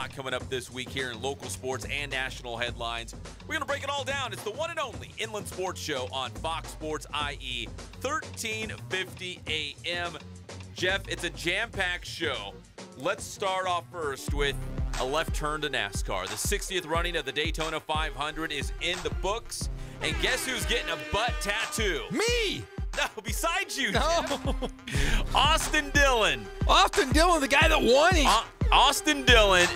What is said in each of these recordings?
lot coming up this week here in local sports and national headlines. We're going to break it all down. It's the one and only Inland Sports Show on Fox Sports IE, 1350 a.m. Jeff, it's a jam-packed show. Let's start off first with a left turn to NASCAR. The 60th running of the Daytona 500 is in the books. And guess who's getting a butt tattoo? Me! No, besides you, No. Jeff. Austin Dillon. Austin Dillon, the guy that won. Austin Dillon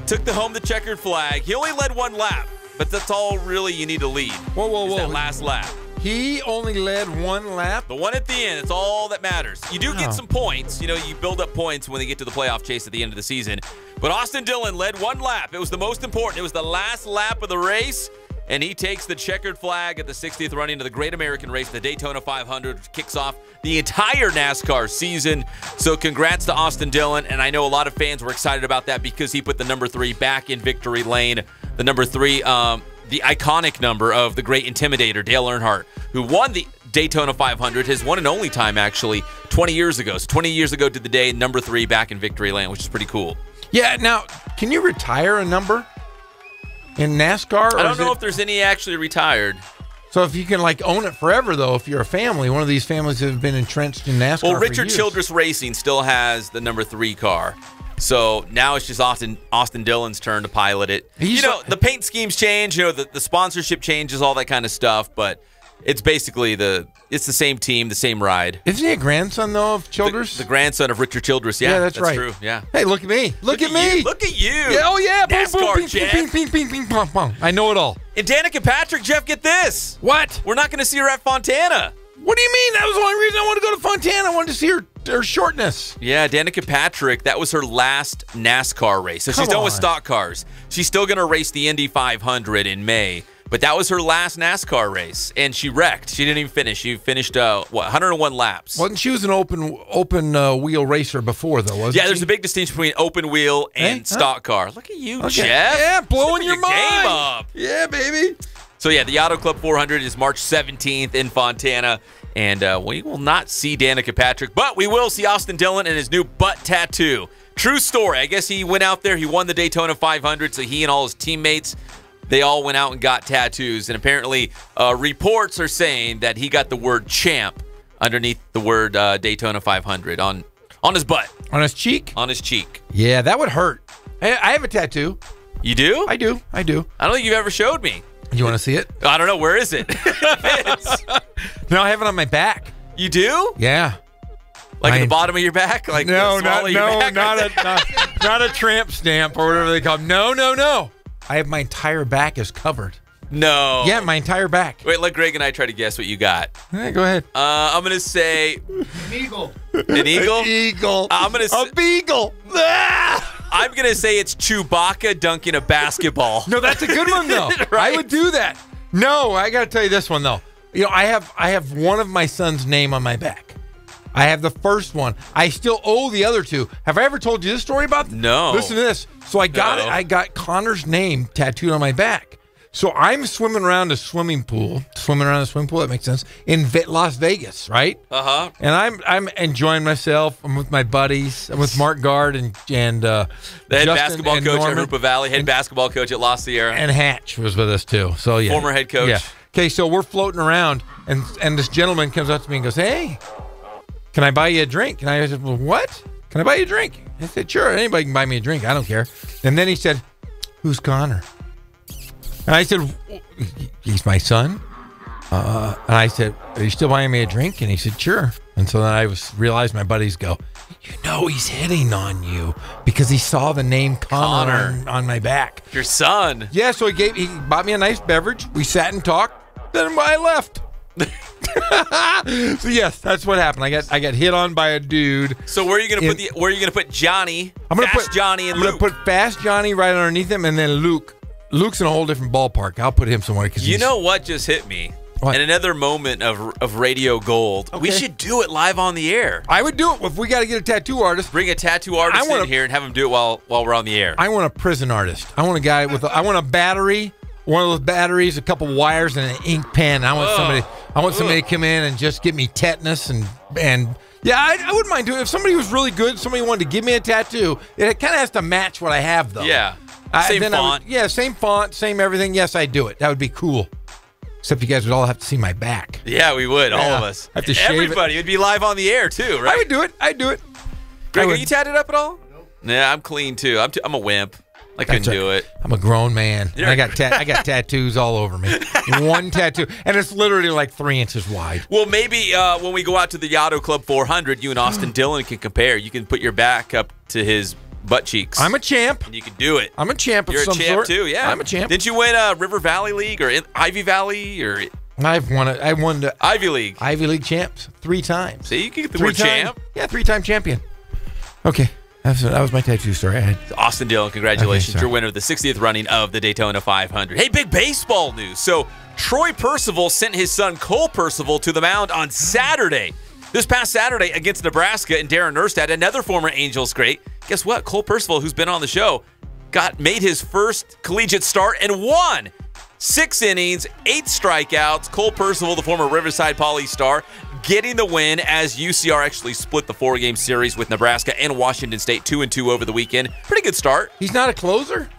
took the home the checkered flag. He only led one lap, but that's all really you need to lead. Whoa. That last lap. He only led one lap? The one at the end, it's all that matters. You do get some points. You know, you build up points when they get to the playoff chase at the end of the season. But Austin Dillon led one lap. It was the most important. It was the last lap of the race. And he takes the checkered flag at the 60th running of the Great American Race, the Daytona 500, which kicks off the entire NASCAR season. So congrats to Austin Dillon, and I know a lot of fans were excited about that because he put the number 3 back in victory lane. The number 3, the iconic number of the great intimidator, Dale Earnhardt, who won the Daytona 500, his one and only time actually, 20 years ago. So 20 years ago to the day, number 3 back in victory lane, which is pretty cool. Yeah, now, can you retire a number in NASCAR? I don't know if there's any actually retired. So if you can like own it forever, though, if you're a family, one of these families that have been entrenched in NASCAR Well, for Richard years. Childress Racing still has the number 3 car. So now it's just Austin Dillon's turn to pilot it. The paint schemes change, the sponsorship changes, all that kind of stuff, but it's basically the same team, the same ride. Isn't he a grandson, though, of Childress? The grandson of Richard Childress, yeah. That's right. True, yeah. Hey, look at me. Look at me. Look at you. Yeah, oh, yeah. NASCAR, Boom, Jeff. ping, ping, ping, ping, pong, pong. I know it all. And Danica Patrick, Jeff, get this. What? We're not going to see her at Fontana. What do you mean? That was the only reason I wanted to go to Fontana. I wanted to see her shortness. Yeah, Danica Patrick, that was her last NASCAR race. So she's done with stock cars. She's still going to race the Indy 500 in May. But that was her last NASCAR race, and she wrecked. She didn't even finish. She finished, 101 laps. Wasn't she was an open wheel racer before, though, wasn't she? Yeah, there's a big distinction between open wheel and stock car. Look at you, Jeff. Yeah, blowing your mind. Game up. Yeah, baby. So, yeah, the Auto Club 400 is March 17th in Fontana, and we will not see Danica Patrick, but we will see Austin Dillon and his new butt tattoo. True story. I guess he went out there. He won the Daytona 500, so he and all his teammates, they all went out and got tattoos, and apparently reports are saying that he got the word champ underneath the word Daytona 500 on his butt. On his cheek? On his cheek. Yeah, that would hurt. I have a tattoo. You do? I do. I don't think you've ever showed me. You want to see it? I don't know. Where is it? No, I have it on my back. You do? Yeah. Like at the bottom of your back? Like no, not a tramp stamp or whatever they call them. No. I have my entire back is covered. No. Yeah, my entire back. Wait, let Greg and I try to guess what you got. Hey, go ahead. I'm going to say... An eagle. An eagle? An eagle. I'm going to A beagle. I'm going to say it's Chewbacca dunking a basketball. No, that's a good one, though. Right? I would do that. No, I got to tell you this one, though. I have one of my son's name on my back. I have the first one. I still owe the other two. Have I ever told you this story about? No. Listen to this. So I got it. I got Connor's name tattooed on my back. So I'm swimming around a swimming pool. That makes sense. In Las Vegas, right? Uh-huh. And I'm enjoying myself. I'm with my buddies. I'm with Mark Gard and the head Justin basketball and coach Norman, at Hoopa Valley, head basketball coach at La Sierra. and Hatch was with us too. So yeah, Former head coach. Yeah. Okay, so we're floating around, and this gentleman comes up to me and goes, "Hey, can I buy you a drink?" And I said, "Well, what? Can I buy you a drink?" I said, "Sure, anybody can buy me a drink. I don't care." And then he said, "Who's Connor?" And I said, "He's my son." And I said, "Are you still buying me a drink?" And he said, "Sure." And so then I realized my buddies go, he's hitting on you because he saw the name Connor on my back. Your son. Yeah, so he bought me a nice beverage. We sat and talked. Then I left. So yes, that's what happened. I got hit on by a dude. So where are you gonna put Johnny? I'm gonna Fast Johnny and Luke. I'm gonna put Fast Johnny right underneath him, and then Luke. Luke's in a whole different ballpark. I'll put him somewhere because you know what just hit me? What? In another moment of radio gold, we should do it live on the air. I would do it if we got to get a tattoo artist. Bring a tattoo artist in here and have him do it while we're on the air. I want a prison artist. I want a guy with I want a battery one of those batteries, a couple wires, and an ink pen. I want somebody to come in and just give me tetanus and yeah, I wouldn't mind doing it. If somebody was really good, somebody wanted to give me a tattoo, it kind of has to match what I have, though. Yeah. Same font. Same font, same everything. Yes, I'd do it. That would be cool. Except you guys would all have to see my back. Yeah, we would. All of us. I have to shave Everybody. It would be live on the air, too, right? I would do it. I'd do it. Greg, are you tatted up at all? Nope. Yeah, I'm clean, too. I'm a wimp. I couldn't do it. I'm a grown man. And I got tattoos all over me. One tattoo. And it's literally like 3 inches wide. Well, maybe when we go out to the Yachto Club 400, you and Austin Dillon can compare. You can put your back up to his butt cheeks. I'm a champ. And you can do it. I'm a champ You're of some a champ, sort. too, yeah. I'm a champ. Didn't you win River Valley League or Ivy Valley or I won the Ivy League. Ivy League champs 3 times. See, you can get the word champ. Yeah, 3-time champion. Okay. That was my tattoo story. Austin Dillon, congratulations. Okay, You're winner of the 60th running of the Daytona 500. Hey, big baseball news. So, Troy Percival sent his son Cole Percival to the mound on Saturday. This past Saturday against Nebraska, and Darren Erstad, another former Angels great. Guess what? Cole Percival, who's been on the show, made his first collegiate start and won. 6 innings, 8 strikeouts. Cole Percival, the former Riverside Poly star, getting the win as UCR actually split the 4-game series with Nebraska and Washington State 2-2 over the weekend. Pretty good start. He's not a closer?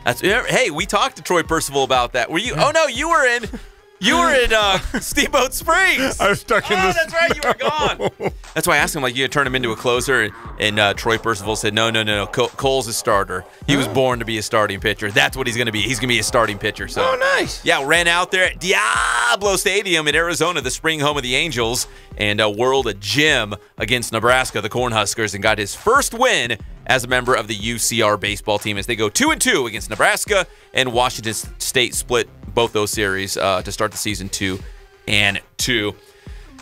Hey, we talked to Troy Percival about that. Were you? Oh no, you were in Steamboat Springs. I was stuck in this. Oh, that's right. You were gone. That's why I asked him, like, you turn him into a closer. And Troy Percival said, no. Cole's a starter. He was born to be a starting pitcher. That's what he's going to be. He's going to be a starting pitcher. So, oh, nice. Yeah, ran out there at Diablo Stadium in Arizona, the spring home of the Angels, and whirled a gem against Nebraska, the Cornhuskers, and got his first win as a member of the UCR baseball team as they go 2-2 against Nebraska, and Washington State split both those series to start the season 2-2.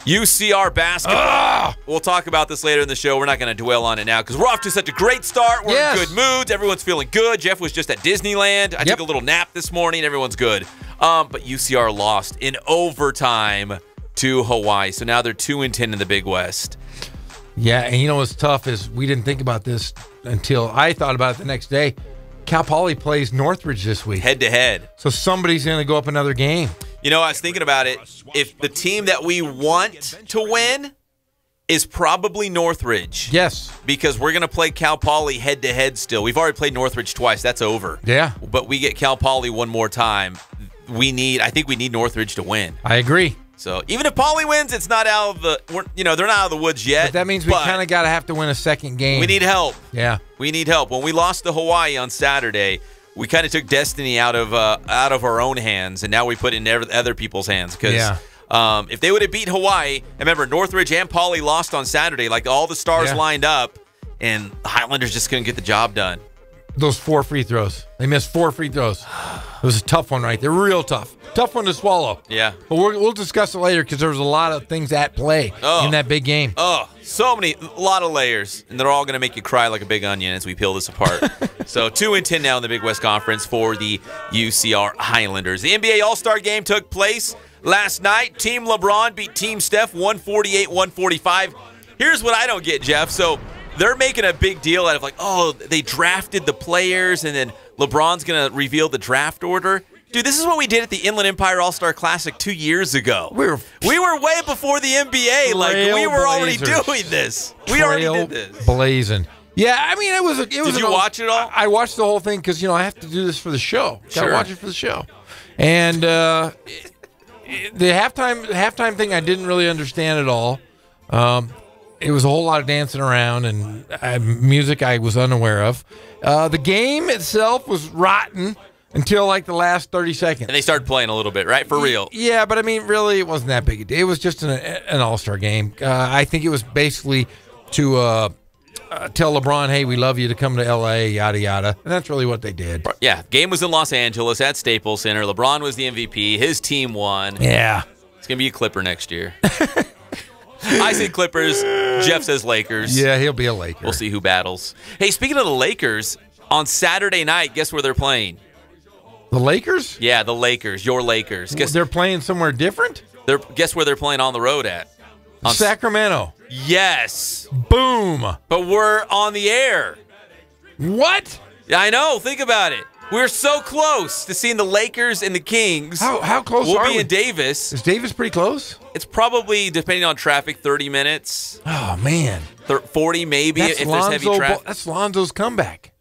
UCR basketball. We'll talk about this later in the show. We're not going to dwell on it now because we're off to such a great start. We're in good moods. Everyone's feeling good. Jeff was just at Disneyland. I took a little nap this morning. Everyone's good. But UCR lost in overtime to Hawaii. So now they're 2-10 in the Big West. Yeah, and you know what's tough is we didn't think about this until I thought about it the next day. Cal Poly plays Northridge this week. Head-to-head. So somebody's going to go up another game. You know, I was thinking about it. If the team that we want to win is probably Northridge. Yes. Because we're going to play Cal Poly head-to-head still. We've already played Northridge twice. That's over. Yeah. But we get Cal Poly one more time. I think we need Northridge to win. I agree. So even if Poly wins, it's not out of the, they're not out of the woods yet. But that means we kind of got to have to win a second game. We need help. Yeah. We need help. When we lost to Hawaii on Saturday, we kind of took destiny out of our own hands, and now we put it in other people's hands. Because if they would have beat Hawaii, remember, Northridge and Poly lost on Saturday. Like, all the stars lined up, and the Highlanders just couldn't get the job done. Those 4 free throws. They missed 4 free throws. It was a tough one right there. Real tough. Tough one to swallow. Yeah. But we'll discuss it later because there was a lot of things at play in that big game. Oh, a lot of layers. And they're all going to make you cry like a big onion as we peel this apart. So 2-10 now in the Big West Conference for the UCR Highlanders. The NBA All-Star Game took place last night. Team LeBron beat Team Steph 148-145. Here's what I don't get, Jeff. So they're making a big deal out of, like, oh, they drafted the players and then LeBron's going to reveal the draft order. Dude, this is what we did at the Inland Empire All-Star Classic 2 years ago. We were way before the NBA. Like, we were already doing this. We already did this. Blazing. Yeah, I mean, it was. Did you watch it all? I watched the whole thing because I have to do this for the show. Got to watch it for the show. And the halftime thing, I didn't really understand at all. It was a whole lot of dancing around and music I was unaware of. The game itself was rotten until like the last 30 seconds. And they started playing a little bit, right? For real. Yeah, but I mean, really, it wasn't that big a deal. It was just an all-star game. I think it was basically to tell LeBron, hey, we love you, to come to L.A., yada, yada. And that's really what they did. Yeah, game was in Los Angeles at Staples Center. LeBron was the MVP. His team won. Yeah. It's going to be a Clipper next year. I say Clippers. Jeff says Lakers. Yeah, he'll be a Laker. We'll see who battles. Hey, speaking of the Lakers, on Saturday night, guess where they're playing? The Lakers? Yeah, the Lakers. Your Lakers. Guess they're playing somewhere different? Guess where they're playing on the road at? Sacramento. Yes. Boom. But we're on the air. What? I know. Think about it. We're so close to seeing the Lakers and the Kings. How close we'll are be we? in Davis. Is Davis pretty close? It's probably, depending on traffic, 30 minutes. Oh, man. 40 maybe That's if there's heavy traffic. That's Lonzo's comeback.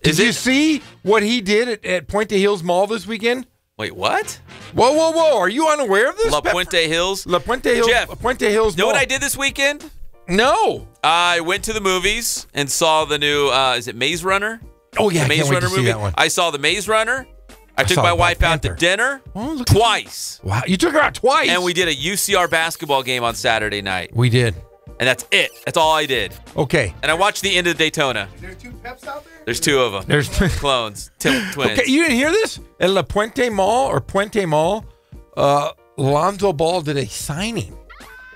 Did Is you it? see what he did at Puente Hills Mall this weekend? Wait, what? Whoa. Are you unaware of this? La Puente Hills? La Puente Hills. Jeff, Puente Hills You know Mall. what I did this weekend? No. I went to the movies and saw the new, is it Maze Runner? Oh, yeah. The I Maze can't wait Runner to see movie. that one. I saw the Maze Runner. I took saw my Black wife out to Panther. dinner Oh, look at twice. Wow. You took her out twice. And we did a UCR basketball game on Saturday night. We did. And that's it. That's all I did. Okay. And I watched the end of Daytona. Is there 2 Peps out there? There's 2 of them. There's Clones. Twins. Okay, you didn't hear this? At La Puente Mall, Lonzo Ball did a signing.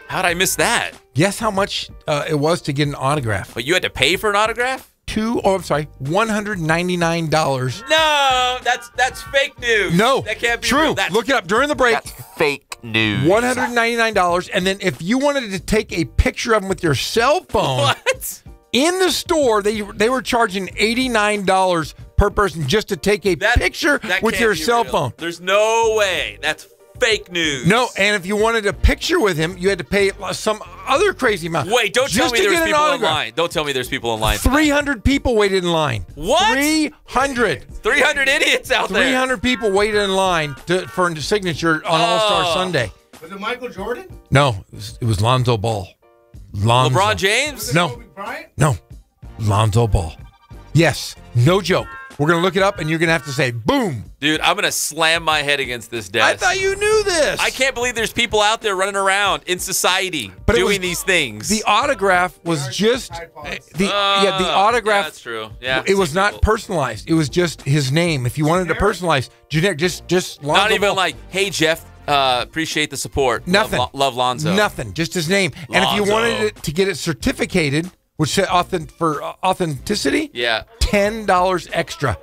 How'd I miss that? Guess how much it was to get an autograph? But you had to pay for an autograph? $199. No, that's fake news. No, that can't be true. real. That's, Look it up during the break. that's fake news. $199, and then if you wanted to take a picture of them with your cell phone What? in the store, they were charging $89 per person just to take a picture That with can't your be cell real. phone. There's no way. That's fake news. No, and if you wanted a picture with him, you had to pay some other crazy amount. Wait, don't tell just me to there's get an people in autograph. line. Don't tell me there's people in line. 300 people waited in line. What? 300. 300 idiots out there. 300 people waited in line for a signature on All-Star Sunday. Was it Michael Jordan? No, it was Lonzo Ball. Lonzo. LeBron Was James? it No. Kobe Bryant? No, Lonzo Ball. Yes, no joke. We're going to look it up, and you're going to have to say, boom. Dude, I'm going to slam my head against this desk. I thought you knew this. I can't believe there's people out there running around in society But it doing was- these things. The autograph was just the autograph. Yeah, that's true. Yeah, It was not people. personalized. It was just his name. If you wanted to personalize, generic, just Lonzo Not even Ball. like, hey Jeff, appreciate the support. Nothing. Love Lonzo. Nothing. Just his name. And if you Lonzo. wanted it to get it certificated, which said for authenticity, Yeah. $10 extra.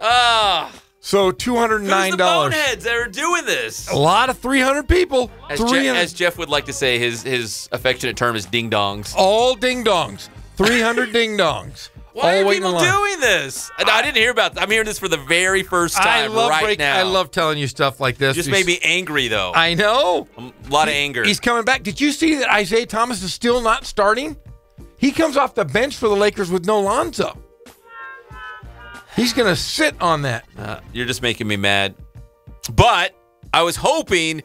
So Who's $209. the boneheads that are doing this? A lot of 300 people. As Jeff would like to say, his affectionate term is ding dongs. All ding dongs. 300 ding dongs. Why all are waiting in people line. doing this? I didn't hear about this. I'm hearing this for the very first time now. I love telling you stuff like this. Just made me angry, though. I know. A lot of anger. He's coming back. Did you see that Isaiah Thomas is still not starting? He comes off the bench for the Lakers with no Lonzo. He's going to sit on that. You're just making me mad. But I was hoping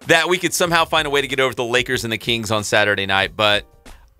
that we could somehow find a way to get over to the Lakers and the Kings on Saturday night, but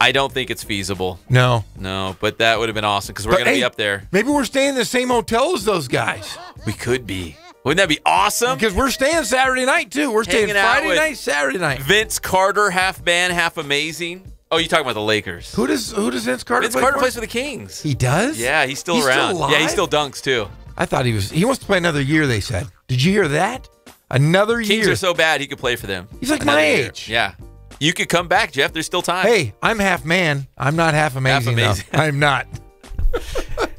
I don't think it's feasible. No. No, but that would have been awesome because we're But, going to hey, be up there. Maybe we're staying in the same hotel as those guys. We could be. Wouldn't that be awesome? Because we're staying Saturday night, too. We're staying Hanging out Friday with night, Saturday night. Vince Carter, half man, half amazing. Oh, you're talking about the Lakers. Who does Vince Carter Vince play Carter for? plays for the Kings. He does? Yeah, he's still He's still around. alive? Yeah, he still dunks too. I thought he wants to play another year, they said. Did you hear that? Another Kings year. are so bad he could play for them. He's like Another my year. age. Yeah. You could come back, Jeff. There's still time. Hey, I'm half man. I'm not half amazing, though. amazing. I'm not.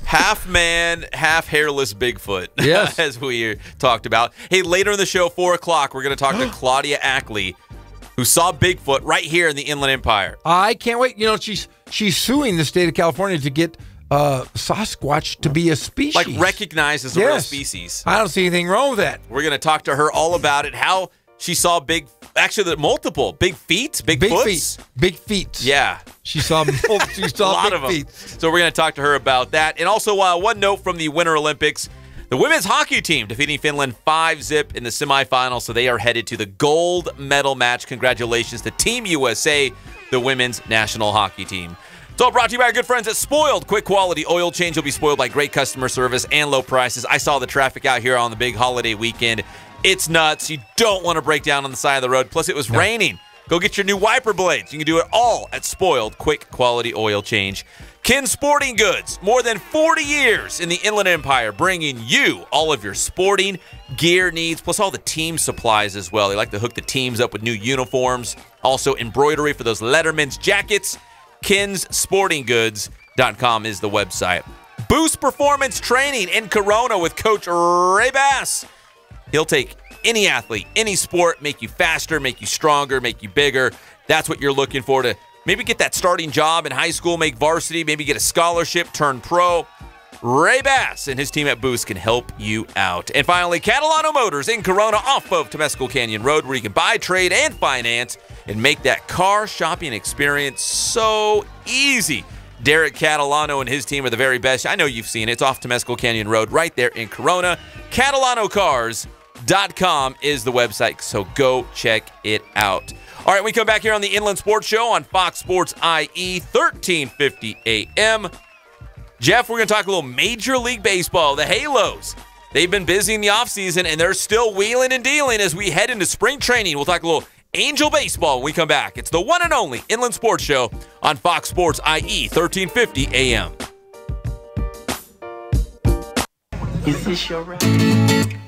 Half man, half hairless Bigfoot. Yes. As we talked about. Hey, later in the show, 4 o'clock, we're going to talk to Claudia Ackley, who saw Bigfoot right here in the Inland Empire. I can't wait. You know, she's suing the state of California to get Sasquatch to be a species. Like recognized as a real Yes. species. I don't see anything wrong with that. We're going to talk to her all about it, how she saw actually the multiple big feet, big Big foots. feet. Big feet. Yeah. She saw A lot big of them. feet. So we're going to talk to her about that. And also, one note from the Winter Olympics. The women's hockey team defeating Finland 5-0 in the semifinals, so they are headed to the gold medal match. Congratulations to Team USA, the women's national hockey team. It's all brought to you by our good friends at Spoiled. Quick quality oil change will be spoiled by great customer service and low prices. I saw the traffic out here on the big holiday weekend. It's nuts. You don't want to break down on the side of the road. Plus, it was raining. Go get your new wiper blades. You can do it all at Spoiled. Quick quality oil change. Kin Sporting Goods, more than 40 years in the Inland Empire, bringing you all of your sporting gear needs, plus all the team supplies as well. They like to hook the teams up with new uniforms. Also, embroidery for those Letterman's jackets. KinsSportingGoods.com is the website. Boost Performance Training in Corona with Coach Ray Bass. He'll take any athlete, any sport, make you faster, make you stronger, make you bigger. That's what you're looking for to maybe get that starting job in high school, make varsity, maybe get a scholarship, turn pro. Ray Bass and his team at Boost can help you out. And finally, Catalano Motors in Corona off of Temescal Canyon Road, where you can buy, trade, and finance and make that car shopping experience so easy. Derek Catalano and his team are the very best. I know you've seen it. It's off Temescal Canyon Road right there in Corona. CatalanoCars.com is the website, so go check it out. All right, we come back here on the Inland Sports Show on Fox Sports IE, 1350 AM. Jeff, we're going to talk a little Major League Baseball, the Halos. They've been busy in the offseason, and they're still wheeling and dealing as we head into spring training. We'll talk a little Angel Baseball when we come back. It's the one and only Inland Sports Show on Fox Sports IE, 1350 AM. Is this your ride?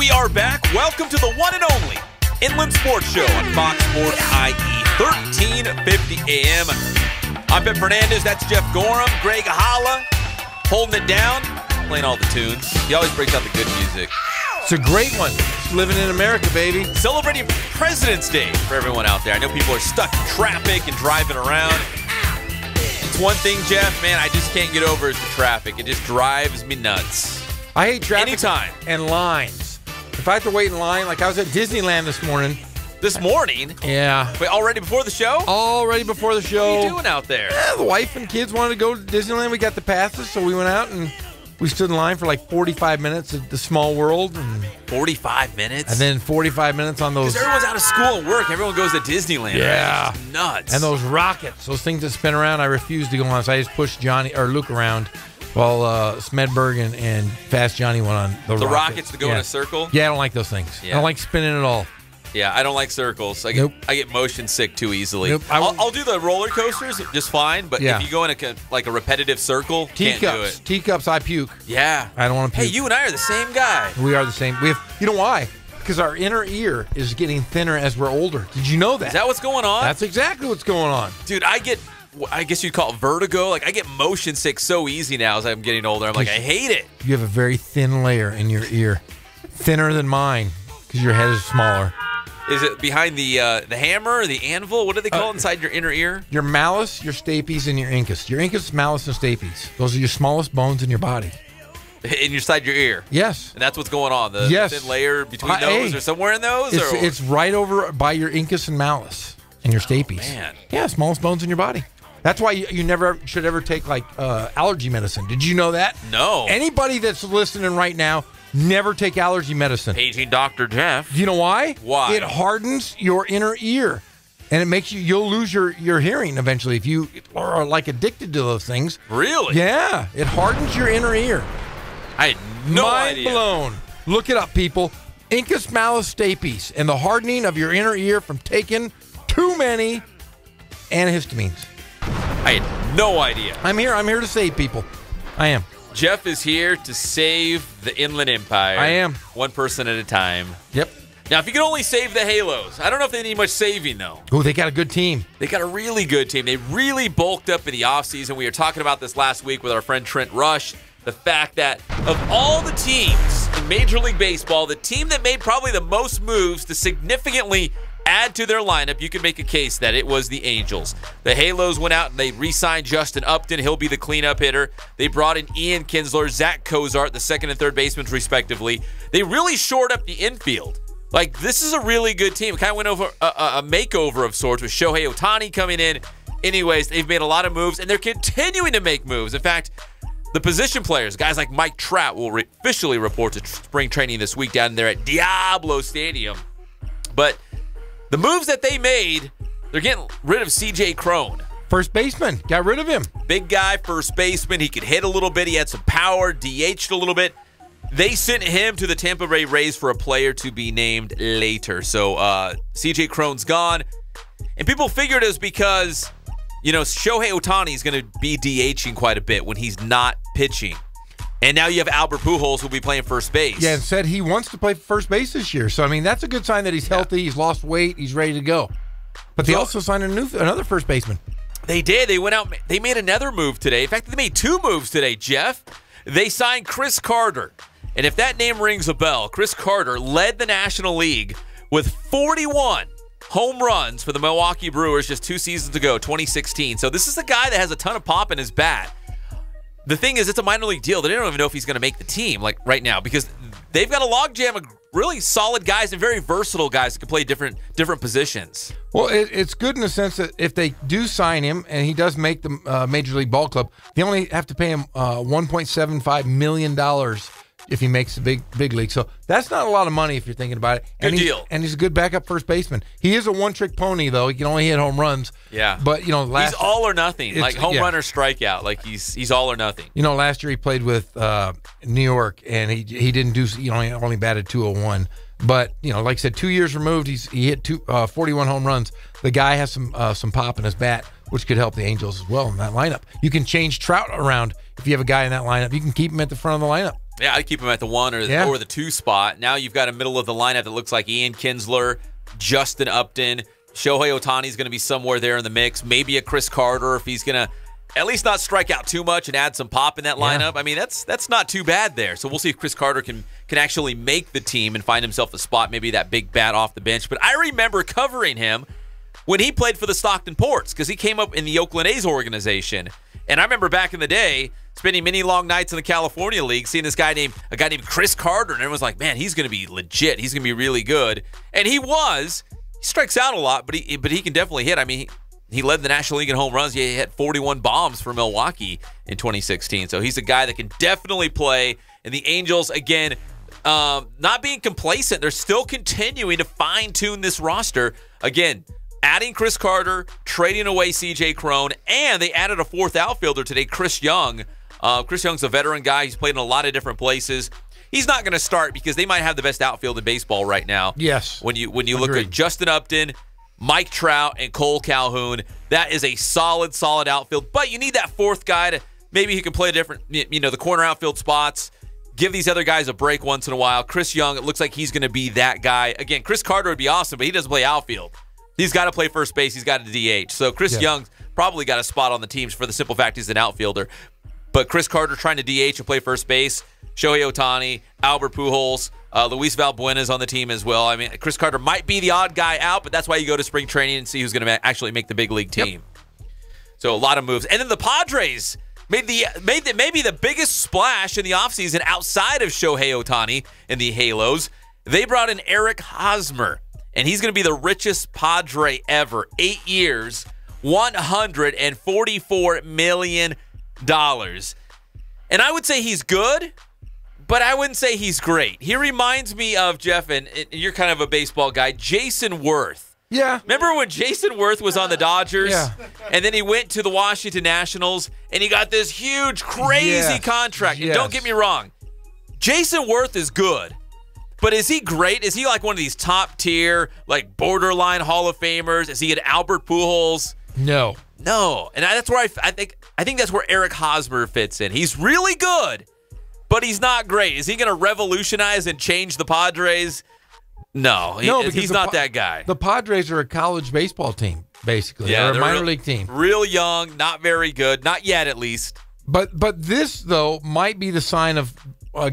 We are back. Welcome to the one and only Inland Sports Show on Fox Sports IE, 1350 AM. I'm Ben Fernandez. That's Jeff Gorham. Greg Holla holding it down, playing all the tunes. He always breaks out the good music. It's a great one. It's living in America, baby. Celebrating President's Day for everyone out there. I know people are stuck in traffic and driving around. It's one thing, Jeff, man, I just can't get over is the traffic. It just drives me nuts. I hate traffic Anytime. and lines. If I have to wait in line, like I was at Disneyland this morning. This morning? Yeah. Wait, already before the show? Already before the show. What are you doing out there? Yeah, the wife and kids wanted to go to Disneyland. We got the passes, so we went out and we stood in line for like 45 minutes at the Small World. And 45 minutes? And then 45 minutes on those. Because everyone's out of school and work. Everyone goes to Disneyland. Yeah. Right? It's nuts. And those rockets, those things that spin around, I refused to go on. So I just pushed Luke around while Smedberg and Fast Johnny went on the rockets to go in a circle? Yeah, I don't like those things. Yeah. I don't like spinning at all. Yeah, I don't like circles. I get motion sick too easily. Nope. I'll do the roller coasters just fine, but if you go in a repetitive circle, can't do it. Teacups, I puke. Yeah. I don't want to puke. Hey, you and I are the same guy. We are the same. We have. You know why? Because our inner ear is getting thinner as we're older. Did you know that? Is that what's going on? That's exactly what's going on. Dude, I guess you'd call it vertigo. Like, I get motion sick so easy now as I'm getting older. I'm like, I hate it. You have a very thin layer in your ear. Thinner than mine because your head is smaller. Is it behind the hammer or the anvil? What do they call it inside your inner ear? Your malleus, your stapes, and your incus. Your incus, malleus, and stapes. Those are your smallest bones in your body. Inside your ear? Yes. And that's what's going on? The thin layer between those or somewhere in those? It's right over by your incus and malleus and your stapes. Man. Yeah, smallest bones in your body. That's why you never should ever take allergy medicine. Did you know that? No. Anybody that's listening right now, never take allergy medicine. Paging Dr. Jeff. Do you know why? Why? It hardens your inner ear, and it makes you'll lose your hearing eventually if you are like addicted to those things. Really? Yeah, it hardens your inner ear. I had no Mind idea. blown. Look it up, people. Incus malleus stapes and the hardening of your inner ear from taking too many antihistamines. I had no idea. I'm here to save people. I am. Jeff is here to save the Inland Empire. I am. One person at a time. Yep. Now, if you could only save the Halos, I don't know if they need much saving, though. Oh, they got a good team. They got a really good team. They really bulked up in the offseason. We were talking about this last week with our friend Trent Rush. The fact that of all the teams in Major League Baseball, the team that made probably the most moves to significantly add to their lineup, you could make a case that it was the Angels. The Halos went out and they re-signed Justin Upton. He'll be the cleanup hitter. They brought in Ian Kinsler, Zach Cozart, the second and third basemen, respectively. They really shored up the infield. Like, this is a really good team. It kind of went over a makeover of sorts with Shohei Ohtani coming in. Anyways, they've made a lot of moves, and they're continuing to make moves. In fact, the position players, guys like Mike Trout, will officially report to spring training this week down there at Diablo Stadium. But the moves that they made, they're getting rid of C.J. Cron. First baseman. Got rid of him. Big guy, first baseman. He could hit a little bit. He had some power, DH'd a little bit. They sent him to the Tampa Bay Rays for a player to be named later. So C.J. Cron's gone. And people figured it was because, you know, Shohei Ohtani is going to be DHing quite a bit when he's not pitching. And now you have Albert Pujols who'll be playing first base. Yeah, and said he wants to play first base this year. So, I mean, that's a good sign that he's healthy. He's lost weight. He's ready to go. But they also signed another first baseman. They did. They went out. They made another move today. In fact, they made two moves today, Jeff. They signed Chris Carter. And if that name rings a bell, Chris Carter led the National League with 41 home runs for the Milwaukee Brewers just 2 seasons ago, 2016. So this is a guy that has a ton of pop in his bat. The thing is, it's a minor league deal. They don't even know if he's going to make the team like right now because they've got a logjam of really solid guys and very versatile guys that can play different positions. Well, it's good in the sense that if they do sign him and he does make the Major League Ball Club, they only have to pay him $1.75 million if he makes the big league. So that's not a lot of money if you're thinking about it. Good deal. And he's a good backup first baseman. He is a one-trick pony, though. He can only hit home runs. Yeah. But, you know, he's all or nothing, like home run or strikeout. Like he's all or nothing. You know, last year he played with New York, and he didn't do, you know, he only batted 201. But, you know, like I said, 2 years removed, he hit 41 home runs. The guy has some pop in his bat, which could help the Angels as well in that lineup. You can change Trout around if you have a guy in that lineup. You can keep him at the front of the lineup. Yeah, I'd keep him at the 1 or the 2 spot. Now you've got a middle of the lineup that looks like Ian Kinsler, Justin Upton, Shohei Ohtani's going to be somewhere there in the mix. Maybe a Chris Carter if he's going to at least not strike out too much and add some pop in that lineup. I mean, that's not too bad there. So we'll see if Chris Carter can actually make the team and find himself a spot, maybe that big bat off the bench. But I remember covering him when he played for the Stockton Ports because he came up in the Oakland A's organization. And I remember back in the day spending many long nights in the California League seeing a guy named Chris Carter, and everyone's like, man, he's going to be legit. He's going to be really good. And he was. He strikes out a lot, but he can definitely hit. I mean, he led the National League in home runs. He hit 41 bombs for Milwaukee in 2016. So he's a guy that can definitely play. And the Angels, again, not being complacent. They're still continuing to fine-tune this roster. Again, adding Chris Carter, trading away C.J. Cron, and they added a 4th outfielder today, Chris Young. Chris Young's a veteran guy. He's played in a lot of different places. He's not going to start because they might have the best outfield in baseball right now. Yes. When you look at Justin Upton, Mike Trout, and Cole Calhoun, that is a solid outfield. But you need that 4th guy to maybe he can play different, the corner outfield spots. Give these other guys a break once in a while. Chris Young, it looks like he's going to be that guy. Again, Chris Carter would be awesome, but he doesn't play outfield. He's got to play first base. He's got to DH. So Chris Young's probably got a spot on the teams for the simple fact he's an outfielder. But Chris Carter trying to DH and play first base. Shohei Ohtani, Albert Pujols, Luis Valbuena's on the team as well. I mean, Chris Carter might be the odd guy out, but that's why you go to spring training and see who's going to actually make the big league team. So a lot of moves. And then the Padres made maybe the biggest splash in the offseason outside of Shohei Ohtani and the Halos. They brought in Eric Hosmer, and he's going to be the richest Padre ever. 8 years, $144 million. And I would say he's good, but I wouldn't say he's great. He reminds me of, Jeff, and you're kind of a baseball guy, Jason Worth. Yeah. Remember when Jason Worth was on the Dodgers? Yeah. And then he went to the Washington Nationals, and he got this huge, crazy contract. And don't get me wrong, Jason Worth is good. But is he great? Is he like one of these top-tier, like borderline Hall of Famers? Is he an Albert Pujols? No. And that's where I think that's where Eric Hosmer fits in. He's really good, but he's not great. Is he going to revolutionize and change the Padres? No, he's not that guy. The Padres are a college baseball team, basically. Yeah, they're a minor league team. Real young, not very good, not yet at least. But this, though, might be the sign of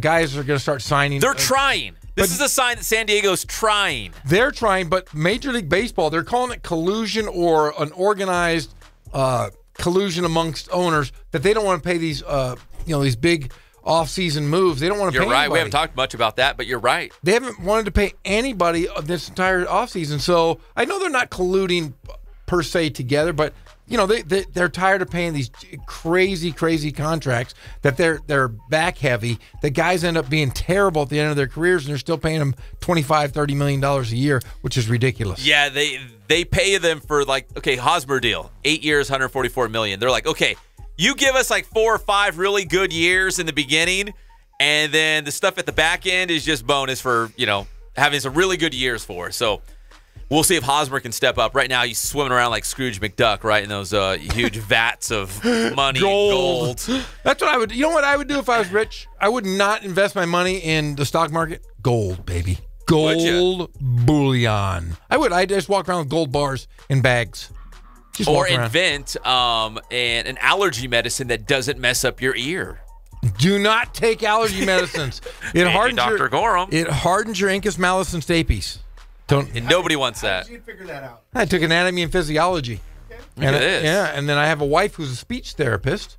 guys are going to start signing. They're trying. This is a sign that San Diego's trying. They're trying, but Major League Baseball, they're calling it collusion or an organized collusion amongst owners that they don't want to pay these, these big off-season moves. They don't want to pay You're right. anybody. We haven't talked much about that, but you're right. They haven't wanted to pay anybody this entire offseason. So I know they're not colluding per se together, but they're tired of paying these crazy contracts that they're back heavy. The guys end up being terrible at the end of their careers, and they're still paying them $25-30 million a year, which is ridiculous. Yeah, they pay them for Hosmer deal, 8 years, $144 million. They're like, okay, you give us like 4 or 5 really good years in the beginning, and then the stuff at the back end is just bonus for having some really good years for us. So we'll see if Hosmer can step up. Right now, he's swimming around like Scrooge McDuck, right, in those huge vats of money, gold. That's what I would. You know what I would do if I was rich? I would not invest my money in the stock market. Gold, baby. Gold bullion. I would. I'd just walk around with gold bars in bags. Just or walk around. Invent an allergy medicine that doesn't mess up your ear. Do not take allergy medicines. It hardens Dr. Gorham. It hardens your incus malleus and stapes. And nobody wants How that. did you figure that out? I took anatomy and physiology. Look at this. Yeah, and then I have a wife who's a speech therapist.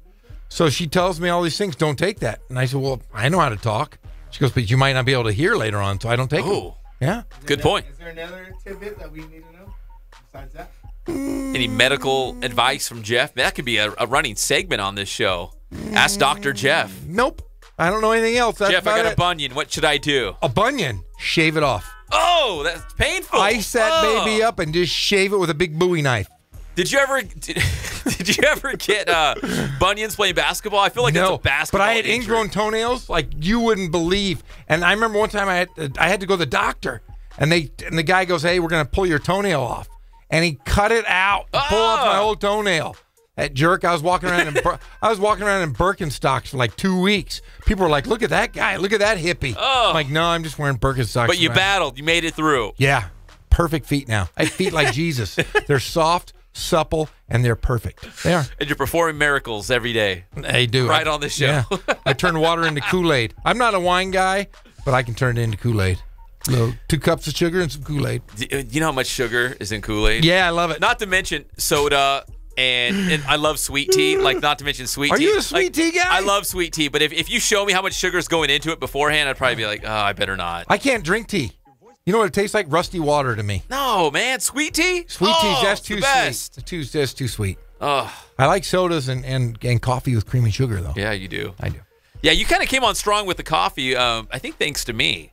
So she tells me all these things, don't take that. And I said, well, I know how to talk. She goes, but you might not be able to hear later on, so I don't take it. Yeah. Good point. Is there another tidbit that we need to know besides that? Any medical advice from Jeff? That could be a running segment on this show. Ask Dr. Jeff. Nope. I don't know anything else. That's Jeff, I got about a bunion. What should I do? A bunion. Shave it off. Oh, that's painful. Ice that baby up and just shave it with a big Bowie knife. Did you ever get bunions playing basketball? I feel like that's a basketball but I had injury. ingrown toenails like you wouldn't believe. And I remember one time I had to go to the doctor, and the guy goes, "Hey, we're gonna pull your toenail off," and he cut it out, pull off my whole toenail. That jerk. I was walking around in Birkenstocks for like 2 weeks. People were like, "Look at that guy! Look at that hippie!" Oh. I'm like, "No, I'm just wearing Birkenstocks." But you around. battled. You made it through. Yeah, perfect feet now. I have feet like Jesus. They're soft, supple, and they're perfect. They are. And you're performing miracles every day. They do. Right on the show. Yeah. I turn water into Kool-Aid. I'm not a wine guy, but I can turn it into Kool-Aid. 2 cups of sugar and some Kool-Aid. You know how much sugar is in Kool-Aid? Yeah, I love it. Not to mention soda. And I love sweet tea, like not to mention sweet tea. Are you a sweet tea guy? I love sweet tea, but if you show me how much sugar is going into it beforehand, I'd probably be like, oh, I better not. I can't drink tea. You know what it tastes like? Rusty water to me. No, man, sweet tea? Sweet tea's that's it's too the best. sweet. That's too sweet. Oh, I like sodas and coffee with creamy sugar, though. yeah, you do. I do. Yeah, you kind of came on strong with the coffee, I think thanks to me.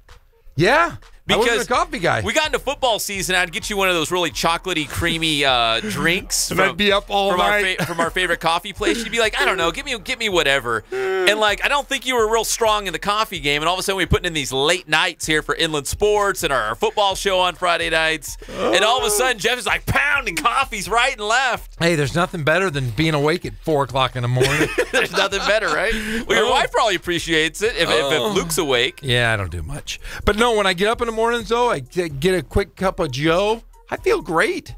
Yeah. I Because wasn't a coffee guy. We got into football season. I'd get you one of those really chocolatey, creamy drinks. And I'd be up all night. From our favorite coffee place. You'd be like, I don't know, get me whatever. And like, I don't think you were real strong in the coffee game. And all of a sudden, we're putting in these late nights here for Inland Sports and our football show on Friday nights. And all of a sudden, Jeff is like pounding coffees right and left. Hey, there's nothing better than being awake at 4 o'clock in the morning. There's nothing better, right? Well, your wife probably appreciates it if Luke's awake. Yeah, I don't do much. But no, when I get up in the mornings, though, I get a quick cup of Joe. I feel great.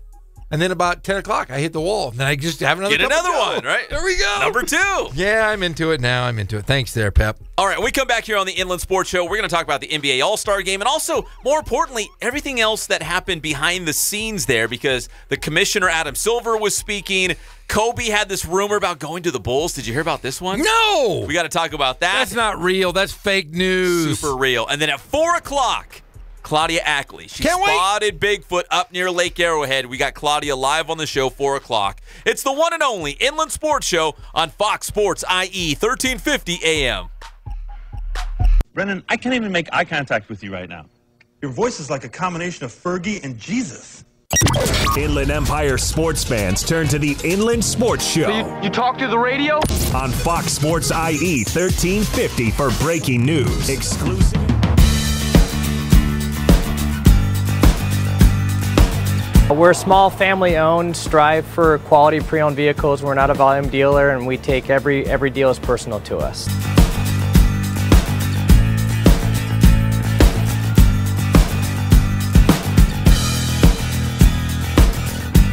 And then about 10 o'clock, I hit the wall. And then I just have another Get cup of another Joe. one, right? There we go. Number 2. Yeah, I'm into it now. I'm into it. Thanks there, Pep. All right, when we come back here on the Inland Sports Show, we're going to talk about the NBA All-Star Game and also, more importantly, everything else that happened behind the scenes there because the commissioner, Adam Silver, was speaking. Kobe had this rumor about going to the Bulls. Did you hear about this one? No! We got to talk about that. That's not real. That's fake news. Super real. And then at 4 o'clock, Claudia Ackley. She Can't wait. spotted Bigfoot up near Lake Arrowhead. We got Claudia live on the show, 4 o'clock. It's the one and only Inland Sports Show on Fox Sports IE, 1350 AM. Brennan, I can't even make eye contact with you right now. Your voice is like a combination of Fergie and Jesus. Inland Empire sports fans turn to the Inland Sports Show. You talk to the radio? On Fox Sports IE 1350 for breaking news. Exclusive. We're a small family-owned, strive for quality pre-owned vehicles. We're not a volume dealer, and we take every deal as personal to us.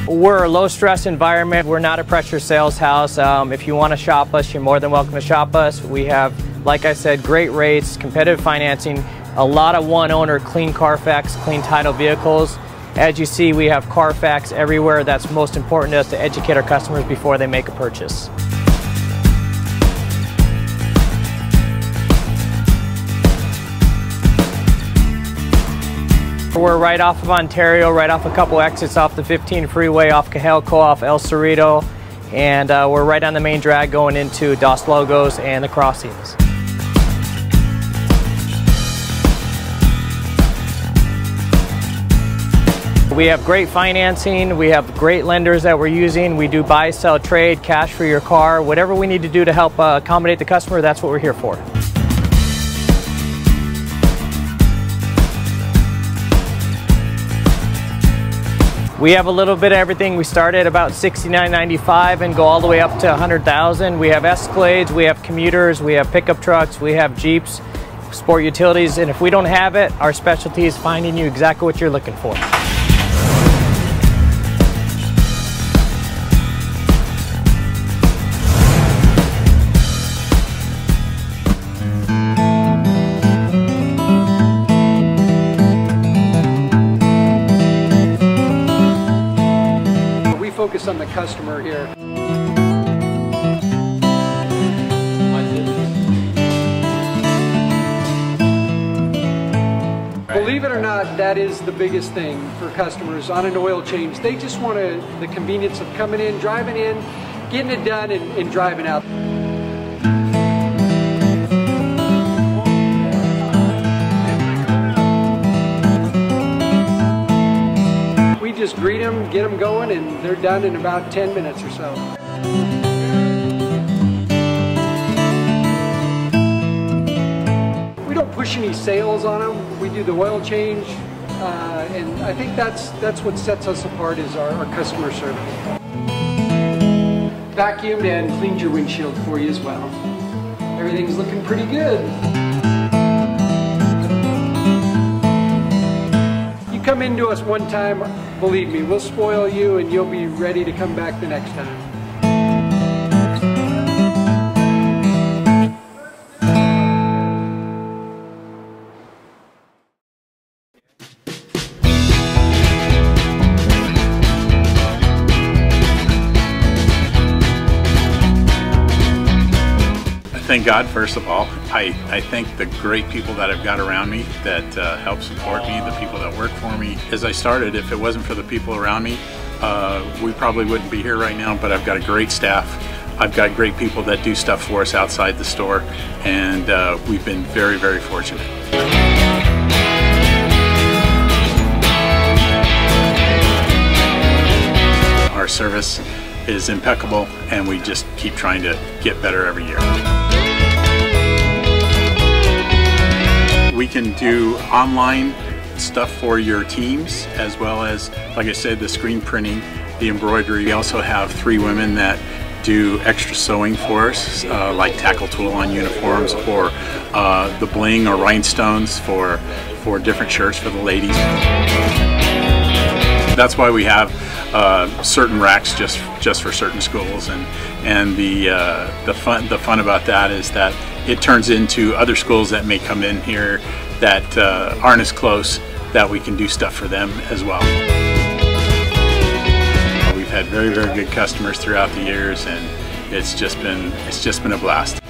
We're a low-stress environment. We're not a pressure sales house. If you want to shop us, you're more than welcome to shop us. We have, like I said, great rates, competitive financing, a lot of one-owner, clean Carfax, clean title vehicles. As you see, we have Carfax everywhere. That's most important to us, to educate our customers before they make a purchase. We're right off of Ontario, right off a couple exits off the 15 freeway, off Cahelco, off El Cerrito, and we're right on the main drag going into Dos Logos and the crossings. We have great financing, we have great lenders that we're using. We do buy, sell, trade, cash for your car. Whatever we need to do to help accommodate the customer, that's what we're here for. We have a little bit of everything. We start at about $69.95 and go all the way up to $100,000. We have Escalades, we have commuters, we have pickup trucks, we have Jeeps, sport utilities, and if we don't have it, our specialty is finding you exactly what you're looking for. Focus on the customer here. Believe it or not, that is the biggest thing for customers on an oil change. They just want the convenience of coming in, driving in, getting it done, and driving out. Just greet them, get them going, and they're done in about 10 minutes or so. We don't push any sales on them. We do the oil change, and I think that's what sets us apart is our customer service. vacuumed and cleaned your windshield for you as well. Everything's looking pretty good. You come into us one time, believe me, we'll spoil you and you'll be ready to come back the next time. Thank God, first of all. I thank the great people that I've got around me that help support me, the people that work for me. As I started, if it wasn't for the people around me, we probably wouldn't be here right now, but I've got a great staff. I've got great people that do stuff for us outside the store, and we've been very, very fortunate. Our service is impeccable, and we just keep trying to get better every year. We can do online stuff for your teams, as well as, like I said, the screen printing, the embroidery. We also have 3 women that do extra sewing for us, like tackle tool on uniforms, or the bling or rhinestones for different shirts for the ladies. That's why we have certain racks just for certain schools, and the fun about that is that it turns into other schools that may come in here that aren't as close, that we can do stuff for them as well. We've had very, very good customers throughout the years, and it's just been a blast.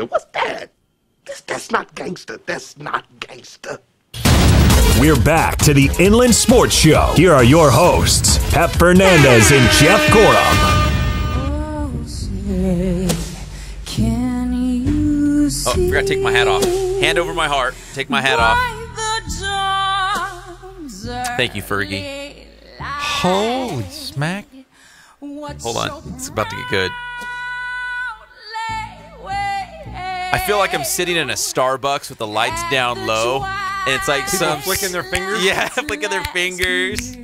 What's that? That's not gangster. That's not gangster. We're back to the Inland Sports Show. Here are your hosts, Pep Fernandez and Jeff Gorham. Oh, I forgot to take my hat off. Hand over my heart. Take my hat off. Thank you, Fergie. Holy smack. Hold on. It's about to get good. I feel like I'm sitting in a Starbucks with the lights down low, and it's like people flicking their fingers? Yeah, flicking their fingers.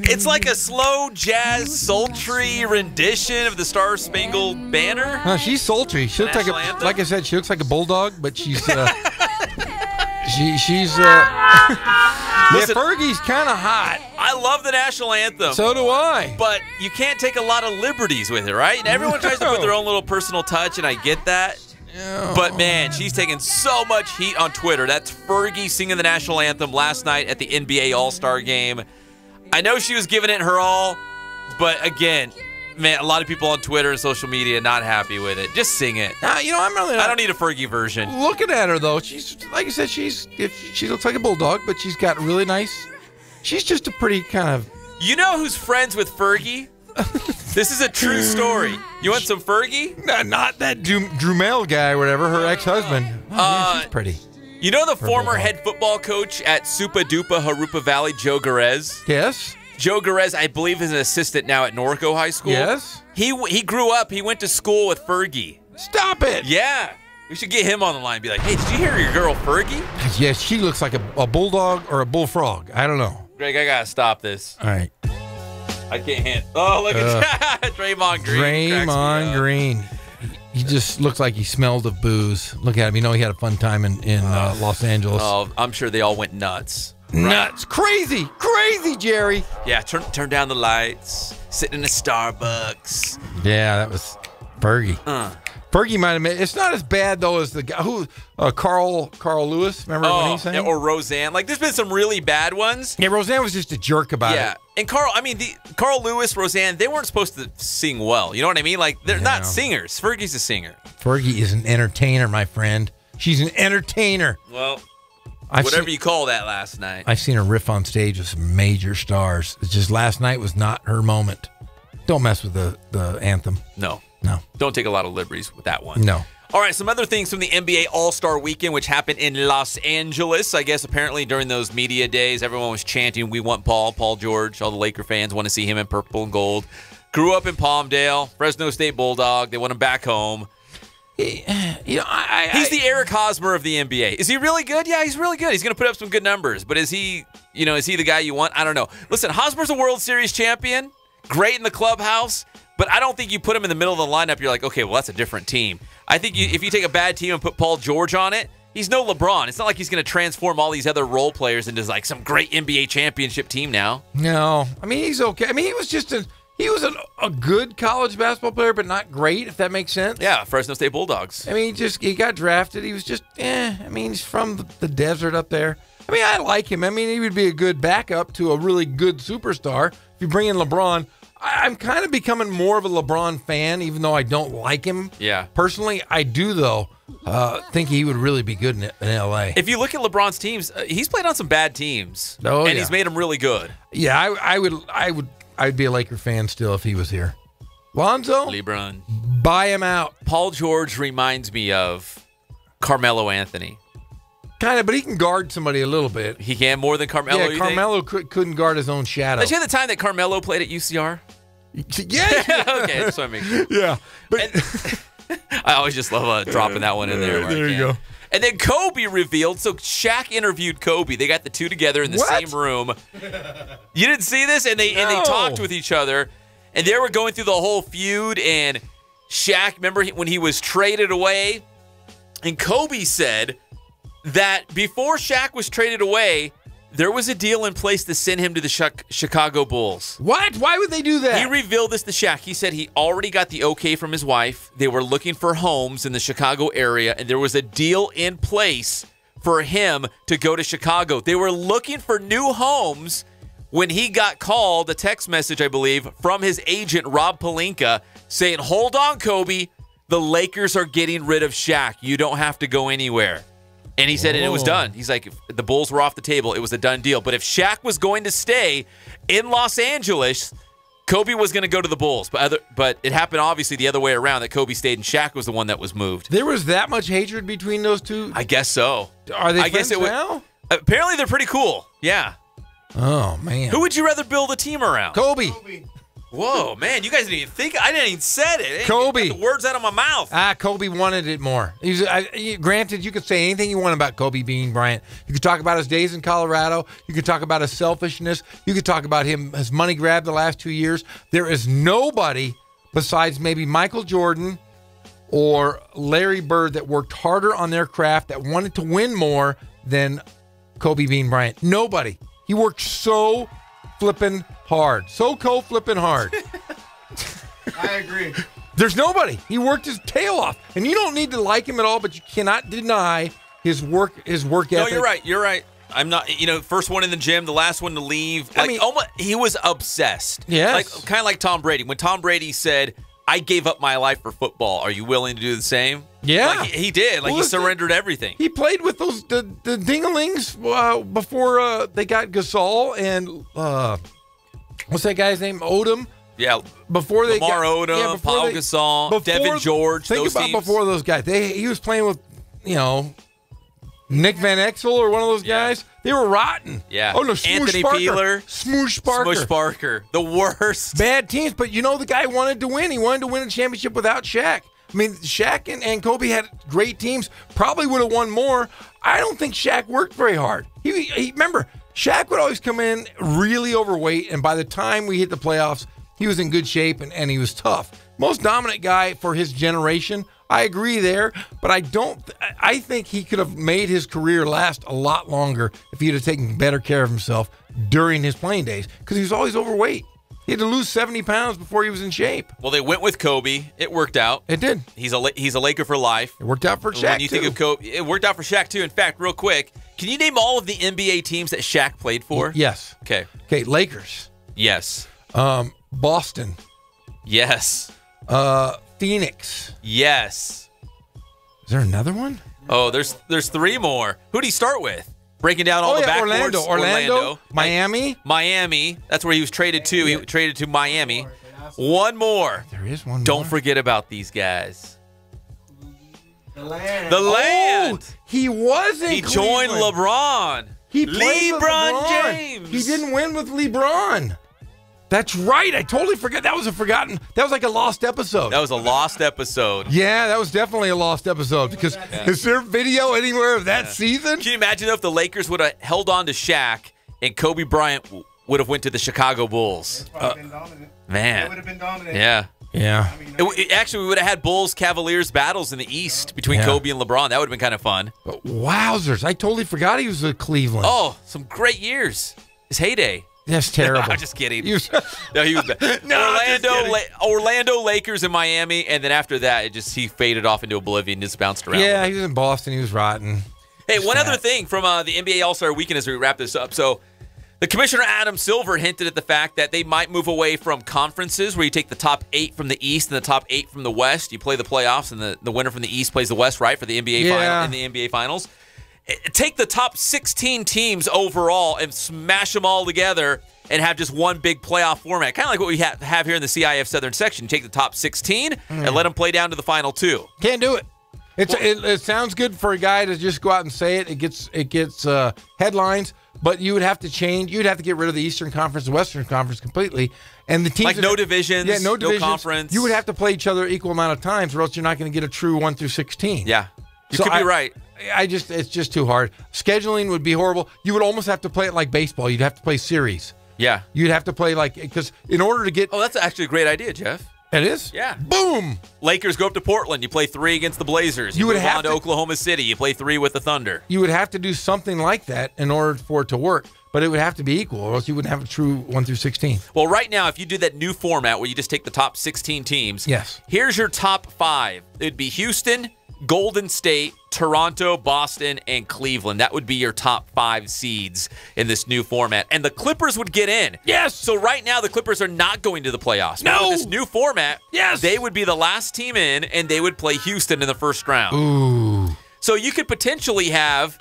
It's like a slow jazz, sultry rendition of the Star Spangled Banner. No, she's sultry. She looks like like I said, she looks like a bulldog, but she's yeah, Fergie's kind of hot. I love the national anthem. So do I. But you can't take a lot of liberties with it, right? And everyone tries to put their own little personal touch, and I get that. But, man, she's taking so much heat on Twitter. That's Fergie singing the national anthem last night at the NBA All-Star Game. I know she was giving it her all, but, again, man, a lot of people on Twitter and social media not happy with it. Just sing it. You know, I'm really not. I don't need a Fergie version. Looking at her, though, she's, like I said, she looks like a bulldog, but she's got really nice. She's just a pretty kind of. You know who's friends with Fergie? This is a true story. You want some Fergie? Not that Drumel guy or whatever, her ex-husband. Yeah, she's pretty. You know the former head football coach at Supa Dupa Harupa Valley, Joe Garez? Yes. Joe Garez, I believe, is an assistant now at Norco High School. Yes. He grew up, he went to school with Fergie. Stop it. Yeah. We should get him on the line and be like, hey, did you hear your girl Fergie? Yes, she looks like a bulldog or a bullfrog. I don't know. Greg, I got to stop this. All right. I can't handle. Oh, look at that. Draymond Green. Draymond Green. He just looks like he smelled of booze. Look at him. You know he had a fun time in Los Angeles. Oh, I'm sure they all went nuts. Nuts. Crazy, Jerry. Yeah, turn down the lights, sitting in a Starbucks. Yeah, that was Fergie. Fergie might have made it's not as bad though as the guy who Carl Lewis. Remember what he said? Or Roseanne. Like there's been some really bad ones. Yeah, Roseanne was just a jerk about it. And Carl Lewis, Roseanne, they weren't supposed to sing well. You know what I mean? Like they're not singers. Fergie's a singer. Fergie is an entertainer, my friend. She's an entertainer. Well, whatever you call that last night. I've seen her riff on stage with some major stars. It's just last night was not her moment. Don't mess with the anthem. No. No. Don't take a lot of liberties with that one. No. All right, some other things from the NBA All-Star Weekend, which happened in Los Angeles. I guess apparently during those media days, everyone was chanting, "We want Paul George." All the Laker fans want to see him in purple and gold. Grew up in Palmdale, Fresno State Bulldog. They want him back home. He's the Eric Hosmer of the NBA. Is he really good? Yeah, he's really good. He's going to put up some good numbers. But is he the guy you want? I don't know. Listen, Hosmer's a World Series champion. Great in the clubhouse. But I don't think you put him in the middle of the lineup, you're like, okay, well, that's a different team. I think if you take a bad team and put Paul George on it, he's no LeBron. It's not like he's going to transform all these other role players into like some great NBA championship team now. No. I mean, he's okay. I mean, he was a good college basketball player, but not great, if that makes sense. Yeah, Fresno State Bulldogs. I mean, he got drafted. He was just, I mean, he's from the desert up there. I mean, I like him. I mean, he would be a good backup to a really good superstar. If you bring in LeBron, I'm kind of becoming more of a LeBron fan, even though I don't like him. Yeah. Personally, I do, though, think he would really be good in L.A. If you look at LeBron's teams, he's played on some bad teams. Oh, and he's made them really good. Yeah, I'd be a Laker fan still if he was here. Lonzo? LeBron. Buy him out. Paul George reminds me of Carmelo Anthony. Kind of, but he can guard somebody a little bit. He can more than Carmelo. Yeah, Carmelo couldn't guard his own shadow. Did you have the time that Carmelo played at UCR? Yeah. Okay, that's what I mean. Yeah. I always just love dropping that one in there. There you go. And then Kobe revealed. So Shaq interviewed Kobe. They got the two together in the same room. You didn't see this? And they talked with each other. And they were going through the whole feud. And Shaq, remember when he was traded away? And Kobe said that before Shaq was traded away, there was a deal in place to send him to the Chicago Bulls. What? Why would they do that? He revealed this to Shaq. He said he already got the okay from his wife. They were looking for homes in the Chicago area, and there was a deal in place for him to go to Chicago. They were looking for new homes when he got called, a text message, I believe, from his agent, Rob Pelinka, saying, "Hold on, Kobe. The Lakers are getting rid of Shaq. You don't have to go anywhere." And he said, and it was done. He's like, if the Bulls were off the table, it was a done deal. But if Shaq was going to stay in Los Angeles, Kobe was going to go to the Bulls. But it happened, obviously, the other way around, that Kobe stayed and Shaq was the one that was moved. There was that much hatred between those two? I guess so. Are they friends now? Apparently, they're pretty cool. Yeah. Oh, man. Who would you rather build a team around? Kobe. Whoa, man, you guys didn't even think. I didn't even said it. Kobe. Got the words out of my mouth. Kobe wanted it more. Granted, you could say anything you want about Kobe Bean Bryant. You could talk about his days in Colorado. You could talk about his selfishness. You could talk about his money grab the last 2 years. There is nobody besides maybe Michael Jordan or Larry Bird that worked harder on their craft, that wanted to win more than Kobe Bean Bryant. Nobody. He worked so flippin' hard. So co-flipping hard. I agree. There's nobody. He worked his tail off. And you don't need to like him at all, but you cannot deny his work ethic. No, you're right. I'm not, first one in the gym, the last one to leave. He was obsessed. Yes. Kind of like Tom Brady. When Tom Brady said, "I gave up my life for football. Are you willing to do the same?" Yeah. He did. He surrendered everything. He played with the Dingalings before they got Gasol and what's that guy's name? Odom. Yeah. Before they Lamar got Odom, Paul Gasol, Devin George. Think about before those guys. He was playing with, Nick Van Exel or one of those guys. They were rotten. Yeah. Oh no, Anthony Peeler, Smoosh Parker, the worst. Bad teams, but the guy wanted to win. He wanted to win a championship without Shaq. I mean, Shaq and Kobe had great teams. Probably would have won more. I don't think Shaq worked very hard. He remember, Shaq would always come in really overweight, and by the time we hit the playoffs, he was in good shape and he was tough. Most dominant guy for his generation, I agree there, but I think he could have made his career last a lot longer if he'd have taken better care of himself during his playing days, because he was always overweight. He had to lose 70 pounds before he was in shape. Well, they went with Kobe. It worked out. It did. He's a Laker for life. It worked out for Shaq, When you think of Kobe, it worked out for Shaq, too. In fact, real quick, can you name all of the NBA teams that Shaq played for? Yes. Okay. Lakers. Yes. Boston. Yes. Phoenix. Yes. Is there another one? Oh, there's 3 more. Who did he start with? Breaking down all the backcourts. Orlando. Miami. That's where he was traded to. He traded to Miami. One more. There is one more. Don't forget about these guys. The Land. The Land. Oh, he was in He Cleveland. joined LeBron. He played with LeBron James. He didn't win with LeBron. That's right. I totally forgot. That was like a lost episode. That was a lost episode. Yeah, that was definitely a lost episode, because is there video anywhere of that season? Can you imagine though, if the Lakers would have held on to Shaq and Kobe Bryant would have went to the Chicago Bulls? Man. They would have been dominant. Yeah. Yeah. Actually, we would have had Bulls-Cavaliers battles in the East between Kobe and LeBron. That would have been kind of fun. But wowzers. I totally forgot he was with Cleveland. Oh, some great years. His heyday. That's terrible. I'm just kidding. No, he was bad. Orlando, Lakers, and Miami, and then after that, he faded off into oblivion, just bounced around. Yeah, he was in Boston. He was rotten. Hey, one other thing from the NBA All-Star Weekend as we wrap this up. So, the Commissioner Adam Silver hinted at the fact that they might move away from conferences where you take the top 8 from the East and the top 8 from the West. You play the playoffs, and the winner from the East plays the West, right, for the NBA final in the NBA Finals. Take the top 16 teams overall and smash them all together and have just one big playoff format. Kind of like what we have here in the CIF Southern Section. You take the top 16 and let them play down to the final 2. Can't do it. It sounds good for a guy to just go out and say it. It gets headlines, but you would have to change. You'd have to get rid of the Eastern Conference, the Western Conference completely, and the teams like no divisions, no conference. You would have to play each other equal amount of times, or else you're not going to get a true 1 through 16. Yeah, you could be right. It's just too hard. Scheduling would be horrible. You would almost have to play it like baseball. You'd have to play series. Yeah, you'd have to play because in order to get. Oh, that's actually a great idea, Jeff. It is? Yeah. Boom! Lakers go up to Portland. You play 3 against the Blazers. You move on to Oklahoma City. You play 3 with the Thunder. You would have to do something like that in order for it to work, but it would have to be equal, or else you wouldn't have a true 1 through 16. Well, right now, if you do that new format where you just take the top 16 teams, here's your top 5. It'd be Houston, Golden State, Toronto, Boston, and Cleveland. That would be your top 5 seeds in this new format. And the Clippers would get in. Yes! So right now, the Clippers are not going to the playoffs. No! But with this new format, they would be the last team in, and they would play Houston in the first round. Ooh. So you could potentially have,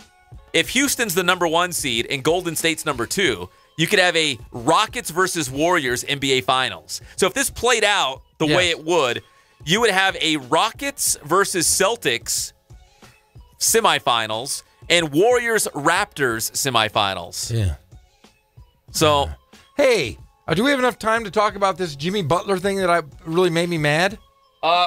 if Houston's the number 1 seed and Golden State's number 2, you could have a Rockets versus Warriors NBA Finals. So if this played out the way it would, you would have a Rockets versus Celtics semifinals and Warriors-Raptors semifinals. Yeah. So, hey, do we have enough time to talk about this Jimmy Butler thing that really made me mad?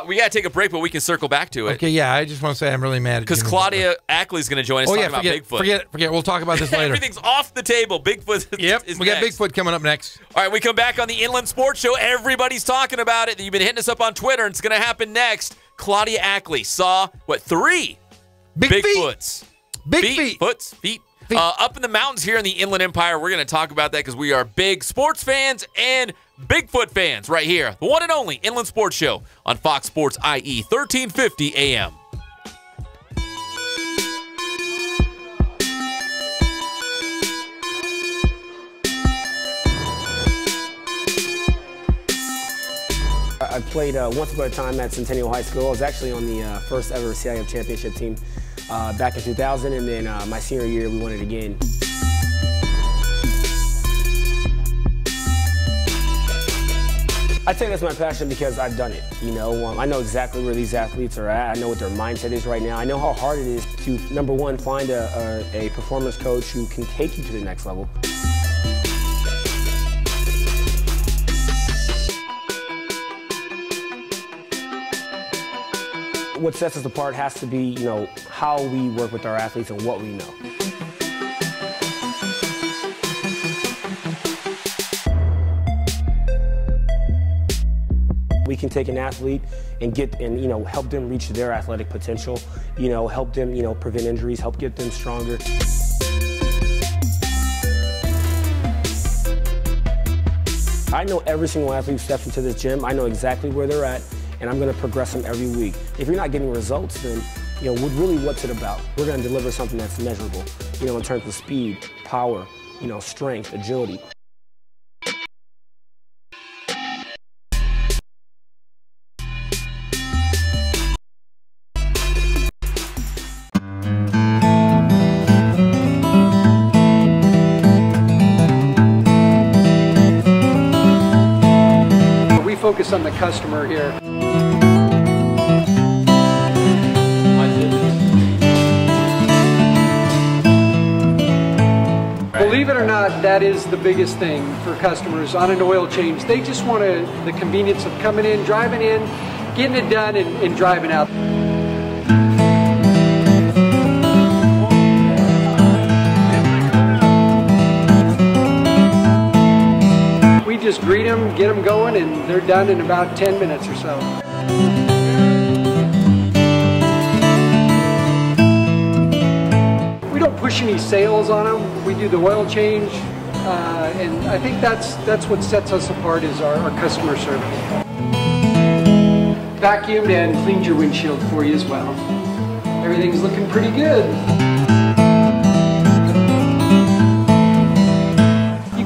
We got to take a break, but we can circle back to it. Okay, yeah, I just want to say I'm really mad at because Jimmy Claudia Butler. Ackley's going to join us talking about Bigfoot. Forget. We'll talk about this later. Everything's off the table. Bigfoot is we got Bigfoot coming up next. All right, we come back on the Inland Sports Show. Everybody's talking about it. You've been hitting us up on Twitter, and it's going to happen next. Claudia Ackley saw, 3 Bigfoots. Feet. Up in the mountains here in the Inland Empire. We're going to talk about that because we are big sports fans and Bigfoot fans right here. The one and only Inland Sports Show on Fox Sports IE 1350 AM. I played once upon a time at Centennial High School. I was actually on the first ever CIF championship team back in 2000, and then my senior year we won it again. I'd say that's my passion because I've done it. You know, I know exactly where these athletes are at. I know what their mindset is right now. I know how hard it is to, number one, find a performance coach who can take you to the next level. What sets us apart has to be, you know, how we work with our athletes and what we know. We can take an athlete and help them reach their athletic potential, help them, prevent injuries, help get them stronger. I know every single athlete who steps into this gym. I know exactly where they're at, and I'm going to progress them every week. If you're not getting results, then, what's it about? We're going to deliver something that's measurable, in terms of speed, power, strength, agility. Focus on the customer here. Believe it or not, that is the biggest thing for customers on an oil change. They just want the convenience of coming in, driving in, getting it done, and driving out. Just greet them, get them going, and they're done in about 10 minutes or so. We don't push any sales on them. We do the oil change, and I think that's what sets us apart is our customer service. Vacuumed and cleaned your windshield for you as well. Everything's looking pretty good.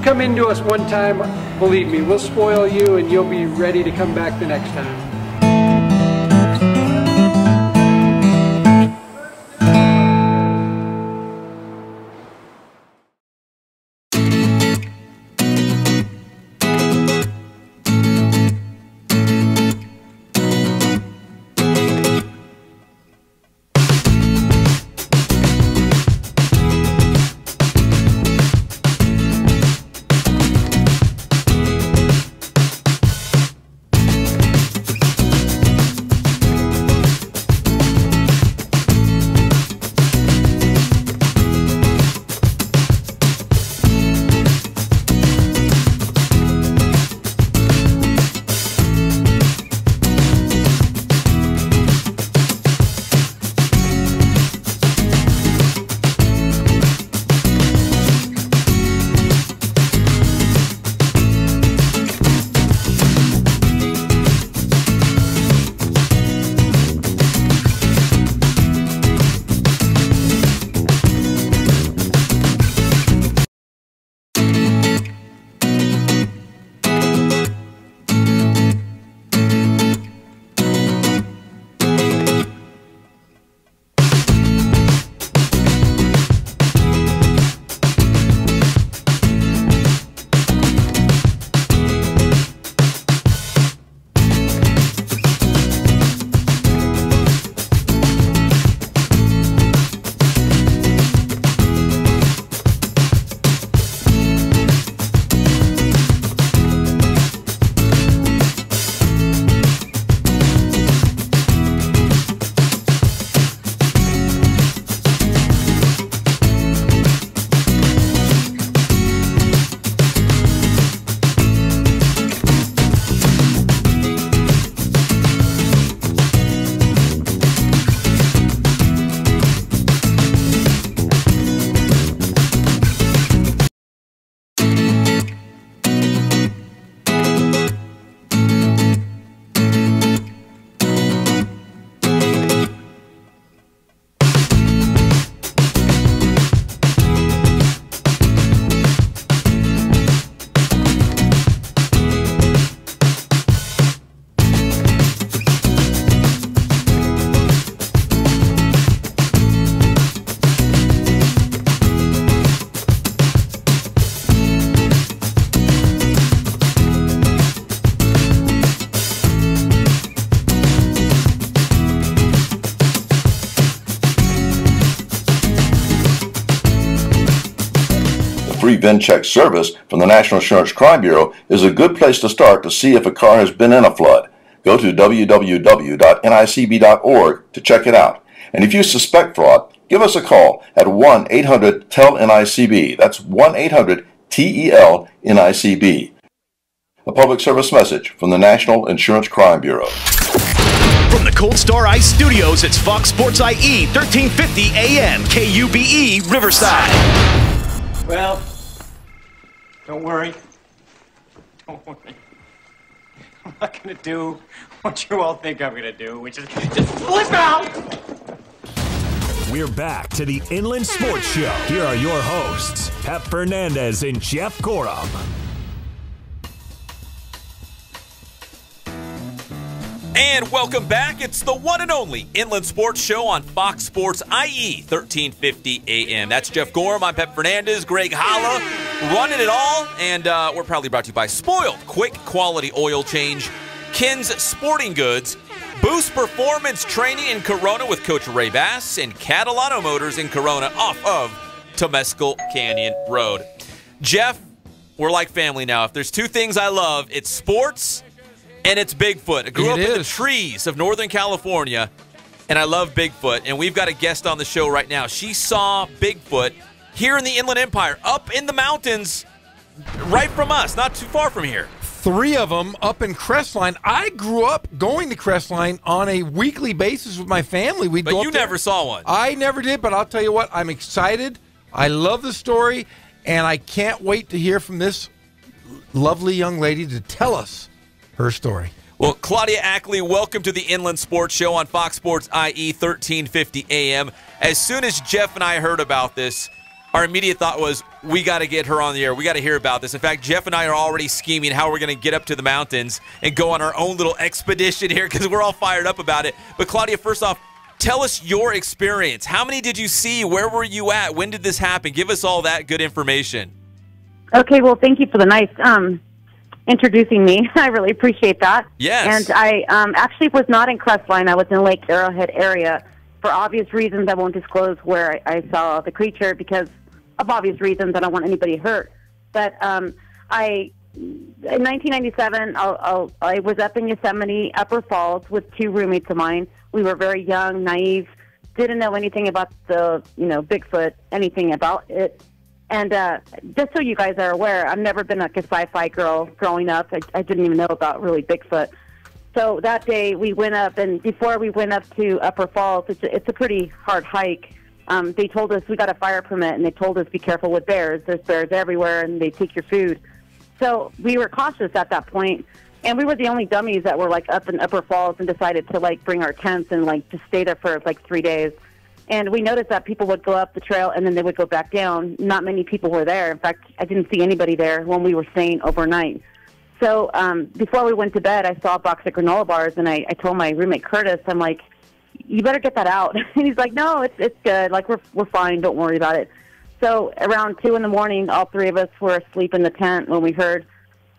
Come into us one time, believe me, we'll spoil you and you'll be ready to come back the next time. free VIN check service from the National Insurance Crime Bureau is a good place to start to see if a car has been in a flood. Go to www.nicb.org to check it out. And if you suspect fraud, give us a call at 1-800-TEL-NICB. That's 1-800-TEL-NICB. A public service message from the National Insurance Crime Bureau. From the Cold Star Ice Studios, it's Fox Sports IE 1350 AM KUBE Riverside. Well, don't worry. Don't worry. I'm not going to do what you all think I'm going to do, which is just flip out. We're back to the Inland Sports Show. Here are your hosts, Pep Fernandez and Jeff Gorham. And welcome back. It's the one and only Inland Sports Show on Fox Sports IE 1350 AM. That's Jeff Gorham. I'm Pep Fernandez. Greg Holla running it all. And we're proudly brought to you by Spoiled. Quick quality oil change. Ken's Sporting Goods. Boost Performance Training in Corona with Coach Ray Bass. And Catalano Motors in Corona off of Temescal Canyon Road. Jeff, we're like family now. If there's two things I love, it's sports and it's Bigfoot. I grew up in the trees of Northern California, and I love Bigfoot. And we've got a guest on the show right now. She saw Bigfoot here in the Inland Empire, up in the mountains, right from us, not too far from here. 3 of them up in Crestline. I grew up going to Crestline on a weekly basis with my family. We'd but go you up there. Never saw one. I never did, but I'll tell you what, I'm excited. I love the story, and I can't wait to hear from this lovely young lady to tell us her story. Well, Claudia Ackley, welcome to the Inland Sports Show on Fox Sports IE 1350 AM. As soon as Jeff and I heard about this, our immediate thought was, we got to get her on the air. We got to hear about this. In fact, Jeff and I are already scheming how we're going to get up to the mountains and go on our own little expedition here because we're all fired up about it. But Claudia, first off, tell us your experience. How many did you see? Where were you at? When did this happen? Give us all that good information. Okay, well, thank you for the nice introducing me. I really appreciate that. Yes. And I actually was not in Crestline. I was in Lake Arrowhead area. For obvious reasons, I won't disclose where I saw the creature because of obvious reasons. I don't want anybody hurt. But in 1997, I was up in Yosemite, Upper Falls, with 2 roommates of mine. We were very young, naive, didn't know anything about the, Bigfoot, anything about it. And just so you guys are aware, I've never been like a sci-fi girl growing up. I didn't even know about really Bigfoot. So that day we went up, and before we went up to Upper Falls, it's a pretty hard hike. They told us we got a fire permit, and they told us be careful with bears. There's bears everywhere, and they take your food. So we were cautious at that point, and we were the only dummies that were like up in Upper Falls and decided to like bring our tents and like just stay there for like 3 days. And we noticed that people would go up the trail and then they would go back down. Not many people were there. In fact, I didn't see anybody there when we were staying overnight. So before we went to bed, I saw a box of granola bars, and I told my roommate Curtis, I'm like, you better get that out. And he's like, no, it's good. Like, we're fine. Don't worry about it. So around 2 in the morning, all 3 of us were asleep in the tent when we heard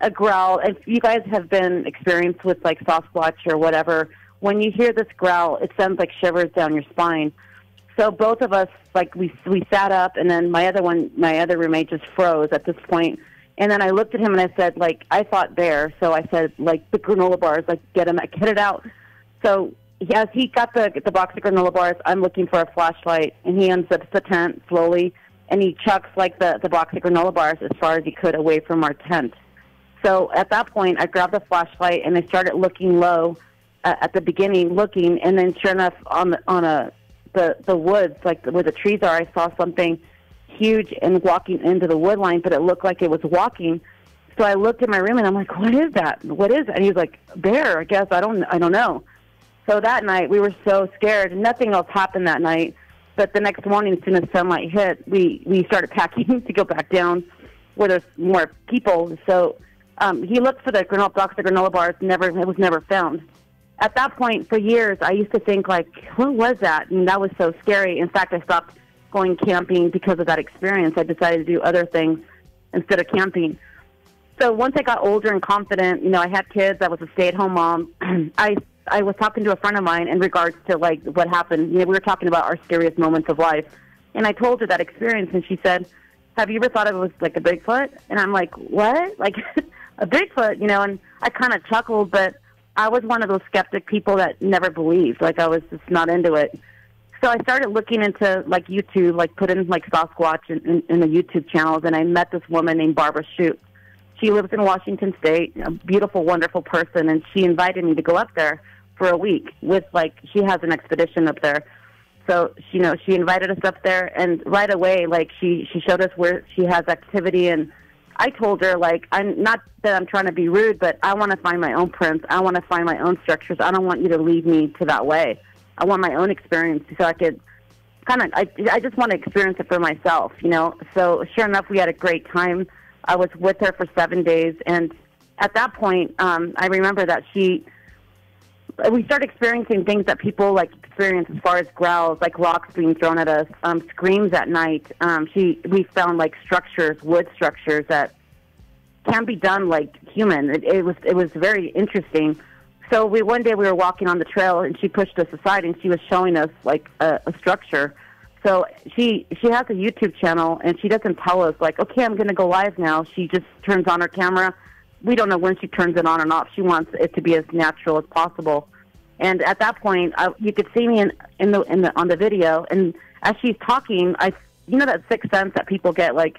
a growl. If you guys have been experienced with, like, Sasquatch or whatever, when you hear this growl, it sends, like, shivers down your spine. So both of us, like, we sat up, and then my other roommate just froze at this point. And then I looked at him and I said, like, I thought bear. So I said, like, the granola bars, like, get it out. So as he got the box of granola bars, I'm looking for a flashlight, and he unzips the tent slowly, and he chucks, like, the box of granola bars as far as he could away from our tent. So at that point, I grabbed the flashlight, and I started looking low at the beginning, and then sure enough, on the woods, like where the trees are, I saw something huge and walking into the wood line, but it looked like it was walking. So I looked at my room and I'm like, what is that? What is it? And he's like, bear, I guess. I don't know. So that night we were so scared. Nothing else happened that night. But the next morning, as soon as sunlight hit, we started packing to go back down where there's more people. So he looked for the box of granola bars. It was never found. At that point, for years, I used to think, like, who was that? And that was so scary. In fact, I stopped going camping because of that experience. I decided to do other things instead of camping. So once I got older and confident, I had kids. I was a stay-at-home mom. I was talking to a friend of mine in regards to, like, what happened. We were talking about our scariest moments of life. And I told her that experience, and she said, have you ever thought it was, like, a Bigfoot? And I'm like, what? Like, a Bigfoot, and I kind of chuckled, but I was one of those skeptic people that never believed. Like, I was just not into it. So I started looking into, like, YouTube, like, put in, like, Sasquatch in the YouTube channels, and I met this woman named Barbara Shute. She lives in Washington State, a beautiful, wonderful person, and she invited me to go up there for a week with, like, she has an expedition up there. So, she invited us up there, and right away, like, she showed us where she has activity, and I told her, like, I'm not that I'm trying to be rude, but I want to find my own prints. I want to find my own structures. I don't want you to lead me to that way. I want my own experience so I could I just want to experience it for myself, So sure enough, we had a great time. I was with her for 7 days, and at that point, I remember that we started experiencing things that people like experience as far as growls, like rocks being thrown at us, screams at night. We found like wood structures that can be done like human. It was very interesting. So one day we were walking on the trail, and she pushed us aside, and she was showing us like a structure. So she has a YouTube channel, and she doesn't tell us like, okay, I'm going to go live now. She just turns on her camera. We don't know when she turns it on and off. She wants it to be as natural as possible. And at that point, you could see me on the video, and as she's talking, that sixth sense that people get, like,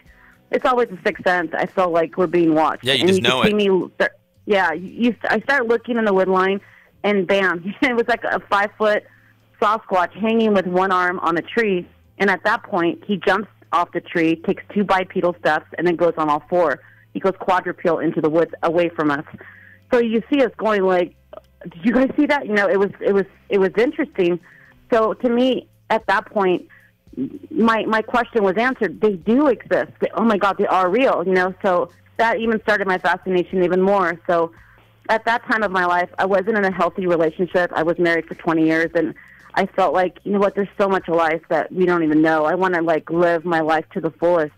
it's always a sixth sense. I felt like we're being watched. Yeah, you just know it. I started looking in the wood line, and bam, it was like a 5-foot Sasquatch hanging with one arm on a tree. And at that point, he jumps off the tree, takes 2 bipedal steps, and then goes on all 4. He goes quadrupedal into the woods away from us. So you see us going like, did you guys see that? It was interesting. So to me, at that point, my question was answered. They do exist. Oh my God, they are real. So that even started my fascination even more. So at that time of my life, I wasn't in a healthy relationship. I was married for 20 years, and I felt like, there's so much of life that we don't even know. I want to like live my life to the fullest.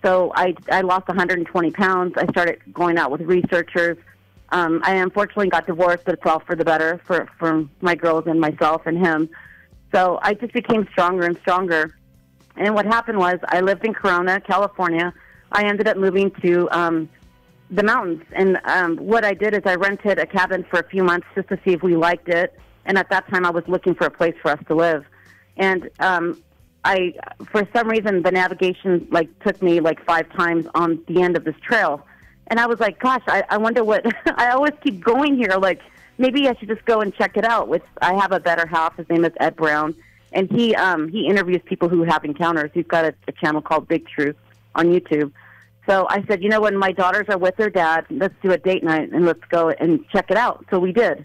So I lost 120 pounds. I started going out with researchers. I unfortunately got divorced, but it's all for the better for my girls and myself and him. So I just became stronger and stronger. And what happened was I lived in Corona, California. I ended up moving to the mountains. And what I did is I rented a cabin for a few months just to see if we liked it. And at that time, I was looking for a place for us to live. And for some reason, the navigation took me 5 times on the end of this trail. And I was like, gosh, I wonder what, I always keep going here. Like, maybe I should just go and check it out. I have a better half. His name is Ed Brown. And he interviews people who have encounters. He's got a channel called Big Truth on YouTube. So I said, when my daughters are with their dad, let's do a date night and let's go and check it out. So we did.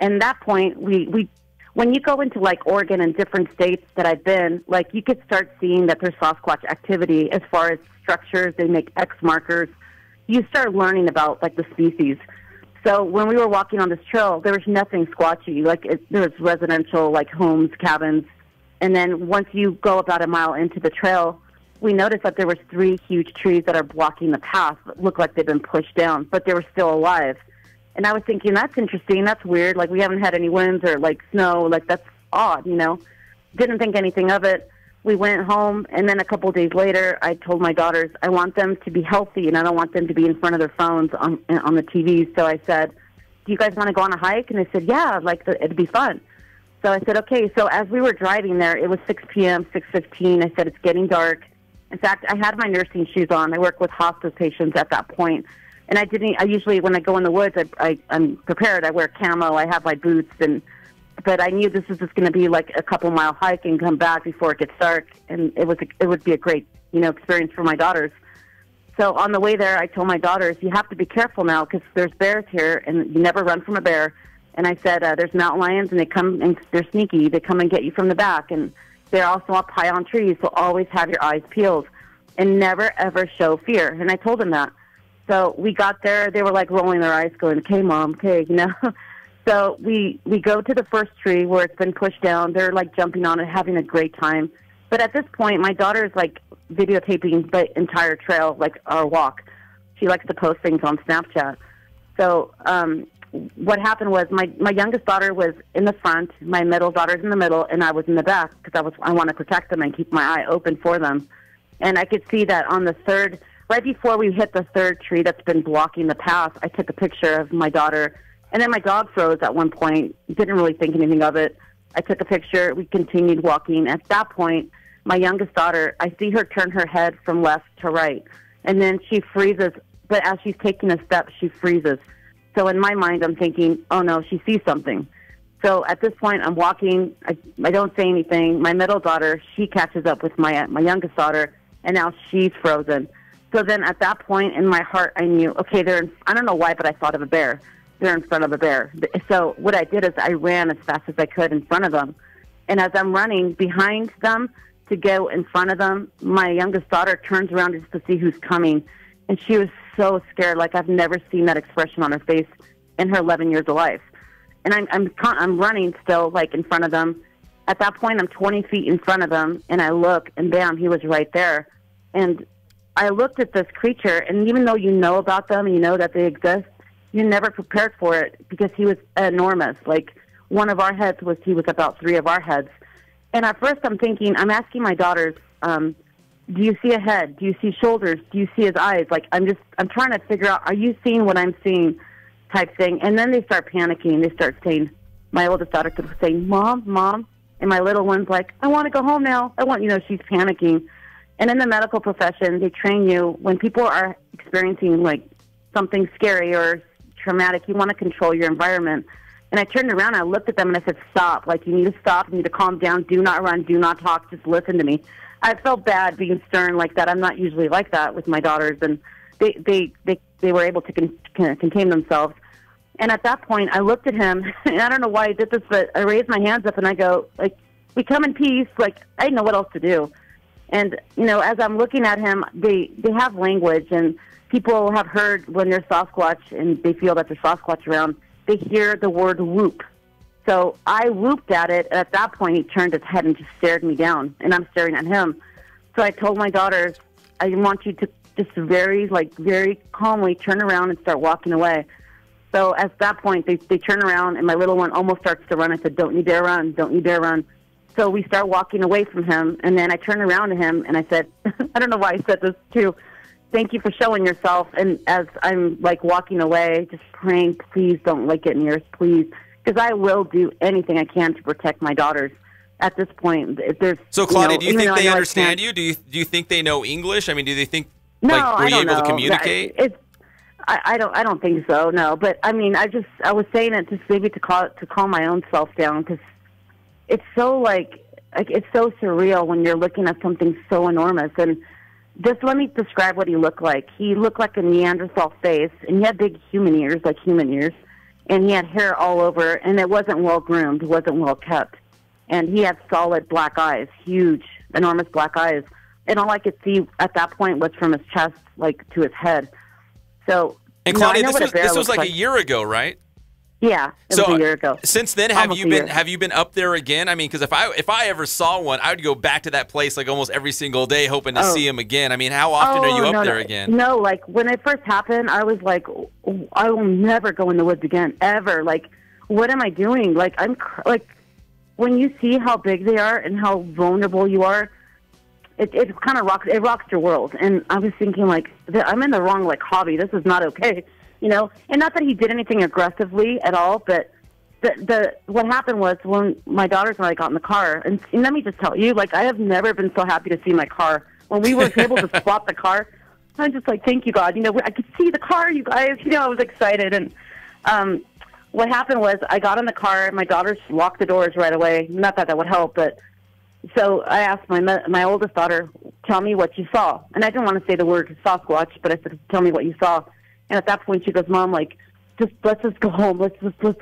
And at that point, when you go into Oregon and different states that I've been, you could start seeing that there's Sasquatch activity as far as structures. They make X markers. You start learning about the species. So when we were walking on this trail, there was nothing squatchy. There was residential homes, cabins, and then once you go about a mile into the trail, we noticed that there was 3 huge trees that are blocking the path that look like they've been pushed down, but they were still alive. And I was thinking, that's interesting. That's weird. We haven't had any winds or snow. That's odd. Didn't think anything of it. We went home, and then a couple of days later, I told my daughters I want them to be healthy, and I don't want them to be in front of their phones on the TV. So I said, do you guys want to go on a hike? And they said, yeah, it'd be fun. So I said, okay. So as we were driving there, it was 6 p.m., 6:15. I said, it's getting dark. In fact, I had my nursing shoes on. I work with hospice patients at that point. And I usually, when I go in the woods, I'm prepared. I wear camo. I have my boots. But I knew this was just going to be a couple-mile hike and come back before it gets dark. And it would be a great, experience for my daughters. So on the way there, I told my daughters, you have to be careful now because there's bears here, and you never run from a bear. And I said, there's mountain lions, and they come, and they're sneaky. They come and get you from the back. And they're also up high on trees, so always have your eyes peeled. And never, ever show fear. And I told them that. So we got there. They were rolling their eyes going, okay, Mom, okay, So we go to the first tree where it's been pushed down. They're jumping on it, having a great time. But at this point, my daughter's videotaping the entire trail, our walk. She likes to post things on Snapchat. So what happened was my youngest daughter was in the front, my middle daughter's in the middle, and I was in the back because I want to protect them and keep my eye open for them. And I could see that on the third, right before we hit the third tree that's been blocking the path, I took a picture of my daughter. And then my dog froze at one point. Didn't really think anything of it. I took a picture. We continued walking. At that point, my youngest daughter, I see her turn her head from left to right. And then she freezes but as she's taking a step, she freezes. So in my mind, I'm thinking, oh no, she sees something. So at this point, I'm walking. I don't say anything. My middle daughter, she catches up with my youngest daughter, and now she's frozen. So then at that point in my heart, I knew, okay, I don't know why, but I thought of a bear. They're in front of a bear. So what I did is I ran as fast as I could in front of them. And as I'm running behind them to go in front of them, my youngest daughter turns around just to see who's coming. And she was so scared, like I've never seen that expression on her face in her 11 years of life. And I'm running still, like, in front of them. At that point, I'm 20 feet in front of them, and I look, and bam, he was right there. And I looked at this creature, and even though you know about them and you know that they exist, you're never prepared for it because he was enormous. Like, one of our heads he was about 3 of our heads. And at first I'm thinking, I'm asking my daughters, do you see a head? Do you see shoulders? Do you see his eyes? Like, I'm trying to figure out, are you seeing what I'm seeing? Type thing. And then they start panicking. They start saying, my oldest daughter kept saying, Mom, Mom. And my little one's like, I want to go home now. She's panicking. And in the medical profession, they train you when people are experiencing like something scary or traumatic, you want to control your environment. And I turned around and I looked at them and I said, stop. Like, you need to stop. You need to calm down. Do not run. Do not talk. Just listen to me. I felt bad being stern like that. I'm not usually like that with my daughters. And they were able to contain themselves. And at that point, I looked at him, and I don't know why I did this, but I raised my hands up and I go, like, we come in peace. Like, I didn't know what else to do. And, as I'm looking at him, they have language, and people have heard when they're Sasquatch and they feel that there's Sasquatch around, they hear the word whoop. So I whooped at it, and at that point, he turned his head and just stared me down, and I'm staring at him. So I told my daughters, I want you to just very calmly turn around and start walking away. So at that point, they turn around, and my little one almost starts to run. I said, don't you dare run. Don't you dare run. So we start walking away from him, and then I turn around to him, and I said, I don't know why I said this too, thank you for showing yourself. And as I'm, like, walking away, just praying, please don't, like, get near us, please, because I will do anything I can to protect my daughters. At this point, if there's... So, Claudia, do you think they understand you? Do you think they know English? I mean, do they think... No, like, were you able to communicate? I don't think so. No, but I mean, I was saying it just maybe to calm my own self down, because it's so like it's so surreal when you're looking at something so enormous. And just let me describe what he looked like. He looked like a Neanderthal face, and he had big human ears, like human ears, and he had hair all over, and it wasn't well groomed, it wasn't well kept, and he had solid black eyes, huge, enormous black eyes. And all I could see at that point was from his chest, like, to his head. So, and Claudia, this was like a year ago, right? Yeah, it was a year ago. Since then, have you been up there again? I mean, because if I ever saw one, I would go back to that place like almost every single day, hoping to see him again. I mean, how often are you up there again? No, like when it first happened, I was like, I will never go in the woods again, ever. Like, what am I doing? Like, I'm like, when you see how big they are and how vulnerable you are. It kind of rocks your world. And I was thinking, like, I'm in the wrong, like, hobby. This is not okay, And not that he did anything aggressively at all, but what happened was when my daughters and I got in the car, and let me just tell you, like, I have never been so happy to see my car. When we were able to swap the car, I'm just like, thank you, God. I could see the car, you guys. I was excited. And what happened was I got in the car, and my daughters locked the doors right away. Not that would help, but... So I asked my oldest daughter, tell me what you saw. And I didn't want to say the word Sasquatch, but I said, tell me what you saw. And at that point, she goes, Mom, like, let's just go home. Let's just go.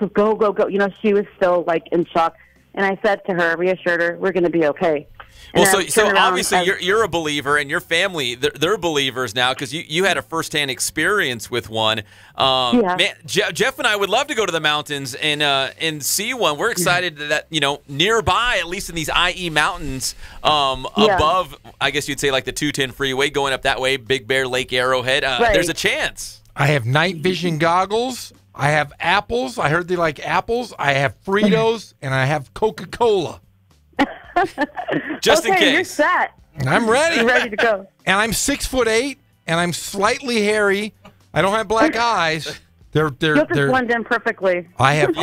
She was still, like, in shock. And I said to her, reassured her, we're going to be okay. Well, so obviously you're a believer, and your family, they're believers now, because you had a firsthand experience with one. Man, Jeff and I would love to go to the mountains and see one. We're excited that nearby, at least in these IE mountains, above, I guess you'd say, like the 210 freeway going up that way, Big Bear, Lake Arrowhead. There's a chance. I have night vision goggles. I have apples. I heard they like apples. I have Fritos, and I have Coca-Cola. Just in case. You're set. I'm ready. You're ready to go. And I'm 6'8", and I'm slightly hairy. I don't have black eyes. You'll just blend in perfectly. I have.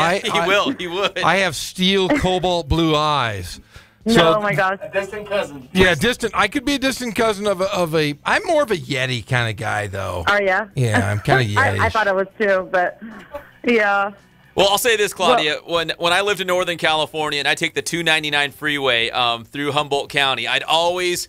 He would. I have steel cobalt blue eyes. No, oh my gosh. A distant cousin. Yeah, distant. I could be a distant cousin of a. I'm more of a Yeti kind of guy, though. Are ya? Yeah, I'm kind of Yeti. I thought I was too, but yeah. Well, I'll say this, Claudia. When I lived in Northern California and I take the 299 freeway through Humboldt County, I'd always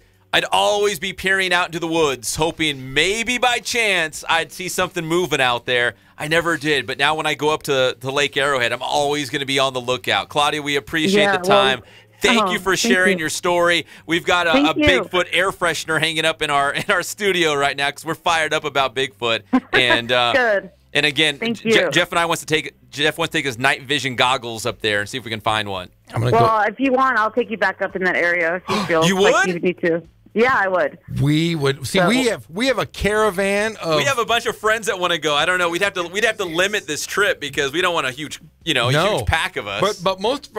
be peering out into the woods, hoping maybe by chance I'd see something moving out there. I never did, but now when I go up to Lake Arrowhead, I'm always going to be on the lookout. Claudia, we appreciate the time. Thank you for sharing your story. We've got a Bigfoot air freshener hanging up in our studio right now because we're fired up about Bigfoot. And good. And again, Jeff and I wants to take his night vision goggles up there and see if we can find one. If you want, I'll take you back up in that area if you feel you like would? you need to. Yeah, I would. We would see. So, we have a caravan of. We have a bunch of friends that want to go. I don't know. We'd have to limit this trip because we don't want a huge pack of us. But most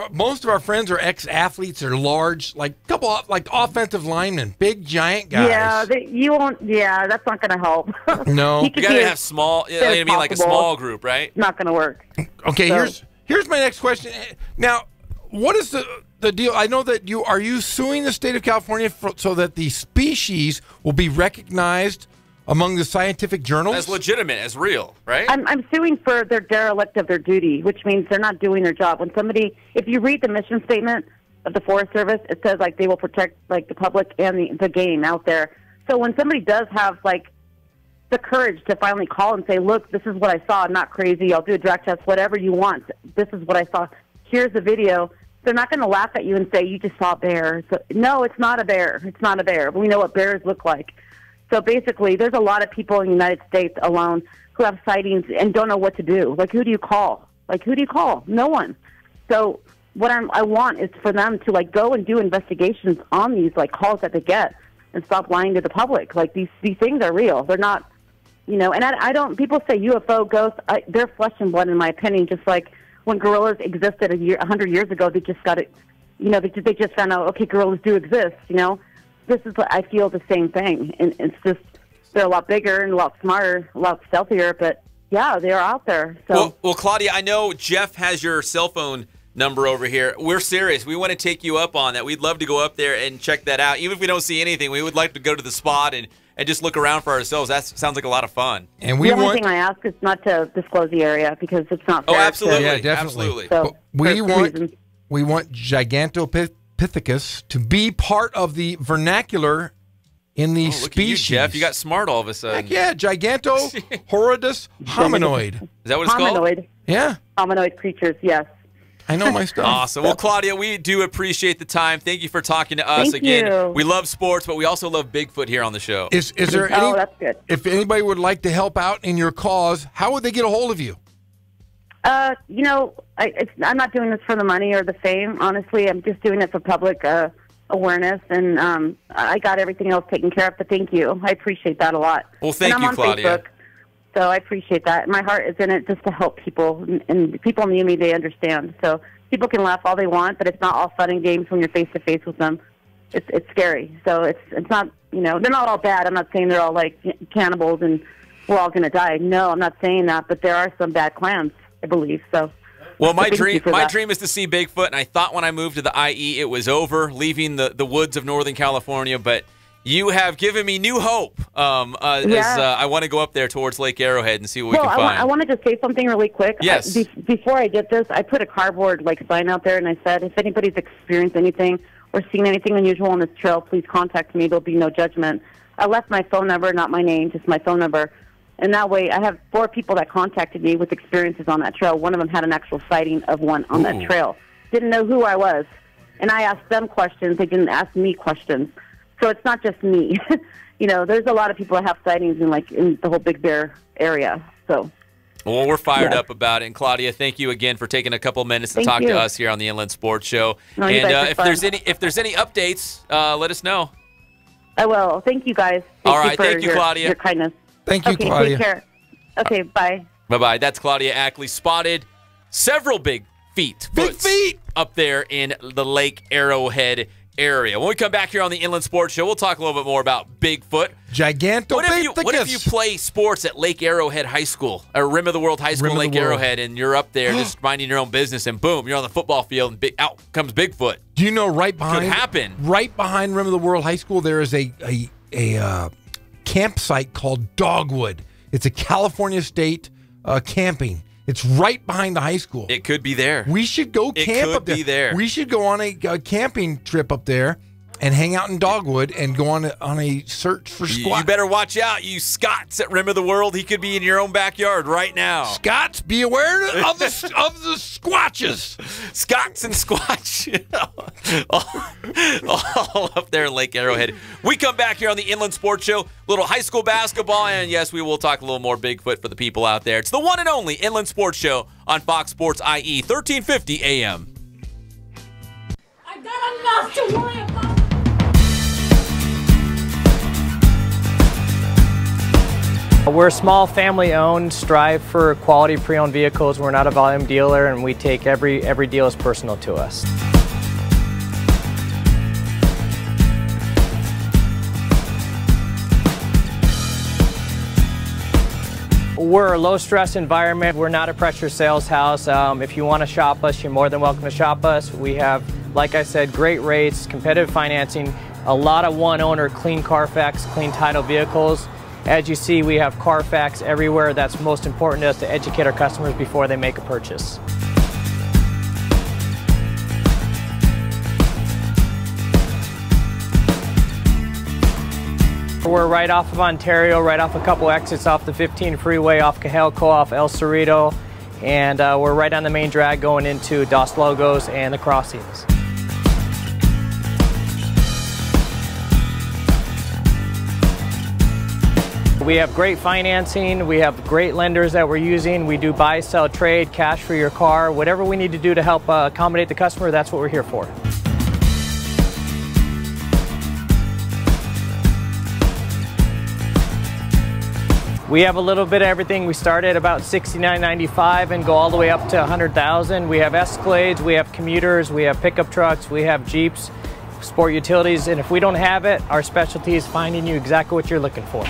of our friends are ex-athletes or large, like couple like offensive linemen, big giant guys. Yeah, you won't. Yeah, that's not going to help. No, you got to have small. I mean, like a small group, right? Not going to work. Okay, here's my next question. Now, what is the deal? I know that are you suing the state of California so that the species will be recognized among the scientific journals as legitimate, as real, right? I'm suing for their derelict of their duty, which means they're not doing their job. When somebody, if you read the mission statement of the Forest Service, it says like they will protect like the public and the game out there. So when somebody does have like the courage to finally call and say, "Look, this is what I saw. I'm not crazy. I'll do a drug test, whatever you want. This is what I saw. Here's the video." They're not going to laugh at you and say, "You just saw a bear." So, no, it's not a bear. It's not a bear. We know what bears look like. So basically, there's a lot of people in the United States alone who have sightings and don't know what to do. Like, who do you call? No one. So what I want is for them to, like, go and do investigations on these, like, calls that they get and stop lying to the public. Like, these things are real. They're not, and I don't, people say UFO, ghosts, they're flesh and blood, in my opinion, just like when gorillas existed 100 years ago, they just got it, they just found out, okay, gorillas do exist, This is what I feel the same thing. And it's just, they're a lot bigger and a lot smarter, a lot stealthier, but yeah, they're out there. So. Well, Claudia, I know Jeff has your cell phone number over here. We're serious. We want to take you up on that. We'd love to go up there and check that out. Even if we don't see anything, we would like to go to the spot and just look around for ourselves. That sounds like a lot of fun. And the only thing I ask is not to disclose the area because it's not fair. Oh, absolutely. Yeah, definitely. Absolutely. So, we want Gigantopithecus to be part of the vernacular in the species. Look at you, Jeff. You got smart all of a sudden. Heck yeah, Gigantohorodus hominoid. Is that what it's called? Yeah. Hominoid creatures, yes. I know my stuff. Awesome. Well, Claudia, we do appreciate the time. Thank you for talking to us again. You. We love sports, but we also love Bigfoot here on the show. Is there any? That's good. If anybody would like to help out in your cause, how would they get a hold of you? I'm not doing this for the money or the fame. Honestly, I'm just doing it for public awareness, and I got everything else taken care of. But thank you. I appreciate that a lot. Well, thank you, on Claudia. Facebook, so I appreciate that. My heart is in it just to help people, and people near me, they understand. So people can laugh all they want, but it's not all fun and games when you're face to face with them. It's scary. So it's not, they're not all bad. I'm not saying they're all like cannibals and we're all going to die. No, I'm not saying that, but there are some bad clans, I believe. So. Well, my dream is to see Bigfoot, and I thought when I moved to the IE it was over, leaving the woods of Northern California, but you have given me new hope as I want to go up there towards Lake Arrowhead and see what we can find. I wanted to say something really quick. Yes. Before I did this, I put a cardboard sign out there, and I said, if anybody's experienced anything or seen anything unusual on this trail, please contact me. There'll be no judgment. I left my phone number, not my name, just my phone number. And that way, I have 4 people that contacted me with experiences on that trail. One of them had an actual sighting of one on that trail. Didn't know who I was. And I asked them questions. They didn't ask me questions. So it's not just me. There's a lot of people that have sightings in the whole Big Bear area. So. Well, we're fired up about it. And Claudia, thank you again for taking a couple minutes to talk to us here on the Inland Sports Show. No, and if there's any updates, let us know. I will. Thank you, guys. Thank you, Claudia. Your kindness. Thank you, Claudia. Take care. Okay, bye. Bye-bye. That's Claudia Ackley. Spotted several big feet up there in the Lake Arrowhead area. When we come back here on the Inland Sports Show, we'll talk a little bit more about Bigfoot. Gigantopithecus. What if you play sports at Lake Arrowhead High School, or Rim of the World High School in Lake Arrowhead, and you're up there just minding your own business, and boom, you're on the football field, and out comes Bigfoot. Do you know right behind? Could happen. Right behind Rim of the World High School, there is a campsite called Dogwood. It's a California State camping. It's right behind the high school. It could be there. We should go camp up there. It could be there. We should go on a camping trip up there and hang out in Dogwood and go on a search for squats. You better watch out, you Scots at Rim of the World. He could be in your own backyard right now. Scots, be aware of the squatches. Scots and Squatch. all up there in Lake Arrowhead. We come back here on the Inland Sports Show. Little high school basketball, and yes, we will talk a little more Bigfoot for the people out there. It's the one and only Inland Sports Show on Fox Sports IE, 1350 AM. I got enough to worry about. We're small, family-owned, strive for quality pre-owned vehicles. We're not a volume dealer, and we take every deal as personal to us. We're a low-stress environment. We're not a pressure sales house. If you want to shop us, you're more than welcome to shop us. We have, like I said, great rates, competitive financing, a lot of one-owner, clean Carfax, clean title vehicles. As you see, we have Carfax everywhere. That's most important to us, to educate our customers before they make a purchase. We're right off of Ontario, right off a couple exits off the 15 freeway, off Cahelco, off El Cerrito, and we're right on the main drag going into Dos Logos and the Crossings. We have great financing, we have great lenders that we're using. We do buy, sell, trade, cash for your car. Whatever we need to do to help accommodate the customer, that's what we're here for. We have a little bit of everything. We start at about $69.95 and go all the way up to $100,000. We have Escalades, we have commuters, we have pickup trucks, we have Jeeps, sport utilities, and if we don't have it, our specialty is finding you exactly what you're looking for.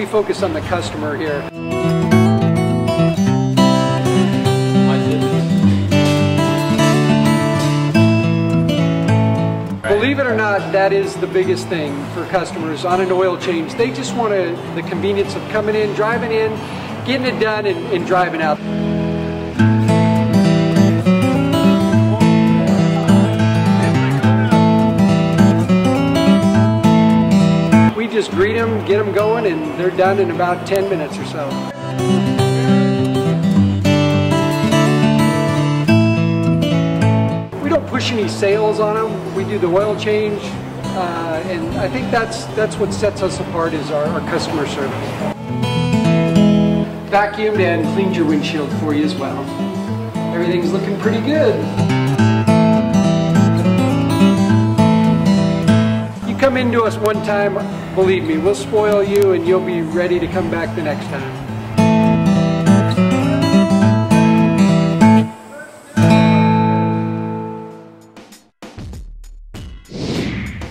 Focus on the customer here. Believe it or not, that is the biggest thing for customers on an oil change. They just want the convenience of coming in, driving in, getting it done, and driving out. Just greet them, get them going, and they're done in about 10 minutes or so. We don't push any sales on them. We do the oil change, and I think that's what sets us apart is our customer service. Vacuumed and cleaned your windshield for you as well. Everything's looking pretty good. Come into us one time, believe me, we'll spoil you and you'll be ready to come back the next time.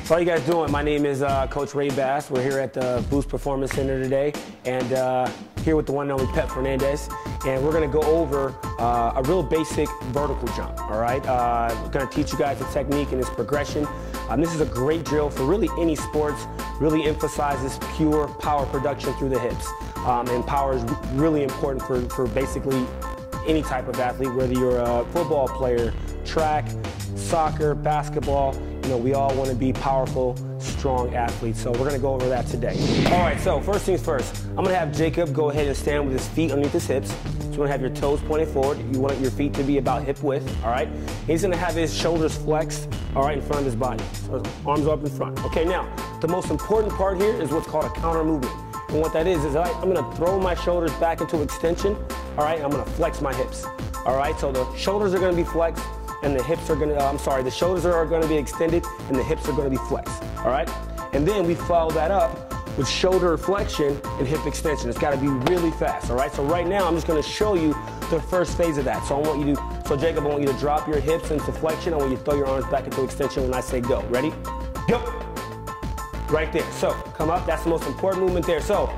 So how you guys doing? My name is Coach Ray Bass. We're here at the Boost Performance Center today, and here with the one and only Pep Fernandez, and we're going to go over a real basic vertical jump. All right, we're going to teach you guys the technique and its progression. This is a great drill for really any sports. Really emphasizes pure power production through the hips, and power is really important for basically any type of athlete, whether you're a football player, track, soccer, basketball. You know, we all want to be powerful, strong athletes, so we're going to go over that today. All right, so first things first, I'm going to have Jacob go ahead and stand with his feet underneath his hips. you want to have your toes pointed forward. You want your feet to be about hip width, all right? He's going to have his shoulders flexed, all right, in front of his body. So his arms up in front. Okay, now, the most important part here is what's called a counter movement. And what that is I'm going to throw my shoulders back into extension, all right? I'm going to flex my hips, all right? So the shoulders are going to be flexed, and the hips are going to, the shoulders are going to be extended, and the hips are going to be flexed, all right? And then we follow that up with shoulder flexion and hip extension. It's got to be really fast, all right? So right now, I'm just going to show you the first phase of that. So Jacob, I want you to drop your hips into flexion. I want you to throw your arms back into extension when I say go. Ready? Go. Right there. So come up. That's the most important movement there. So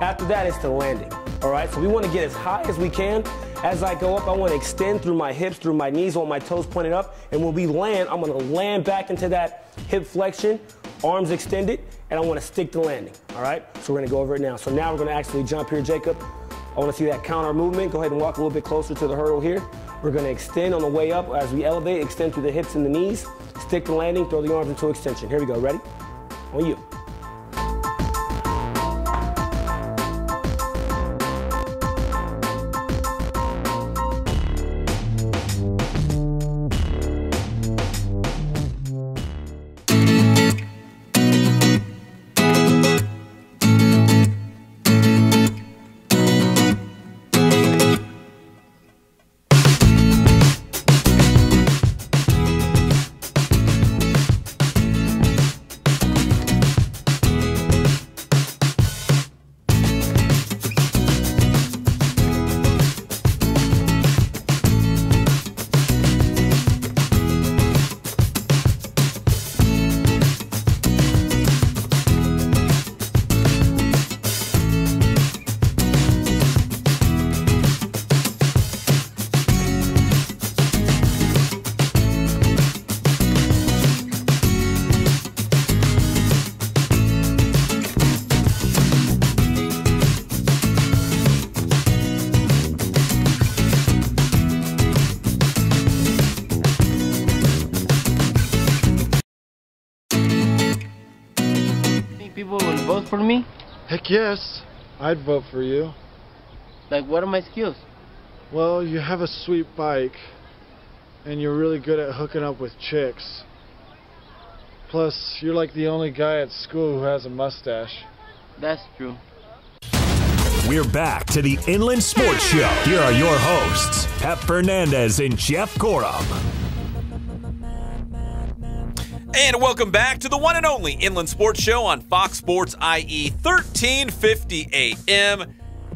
after that, it's the landing, all right? So we want to get as high as we can. As I go up, I want to extend through my hips, through my knees, I want my toes pointed up. And when we land, I'm going to land back into that hip flexion, arms extended, and I want to stick the landing, all right? So we're going to go over it now. So now we're going to actually jump here, Jacob. I want to see that counter movement. Go ahead and walk a little bit closer to the hurdle here. We're going to extend on the way up. As we elevate, extend through the hips and the knees, stick the landing, throw the arms into extension. Here we go. Ready? On you. People will vote for me? Heck yes, I'd vote for you. Like, what are my skills? Well, you have a sweet bike, and you're really good at hooking up with chicks. Plus, you're like the only guy at school who has a mustache. That's true. We're back to the Inland Sports Show. Here are your hosts, Pep Fernandez and Jeff Gorham. And welcome back to the one and only Inland Sports Show on Fox Sports IE 1350 AM,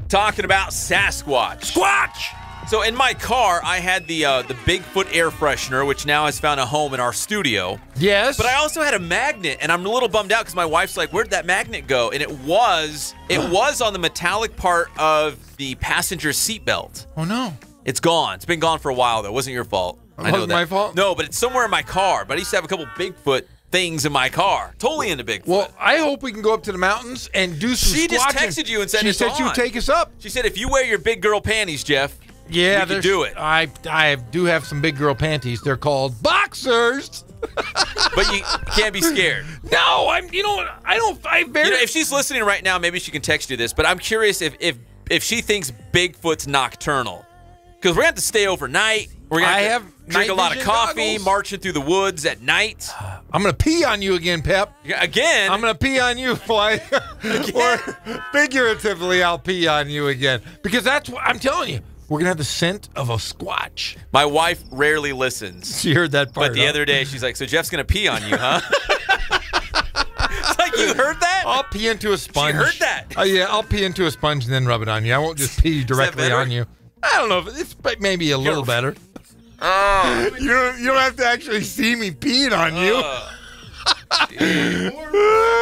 talking about Sasquatch. Squatch! So in my car, I had the Bigfoot air freshener, which now has found a home in our studio. Yes. But I also had a magnet, and I'm a little bummed out because my wife's like, "Where'd that magnet go?" And it was on the metallic part of the passenger seatbelt. Oh no! It's gone. It's been gone for a while though. It wasn't your fault. I know that. My fault? No, but it's somewhere in my car. But I used to have a couple Bigfoot things in my car. Totally into Bigfoot. Well, I hope we can go up to the mountains and do some She just squatching. texted you and said she it's said she would on. take us up. She said if you wear your big girl panties, Jeff, Yeah, we can do it. I do have some big girl panties. They're called boxers. But you can't be scared. No, I barely. If she's listening right now, maybe she can text you this. But I'm curious if she thinks Bigfoot's nocturnal, because we're gonna have to stay overnight. We're gonna have to drink a lot of night coffee, vision goggles. marching through the woods at night. I'm gonna pee on you again, Pep. Again? I'm gonna pee on you, Fly. Or figuratively, I'll pee on you again, because that's what I'm telling you. We're gonna have the scent of a Squatch. My wife rarely listens. She heard that part. But the other day, she's like, "So Jeff's gonna pee on you, huh?" It's like, you heard that? I'll pee into a sponge. She heard that. Yeah, I'll pee into a sponge and then rub it on you. I won't just pee directly on you. I don't know if it's maybe a little better. Oh. You don't have to actually see me peeing on you.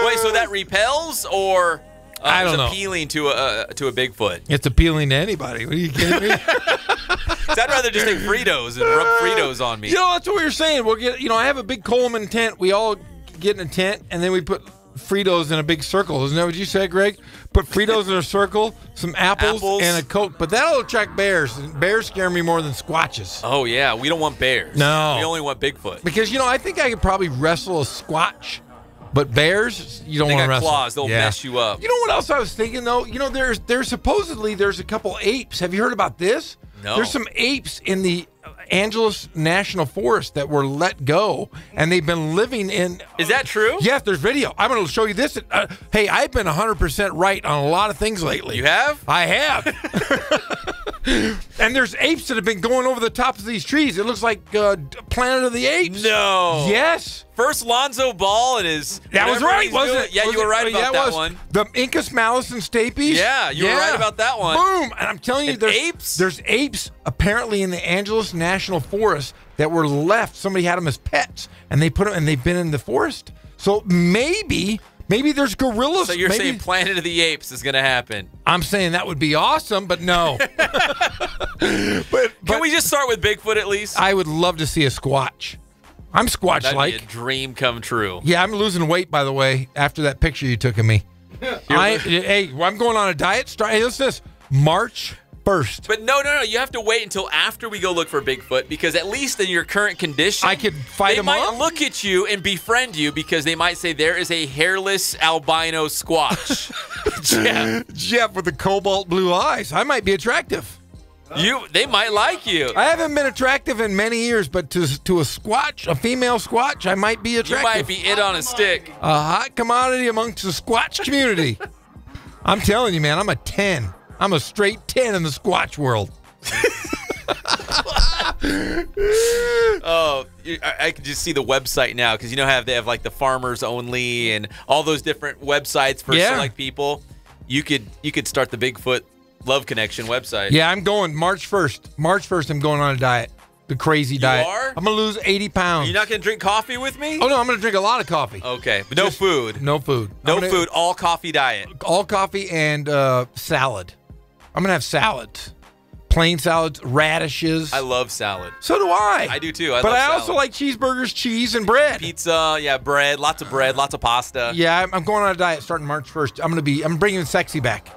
Wait, so that repels or I don't is know. appealing to a Bigfoot? It's appealing to anybody. What are you kidding me? I'd rather just take Fritos and rub Fritos on me. You know, that's what we were saying. We'll get. I have a big Coleman tent. We all get in a tent, and then we put Fritos in a big circle. Isn't that what you said, Greg? Put Fritos in a circle, some apples, and a Coke. But that'll attract bears. Bears scare me more than Squatches. Oh, yeah. We don't want bears. No. We only want Bigfoot. Because, I think I could probably wrestle a Squatch But bears, you don't They want to got wrestle. claws. They'll Yeah. mess you up. You know what else I was thinking though? You know, there's supposedly there's a couple apes. Have you heard about this? No. There's some apes in the Angeles National Forest that were let go, and they've been living in. Is that true? Yes, there's video. I'm going to show you this. Hey, I've been 100% right on a lot of things lately. You have? I have. And there's apes that have been going over the tops of these trees. It looks like Planet of the Apes. No. Yes. First Lonzo Ball and his. That was whatever right, he's wasn't doing. it? Yeah, Was you were right it? about Yeah, it that was. one. The Incas Malus and Stapes. Yeah, you were right about that one. Boom. And I'm telling you, And there's apes? There's apes apparently in the Angeles National Forest that were left. Somebody had them as pets, and they put them, and they've been in the forest. So maybe there's gorillas. So you're Maybe- saying Planet of the Apes is going to happen? I'm saying that would be awesome, but no. Can we just start with Bigfoot at least? I would love to see a Squatch. I'm That'd Squatch-like. be a dream come true. Yeah, I'm losing weight, by the way, after that picture you took of me. I'm going on a diet. Hey, listen to this. March 1st. But no. You have to wait until after we go look for Bigfoot because at least in your current condition, I could fight they him might off? look at you and befriend you because they might say there is a hairless albino Squatch. Jeff with the cobalt blue eyes. I might be attractive. They might like you. I haven't been attractive in many years, but to a Squatch, a female Squatch, I might be attractive. You might be it on a stick. A hot commodity amongst the Squatch community. I'm telling you, man, I'm a 10. I'm a straight 10 in the Squatch world. Oh, I can just see the website now because you know how they have like the farmers only and all those different websites for select people. You could start the Bigfoot Love Connection website. Yeah, I'm going March 1st. March 1st, I'm going on a diet. The crazy diet. are? I'm going to lose 80 pounds. You're not going to drink coffee with me? Oh, no, I'm going to drink a lot of coffee. Okay, but no food. No food. No food, all coffee diet. All coffee and salad. I'm going to have salads. Plain salads, radishes. I love salad. So do I. I do too. I but love I salad. also like cheeseburgers, cheese, and bread. Pizza, yeah, bread, lots of pasta. Yeah, I'm going on a diet starting March 1st. I'm bringing sexy back.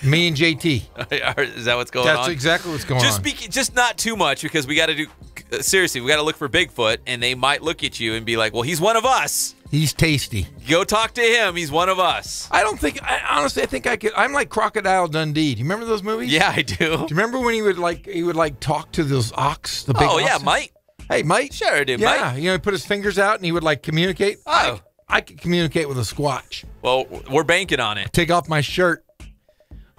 Me and JT. Is that what's going on? That's exactly what's going on. Just not too much because we got to do seriously. We got to look for Bigfoot, and they might look at you and be like, "Well, he's one of us. He's tasty. Go talk to him. He's one of us." Honestly, I think I could. I'm like Crocodile Dundee. Do you remember those movies? Yeah, I do. Do you remember when he would talk to those ox, the big Oh yeah, oxen? Mike. Hey, Mike. Sure, I did, Yeah, Mike. he put his fingers out and he would like communicate. Oh. I could communicate with a Squatch. Well, we're banking on it. Take off my shirt.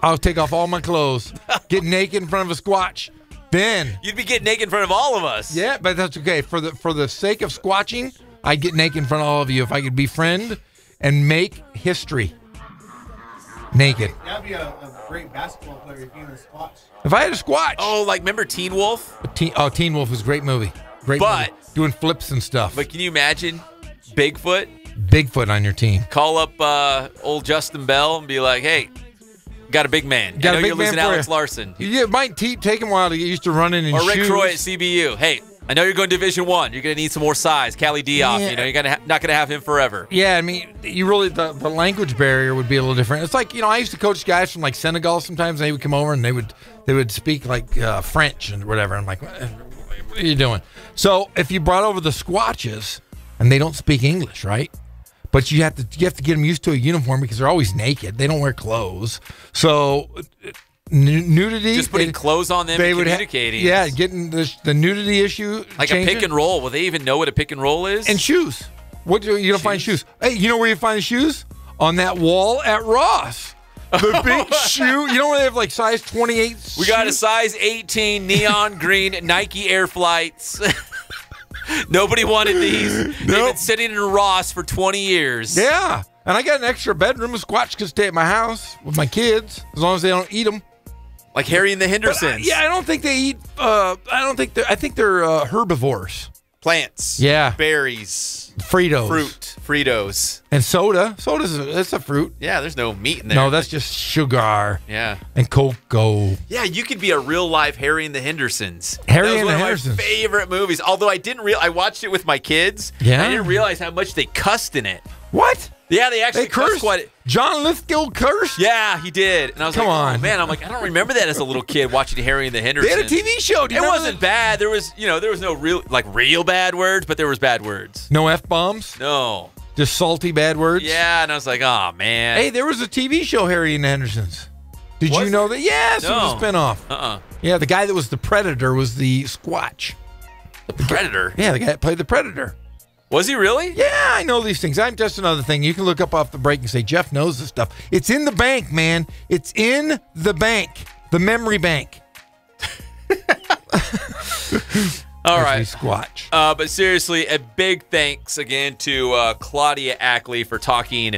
I'll take off all my clothes. Get naked in front of a Squatch. Then You'd be getting naked in front of all of us. yeah, but that's okay. For the sake of squatching, I'd get naked in front of all of you if I could befriend and make history. Naked. That'd be a great basketball player if you had a Squatch. If I had a Squatch. Oh, like remember Teen Wolf? Teen Wolf was a great movie. Great movie. Doing flips and stuff. But can you imagine Bigfoot? Bigfoot on your team. Call up old Justin Bell and be like, "Hey, got a big man. Got I a know big you're losing man for Alex you." Larson." Yeah, it might take him a while to get used to running in Or Rick shoes. Troy at CBU. Hey, I know you're going Division I. You're going to need some more size. Cali Diop, Yeah. you know, you're not going to have him forever. Yeah, I mean, you really the language barrier would be a little different. It's like, I used to coach guys from like Senegal sometimes. And they would come over and they would speak like French and whatever. I'm like, what are you doing? So if you brought over the Squatches and they don't speak English, right? But you have to get them used to a uniform because they're always naked. They don't wear clothes. So nudity. Just putting clothes on them and communicating. Getting the nudity issue. Like changing. a pick and roll. Will they even know what a pick and roll is? And shoes. What do you don't find shoes? Hey, you know where you find the shoes? On that wall at Ross. The big shoe. You know where they have like size 28? We got a size 18 neon green Nike Air Flights. Nobody wanted these. They've been sitting in Ross for 20 years. Yeah. And I got an extra bedroom. A Squatch can stay at my house with my kids as long as they don't eat them. Like Harry and the Hendersons. I don't think they eat. I think they're herbivores. Plants. Yeah. Berries. Fritos. And soda. That's a fruit. Yeah, there's no meat in there. No, that's just sugar. Yeah. And cocoa. Yeah, you could be a real life Harry and the Hendersons. Harry that was and one the of Hendersons. my favorite movies. Although I watched it with my kids. Yeah. I didn't realize how much they cussed in it. What? Yeah, they actually cursed cursed? quite. John Lithgow cursed? Yeah, he did. And I was Come like, on. oh, man, I don't remember that as a little kid watching Harry and the Hendersons. They had a TV show. Do you It remember wasn't bad. There was no real bad words, but there was bad words. No F-bombs? No. Just salty bad words? Yeah, and I was like, oh, man. Hey, there was a TV show, Harry and the Hendersons. Did you know that? Yes, it was a spinoff. Yeah, the guy that was the Predator was the Squatch. The Predator? Yeah, the guy that played the Predator. Was he really? Yeah, I know these things. I'm just another thing. You can look up off the break and say, Jeff knows this stuff. It's in the bank, man. It's in the bank. The memory bank. All right. Squatch. But seriously, a big thanks again to Claudia Ackley for talking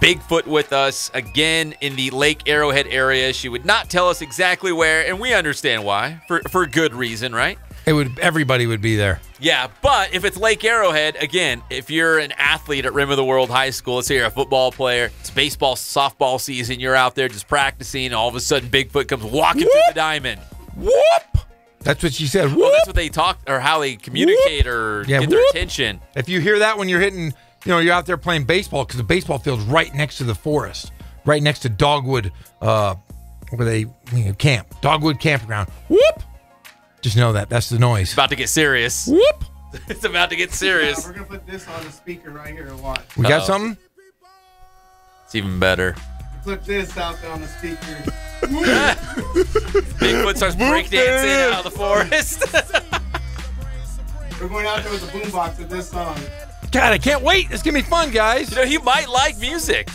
Bigfoot with us again in the Lake Arrowhead area. She would not tell us exactly where, and we understand why, for good reason, right? Everybody would be there. Yeah, but if it's Lake Arrowhead, again, if you're an athlete at Rim of the World High School, let's say you're a football player, it's baseball, softball season, you're out there just practicing, and all of a sudden Bigfoot comes walking through the diamond. Whoop! That's what she said. Whoop. Well, that's what they talk, or how they communicate, or get their attention. If you hear that when you're hitting, you're out there playing baseball, because the baseball field's right next to the forest, right next to Dogwood, where they camp, Dogwood Campground. Whoop! Just know that's the noise. It's about to get serious. Whoop! It's about to get serious. Yeah, we're going to put this on the speaker right here and watch. We got something? It's even better. Put this out there on the speaker. Bigfoot starts breakdancing out of the forest. We're going out there with a boombox with this song. God, I can't wait. It's going to be fun, guys. He might like music.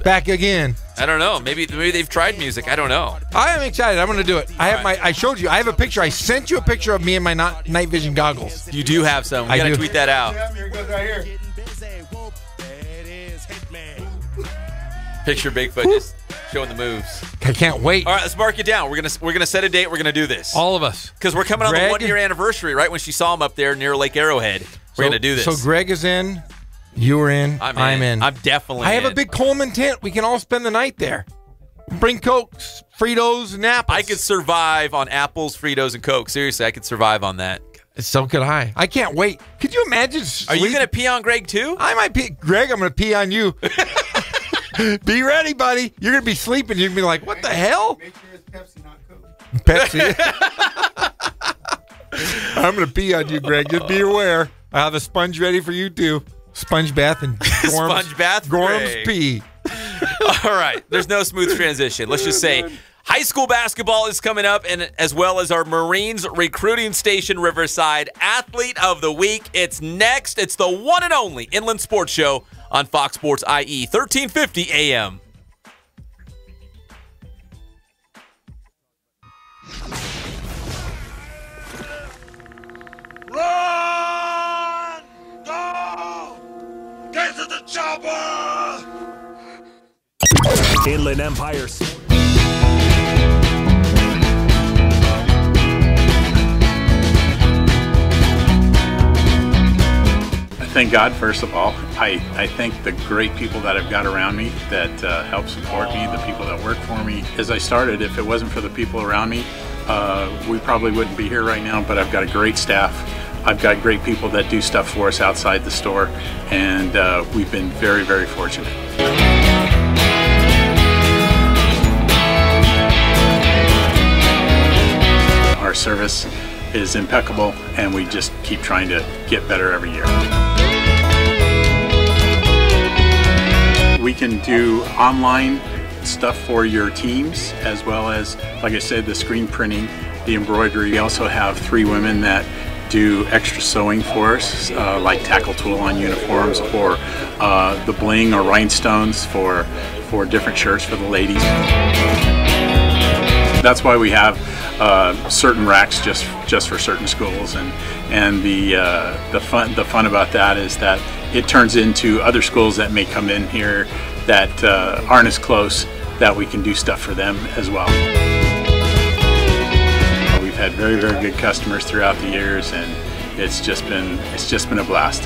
Back again. I don't know. Maybe they've tried music. I don't know. I am excited. I'm going to do it. I showed you. I have a picture. I sent you a picture of me and my night vision goggles. You do have some. We got to tweet that out. Here it goes right here. Picture Bigfoot just showing the moves. I can't wait. All right, let's mark it down. We're gonna set a date. We're gonna do this. All of us. Because we're coming on the 1 year anniversary, right when she saw him up there near Lake Arrowhead. We're gonna do this. So Greg is in. You are in. I'm in. I'm definitely. I have a big Coleman tent. We can all spend the night there. Bring Cokes, Fritos, and apples. I could survive on apples, Fritos, and Coke. Seriously, I could survive on that. So could I. I can't wait. Could you imagine? Are you gonna pee on Greg too? I might pee. Greg, I'm gonna pee on you. Be ready, buddy. You're going to be sleeping. You're going to be like, what the hell? Make sure it's Pepsi, not Coke. Pepsi. I'm going to pee on you, Greg. Just be aware. I have a sponge ready for you, too. Sponge bath and Gorham's pee. All right. There's no smooth transition. Let's just say high school basketball is coming up, and as well as our Marines recruiting station, Riverside Athlete of the Week. It's next. It's the one and only Inland Sports Show on Fox Sports IE, 1350 AM. Run! Go! Get to the chopper! Inland Empire. Thank God, first of all. I thank the great people that I've got around me that help support me, the people that work for me. As I started, if it wasn't for the people around me, we probably wouldn't be here right now, but I've got a great staff. I've got great people that do stuff for us outside the store, and we've been very, very fortunate. Our service is impeccable, and we just keep trying to get better every year. We can do online stuff for your teams, as well as, like I said, the screen printing, the embroidery. We also have 3 women that do extra sewing for us, like tackle tool on uniforms, or the bling or rhinestones for different shirts for the ladies. That's why we have certain racks just for certain schools, and the fun about that is that it turns into other schools that may come in here that aren't as close, that we can do stuff for them as well. We've had very, very good customers throughout the years, and it's just been a blast.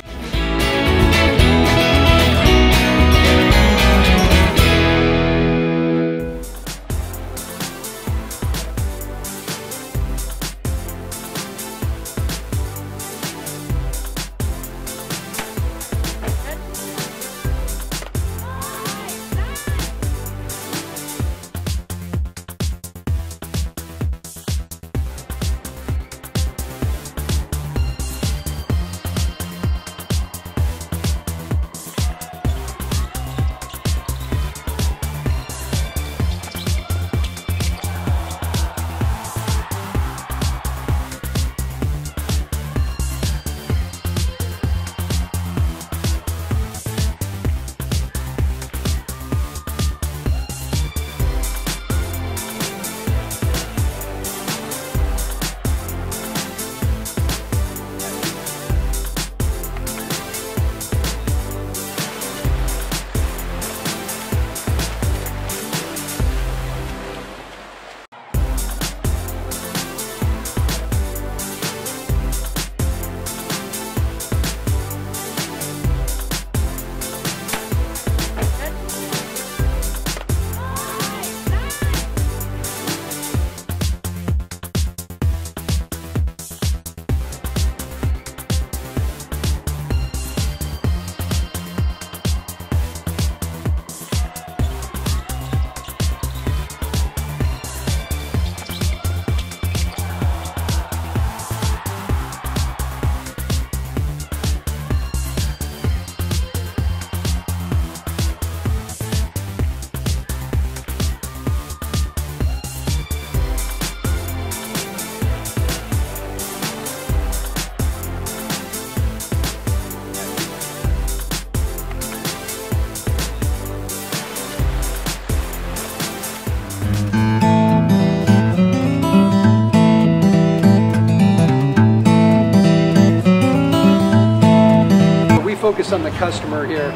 focus on the customer here.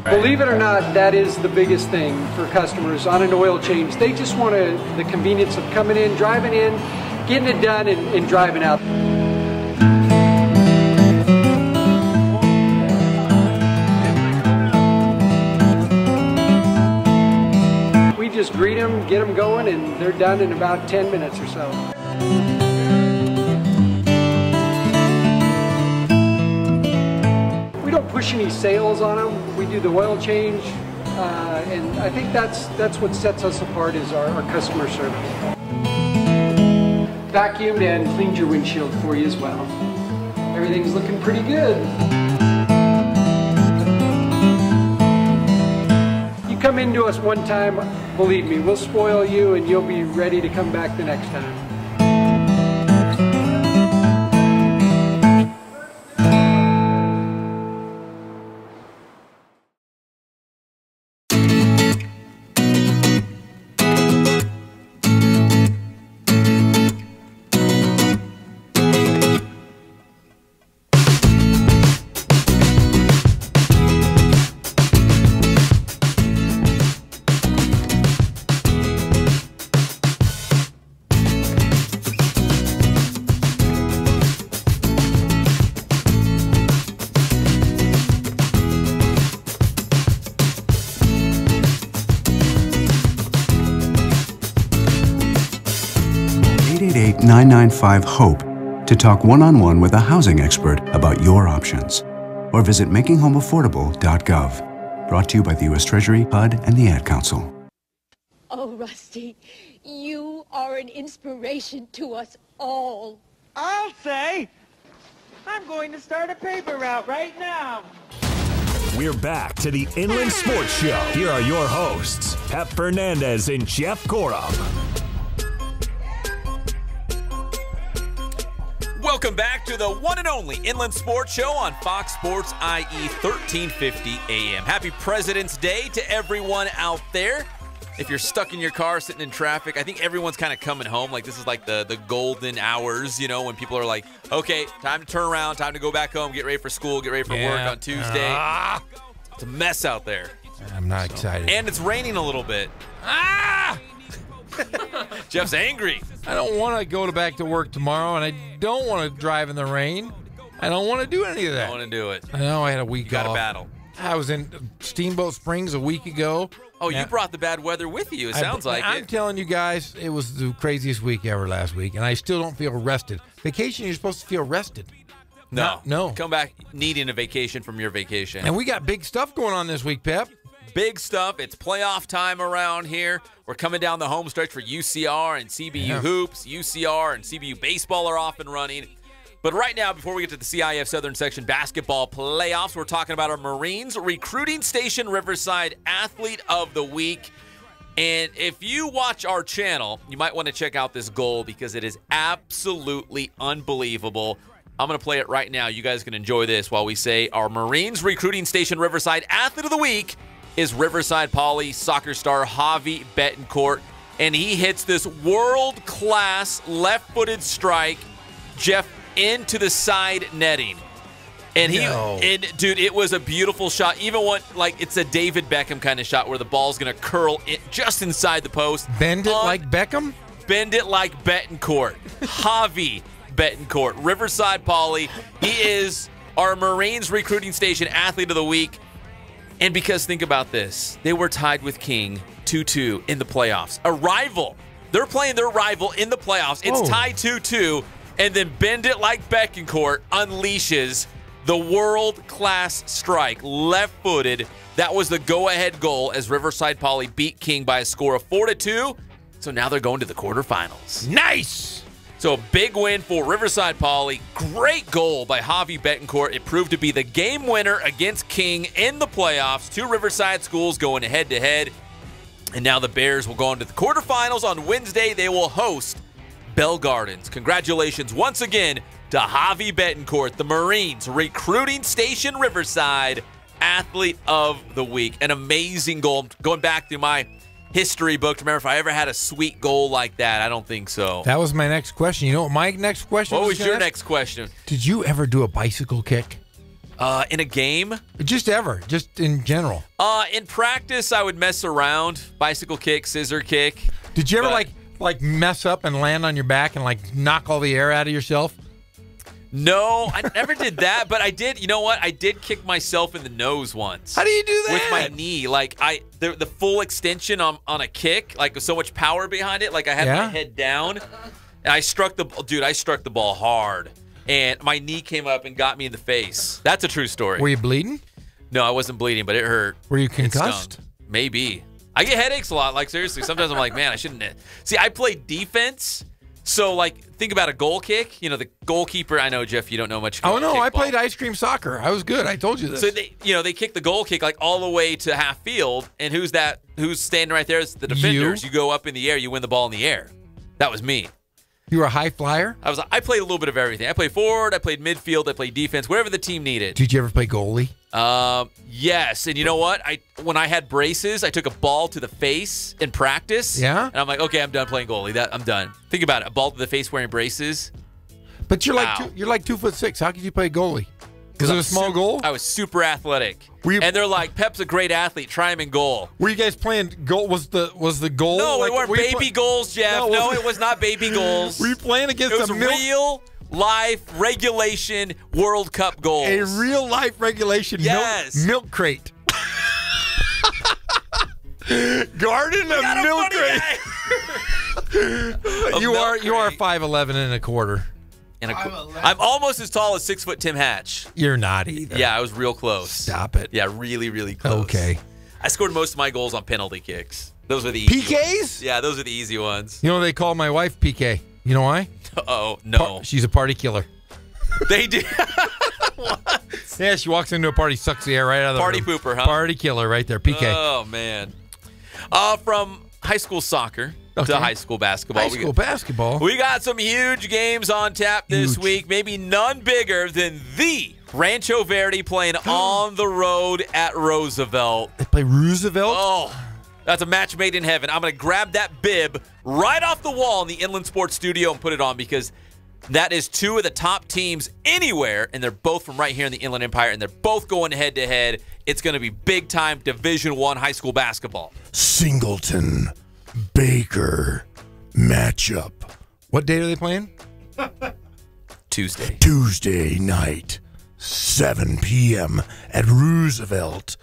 Believe it or not, that is the biggest thing for customers on an oil change. They just want the convenience of coming in, driving in, getting it done, and driving out. We just greet them, get them going, and they're done in about 10 minutes or so. We don't push any sales on them. We do the oil change, and I think that's what sets us apart is our customer service. Vacuumed and cleaned your windshield for you as well. Everything's looking pretty good. You come into us one time, believe me, we'll spoil you and you'll be ready to come back the next time. 888-995-HOPE to talk one-on-one with a housing expert about your options. Or visit makinghomeaffordable.gov. Brought to you by the U.S. Treasury, HUD, and the Ad Council. Oh, Rusty, you are an inspiration to us all. I'll say. I'm going to start a paper route right now. We're back to the Inland Sports Show. Here are your hosts, Pep Fernandez and Jeff Corum. Welcome back to the one and only Inland Sports Show on Fox Sports IE 1350 AM. Happy President's Day to everyone out there. If you're stuck in your car sitting in traffic, I think everyone's kind of coming home. Like, this is like the golden hours, you know, when people are like, okay, time to turn around, time to go back home, get ready for school, get ready for work on Tuesday. It's a mess out there. I'm not excited. And it's raining a little bit. Jeff's angry. I don't want to go back to work tomorrow, and I don't want to drive in the rain. I don't want to do any of that. I want to do it. I know I had a week You got off. a battle. I was in Steamboat Springs a week ago. Oh, you brought the bad weather with you, it sounds like I'm telling you guys, it was the craziest week ever last week, and I still don't feel rested. Vacation, you're supposed to feel rested. No. Come back needing a vacation from your vacation. And we got big stuff going on this week, Pep. Big stuff. It's playoff time around here. We're coming down the home stretch for UCR and CBU hoops. UCR and CBU baseball are off and running. But right now, before we get to the CIF Southern Section basketball playoffs, we're talking about our Marines Recruiting Station Riverside Athlete of the Week. And if you watch our channel, you might want to check out this goal because it is absolutely unbelievable. I'm going to play it right now. You guys can enjoy this while we say our Marines Recruiting Station Riverside Athlete of the Week is Riverside Poly soccer star Javi Betancourt. And he hits this world-class left-footed strike, Jeff, into the side netting. And dude, it was a beautiful shot. Even one, like, it's a David Beckham kind of shot where the ball's going to curl just inside the post. Bend it like Beckham? Bend it like Betancourt. Javi Betancourt, Riverside Poly. He is our Marines Recruiting Station Athlete of the Week. And because, think about this, they were tied with King 2-2 in the playoffs. A rival. They're playing their rival in the playoffs. It's tied 2-2. And then Bend It Like Betancourt unleashes the world-class strike, left-footed. That was the go-ahead goal as Riverside Poly beat King by a score of 4-2. So now they're going to the quarterfinals. Nice! So a big win for Riverside Poly. Great goal by Javi Betancourt. It proved to be the game winner against King in the playoffs. Two Riverside schools going head-to-head. And now the Bears will go on to the quarterfinals. On Wednesday, they will host Bell Gardens. Congratulations once again to Javi Betancourt, the Marines Recruiting Station Riverside Athlete of the Week. An amazing goal. Going back through my history book to remember if I ever had a sweet goal like that. I don't think so. That was my next question. You know what my next question was? What was your next question? Did you ever do a bicycle kick? In a game? Just in general. In practice, I would mess around. Bicycle kick, scissor kick. Did you ever like mess up and land on your back and like knock all the air out of yourself? No, I never did that, but I did. You know what? I did kick myself in the nose once. How do you do that? With my knee. Like, the full extension on a kick, like with so much power behind it, like I had my head down. And I struck the ball hard. And my knee came up and got me in the face. That's a true story. Were you bleeding? No, I wasn't bleeding, but it hurt. Were you concussed? Maybe. I get headaches a lot. Like, seriously, sometimes I'm like, man, I shouldn't. See, I play defense. So, like, think about a goal kick. You know, the goalkeeper. I know, Jeff, you don't know much. Oh no, I played ice cream soccer. I was good. I told you this. So they kick the goal kick like all the way to half field, and who's standing right there? It's the defenders. You go up in the air, you win the ball in the air. That was me. You were a high flyer? I played a little bit of everything. I played forward, I played midfield, I played defense, wherever the team needed. Did you ever play goalie? Yes. And you know what? When I had braces, I took a ball to the face in practice. Yeah? And I'm like, okay, I'm done playing goalie. I'm done. Think about it. A ball to the face wearing braces. But you're like 2'6". How could you play goalie? Is it a small goal? I was super athletic. And they're like, Pep's a great athlete. Try him in goal. Were you guys playing goal? Was the goal? No, it weren't baby goals, Jeff. No, it was not baby goals. Were you playing against a real life regulation World Cup goals? A real life regulation milk crate. Garden of milk crate. You are 5'11" and a quarter. I'm almost as tall as 6 foot Tim Hatch. You're not either. Yeah, I was real close. Stop it. Yeah, really, really close. Okay. I scored most of my goals on penalty kicks. Those were the easy PKs? ones. Yeah, those are the easy ones. You know they call my wife PK. You know why? Oh no. She's a party killer. They do. Yeah, she walks into a party, sucks the air right out of the party room. pooper, huh? Party killer right there. PK. Oh man. From high school soccer to high school basketball. Basketball. We got some huge games on tap this week. Maybe none bigger than the Rancho Verde playing on the road at Roosevelt. They play Roosevelt? Oh, that's a match made in heaven. I'm going to grab that bib right off the wall in the Inland Sports Studio and put it on because that is two of the top teams anywhere, and they're both from right here in the Inland Empire, and they're both going head-to-head. It's going to be big-time Division I high school basketball. Singleton, Baker matchup. What day are they playing? Tuesday. Tuesday night, 7 p.m. at Roosevelt.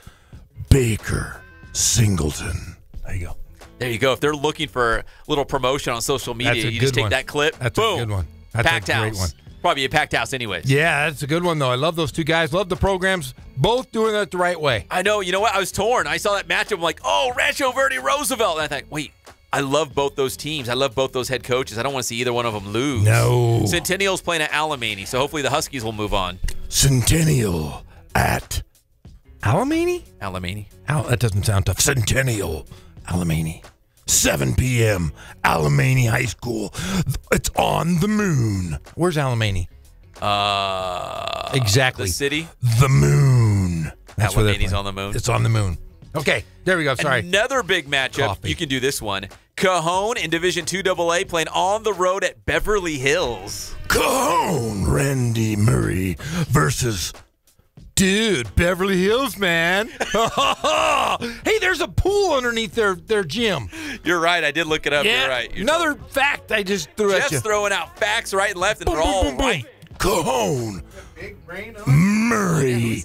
Baker, Singleton. There you go. There you go. If they're looking for a little promotion on social media, you just take that clip. That's boom. a good one. That's packed a great house. one. Probably a packed house anyways. Yeah, that's a good one, though. I love those two guys. Love the programs. Both doing it the right way. I know. You know what? I was torn. I saw that matchup. I'm like, oh, Rancho Verde Roosevelt. And I thought, wait, I love both those teams. I love both those head coaches. I don't want to see either one of them lose. No. Centennial's playing at Alamany, so hopefully the Huskies will move on. Centennial at Alamany? Alamany. That doesn't sound tough. Centennial, Alamany. 7 p.m., Alamany High School. It's on the moon. Where's Alamany? Exactly. The city? The moon. That's where Alamany's on the moon. It's on the moon. Okay, there we go. Sorry. Another big matchup. Coffee. You can do this one. Cajon in Division II AA playing on the road at Beverly Hills. Cajon, Randy Murray versus... Dude, Beverly Hills, man. Hey, there's a pool underneath their gym. You're right. I did look it up. Yeah. You're right. Another fact I just threw at you. Jeff's throwing out facts right and left, and they're all right. Cajon, Murray.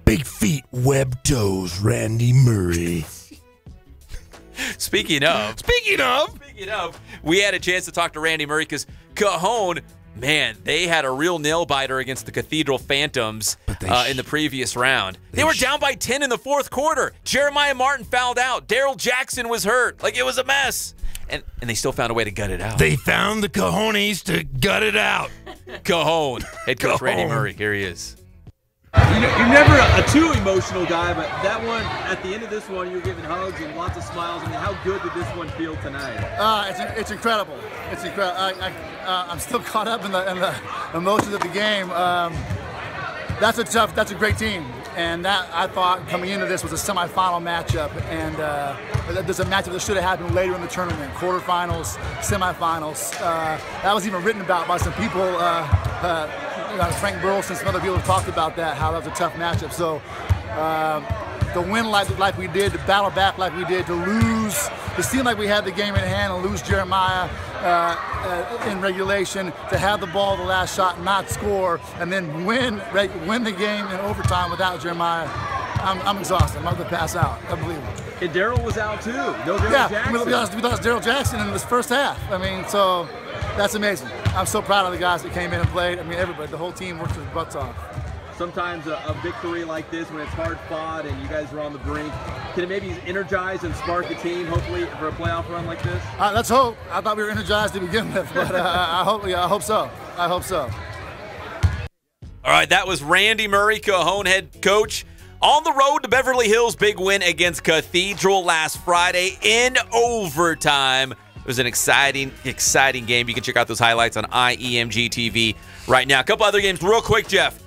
Big feet, web toes, Randy Murray. Speaking of, we had a chance to talk to Randy Murray because Cajon, man, they had a real nail-biter against the Cathedral Phantoms in the previous round. They were down by 10 in the fourth quarter. Jeremiah Martin fouled out. Daryl Jackson was hurt. Like, it was a mess. And they still found a way to gut it out. They found the cojones to gut it out. Cajon. Head coach Randy Murray. Here he is. You're never a too emotional guy, but that one, at the end of this one, you're giving hugs and lots of smiles. I mean, how good did this one feel tonight? It's incredible. It's incredible. I'm still caught up in the emotions of the game. That's a great team. And that, I thought, coming into this was a semifinal matchup. And there's a matchup that should have happened later in the tournament, quarterfinals, semifinals. That was even written about by some people. Frank Burleson, some other people have talked about that, how that was a tough matchup. So to win like we did, to battle back like we did, to lose, to seem like we had the game in hand and lose Jeremiah in regulation, to have the ball the last shot, not score, and then win the game in overtime without Jeremiah. I'm exhausted. I'm about to pass out. Unbelievable. And Daryl was out too. No Daryl Jackson. We lost Daryl Jackson in this first half. I mean, so that's amazing. I'm so proud of the guys that came in and played. I mean, everybody, the whole team worked their butts off. Sometimes a victory like this, when it's hard fought and you guys are on the brink, can it maybe energize and spark a team, hopefully, for a playoff run like this? Let's hope. I thought we were energized to begin with, but I hope so. I hope so. All right, that was Randy Murray, Cajon head coach. On the road to Beverly Hills, big win against Cathedral last Friday in overtime. It was an exciting game. You can check out those highlights on IEMG TV right now. A couple other games real quick, Jeff.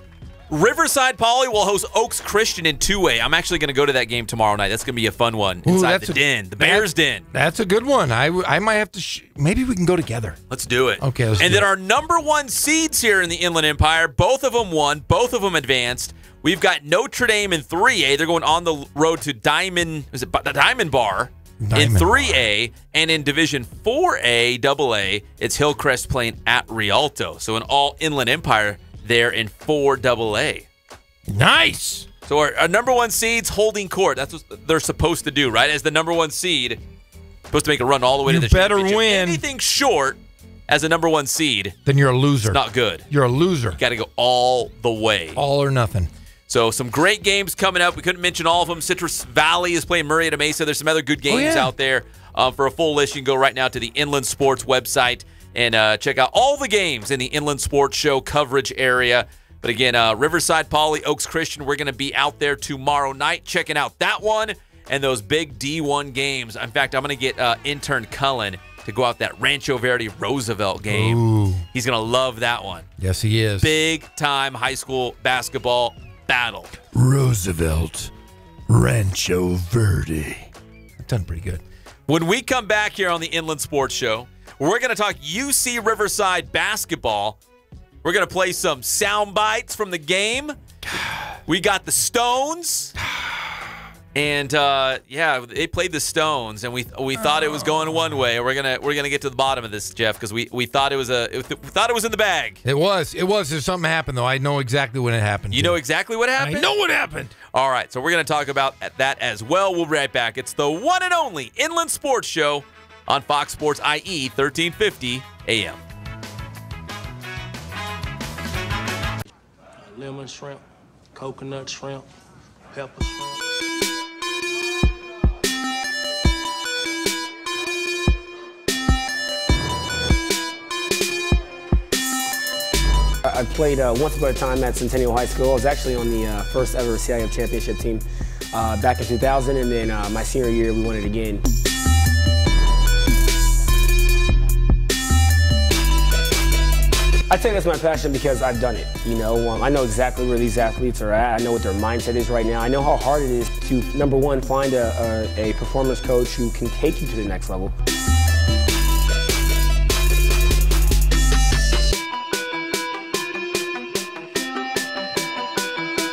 Riverside Poly will host Oaks Christian in 2A. I'm actually going to go to that game tomorrow night. That's going to be a fun one inside the Den, the Bears Den. That's a good one. I might have to maybe we can go together. Let's do it. Okay, and then our number one seeds here in the Inland Empire, both of them won. Both of them advanced. We've got Notre Dame in 3A. They're going on the road to Diamond Bar in 3A. And in Division 4A, AA, it's Hillcrest playing at Rialto. So an all Inland Empire there in 4AA. Nice. So our number one seed's holding court. That's what they're supposed to do, right? As the number one seed, supposed to make a run all the way to the championship. You better win. Anything short as a number one seed, then you're a loser. It's not good. You're a loser. You got to go all the way. All or nothing. So some great games coming up. We couldn't mention all of them. Citrus Valley is playing Murrieta Mesa. There's some other good games out there. For a full list, you can go right now to the Inland Sports website and check out all the games in the Inland Sports Show coverage area. But again, Riverside Poly, Oaks Christian, we're going to be out there tomorrow night checking out that one and those big D1 games. In fact, I'm going to get intern Cullen to go out that Rancho Verde Roosevelt game. Ooh. He's going to love that one. Yes, he is. Big time high school basketball battle. Roosevelt, Rancho Verde. That's done pretty good. When we come back here on the Inland Sports Show, we're going to talk UC Riverside basketball. We're going to play some sound bites from the game. We got the Stones. And they played the Stones, and we thought it was going one way. We're gonna get to the bottom of this, Jeff, because we thought it was in the bag. It was. There's something happened though. I know exactly when it happened. You know exactly what happened? I know what happened. All right, so we're gonna talk about that as well. We'll be right back. It's the one and only Inland Sports Show on Fox Sports IE 1350 AM. Lemon shrimp, coconut shrimp, pepper shrimp. I played once upon a time at Centennial High School. I was actually on the first ever CIF championship team back in 2000, and then my senior year we won it again. I think that's my passion because I've done it. You know, I know exactly where these athletes are at. I know what their mindset is right now. I know how hard it is to, number one, find a performance coach who can take you to the next level.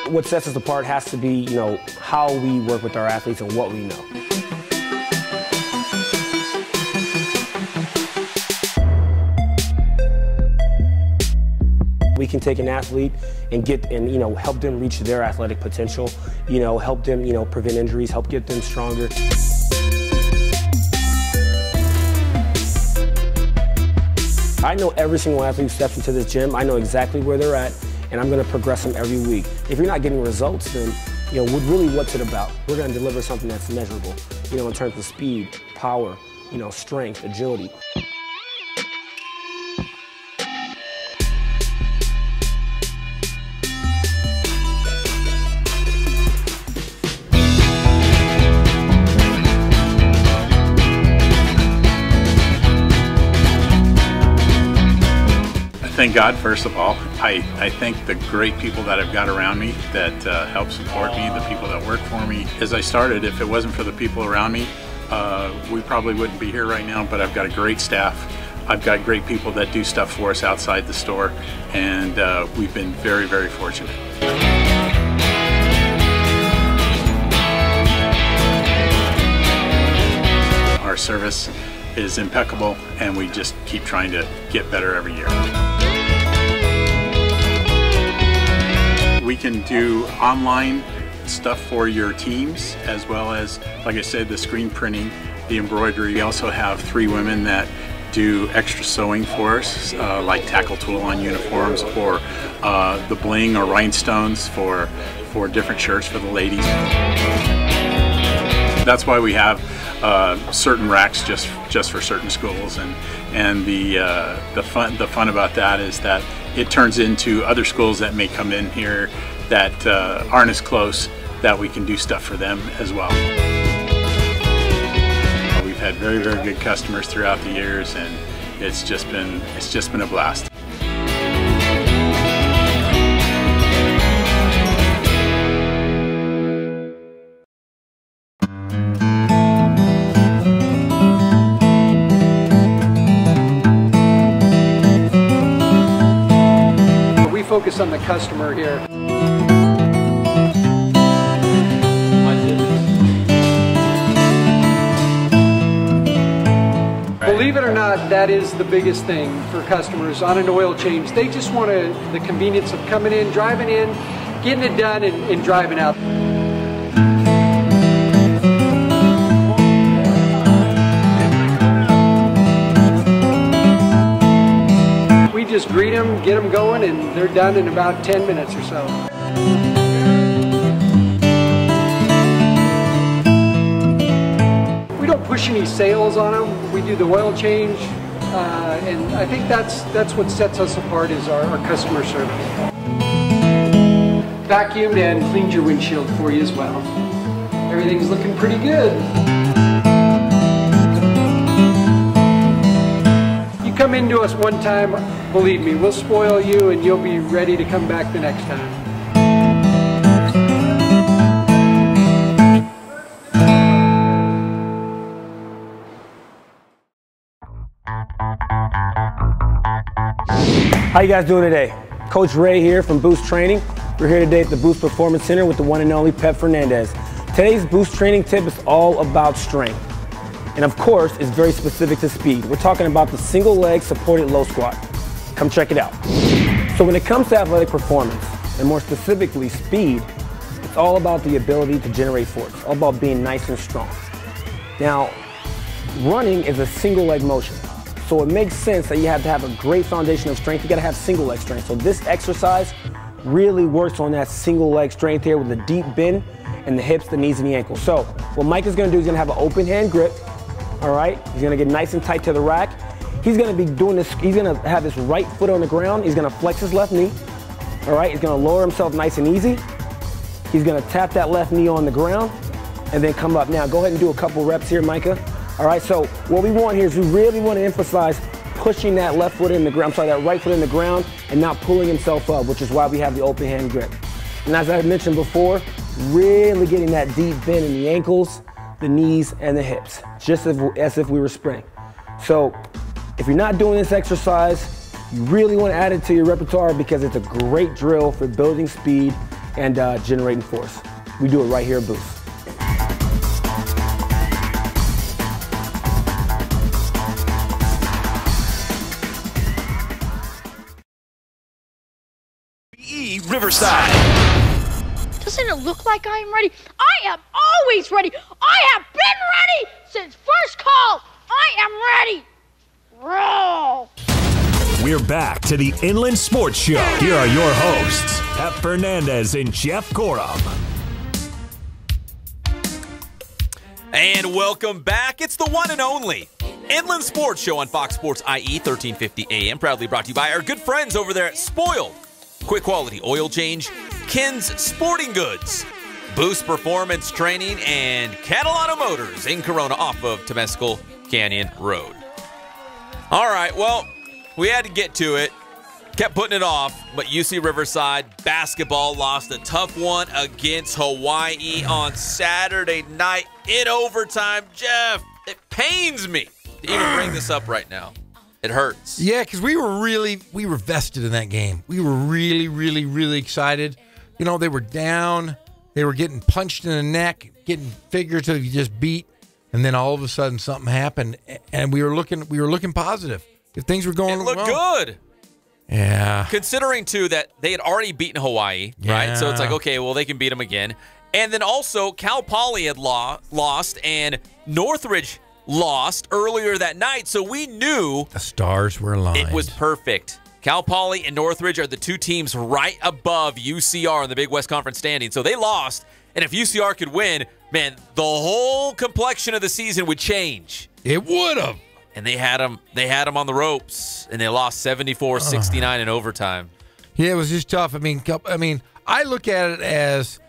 What sets us apart has to be, you know, how we work with our athletes and what we know. We can take an athlete and you know, help them reach their athletic potential, you know, help them, you know, prevent injuries, help get them stronger. I know every single athlete who steps into this gym. I know exactly where they're at, and I'm going to progress them every week. If you're not getting results, then, you know, really what's it about? We're going to deliver something that's measurable, you know, in terms of speed, power, you know, strength, agility. I thank God, first of all. I thank the great people that I've got around me that help support me, the people that work for me. As I started, if it wasn't for the people around me, we probably wouldn't be here right now, but I've got a great staff. I've got great people that do stuff for us outside the store, and we've been very, very fortunate. Our service is impeccable, and we just keep trying to get better every year. We can do online stuff for your teams, as well as, like I said, the screen printing, the embroidery. We also have 3 women that do extra sewing for us, like tackle tool on uniforms, or the bling or rhinestones for different shirts for the ladies. That's why we have certain racks just for certain schools, and the fun about that is that it turns into other schools that may come in here that aren't as close, that we can do stuff for them as well. We've had very, very good customers throughout the years, and it's just been a blast. We focus on the customer here. Believe it or not, that is the biggest thing for customers on an oil change. They just want the convenience of coming in, driving in, getting it done, and driving out. We just greet them, get them going, and they're done in about 10 minutes or so. We don't push any sales on them. We do the oil change, and I think that's what sets us apart is our customer service. Vacuumed and cleaned your windshield for you as well. Everything's looking pretty good. You come into us one time, believe me, we'll spoil you and you'll be ready to come back the next time. How you guys doing today? Coach Ray here from Boost Training. We're here today at the Boost Performance Center with the one and only Pep Fernandez. Today's Boost Training tip is all about strength. And of course, it's very specific to speed. We're talking about the single leg supported low squat. Come check it out. So when it comes to athletic performance, and more specifically speed, it's all about the ability to generate force. It's all about being nice and strong. Now, running is a single leg motion. So it makes sense that you have to have a great foundation of strength. You gotta have single leg strength. So this exercise really works on that single leg strength here with a deep bend in the hips, the knees, and the ankles. So what Mike is gonna do is gonna have an open hand grip, all right? He's gonna get nice and tight to the rack. He's gonna be doing this, he's gonna have his right foot on the ground. He's gonna flex his left knee, all right? He's gonna lower himself nice and easy. He's gonna tap that left knee on the ground and then come up. Now go ahead and do a couple reps here, Micah. All right, so what we want here is we really want to emphasize pushing that left foot in the ground, that right foot in the ground and not pulling himself up, which is why we have the open hand grip. And as I mentioned before, really getting that deep bend in the ankles, the knees, and the hips, just as if we were sprinting. So if you're not doing this exercise, you really want to add it to your repertoire because it's a great drill for building speed and generating force. We do it right here at Boost. Riverside. Doesn't it look like I am ready? I am always ready. I have been ready since first call. I am ready. Roll. We're back to the Inland Sports Show. Here are your hosts, Pep Fernandez and Jeff Gorham. And welcome back. It's the one and only Inland Sports Show on Fox Sports IE 1350 AM. Proudly brought to you by our good friends over there at Spoiled. Quick quality oil change, Ken's Sporting Goods, Boost Performance Training, and Catalano Motors in Corona off of Temescal Canyon Road. All right, well, we had to get to it. kept putting it off, but UC Riverside basketball lost a tough one against Hawaii on Saturday night in overtime. Jeff, it pains me to even bring this up right now. It hurts. Yeah, because we were vested in that game. We were really, really, really excited. You know, they were down. They were getting punched in the neck, getting figuratively just beat, and then all of a sudden something happened, and we were looking positive. If things were going well. It looked good. Yeah. Considering, too, that they had already beaten Hawaii, right? So it's like, okay, well, they can beat them again. And then also, Cal Poly had lost, and Northridge lost earlier that night, so we knew the stars were aligned. It was perfect. Cal Poly and Northridge are the two teams right above UCR in the Big West Conference standing, so they lost. And if UCR could win, man, the whole complexion of the season would change. It would have. And they had them on the ropes, and they lost 74-69 in overtime. Yeah, it was just tough. I mean, I look at it as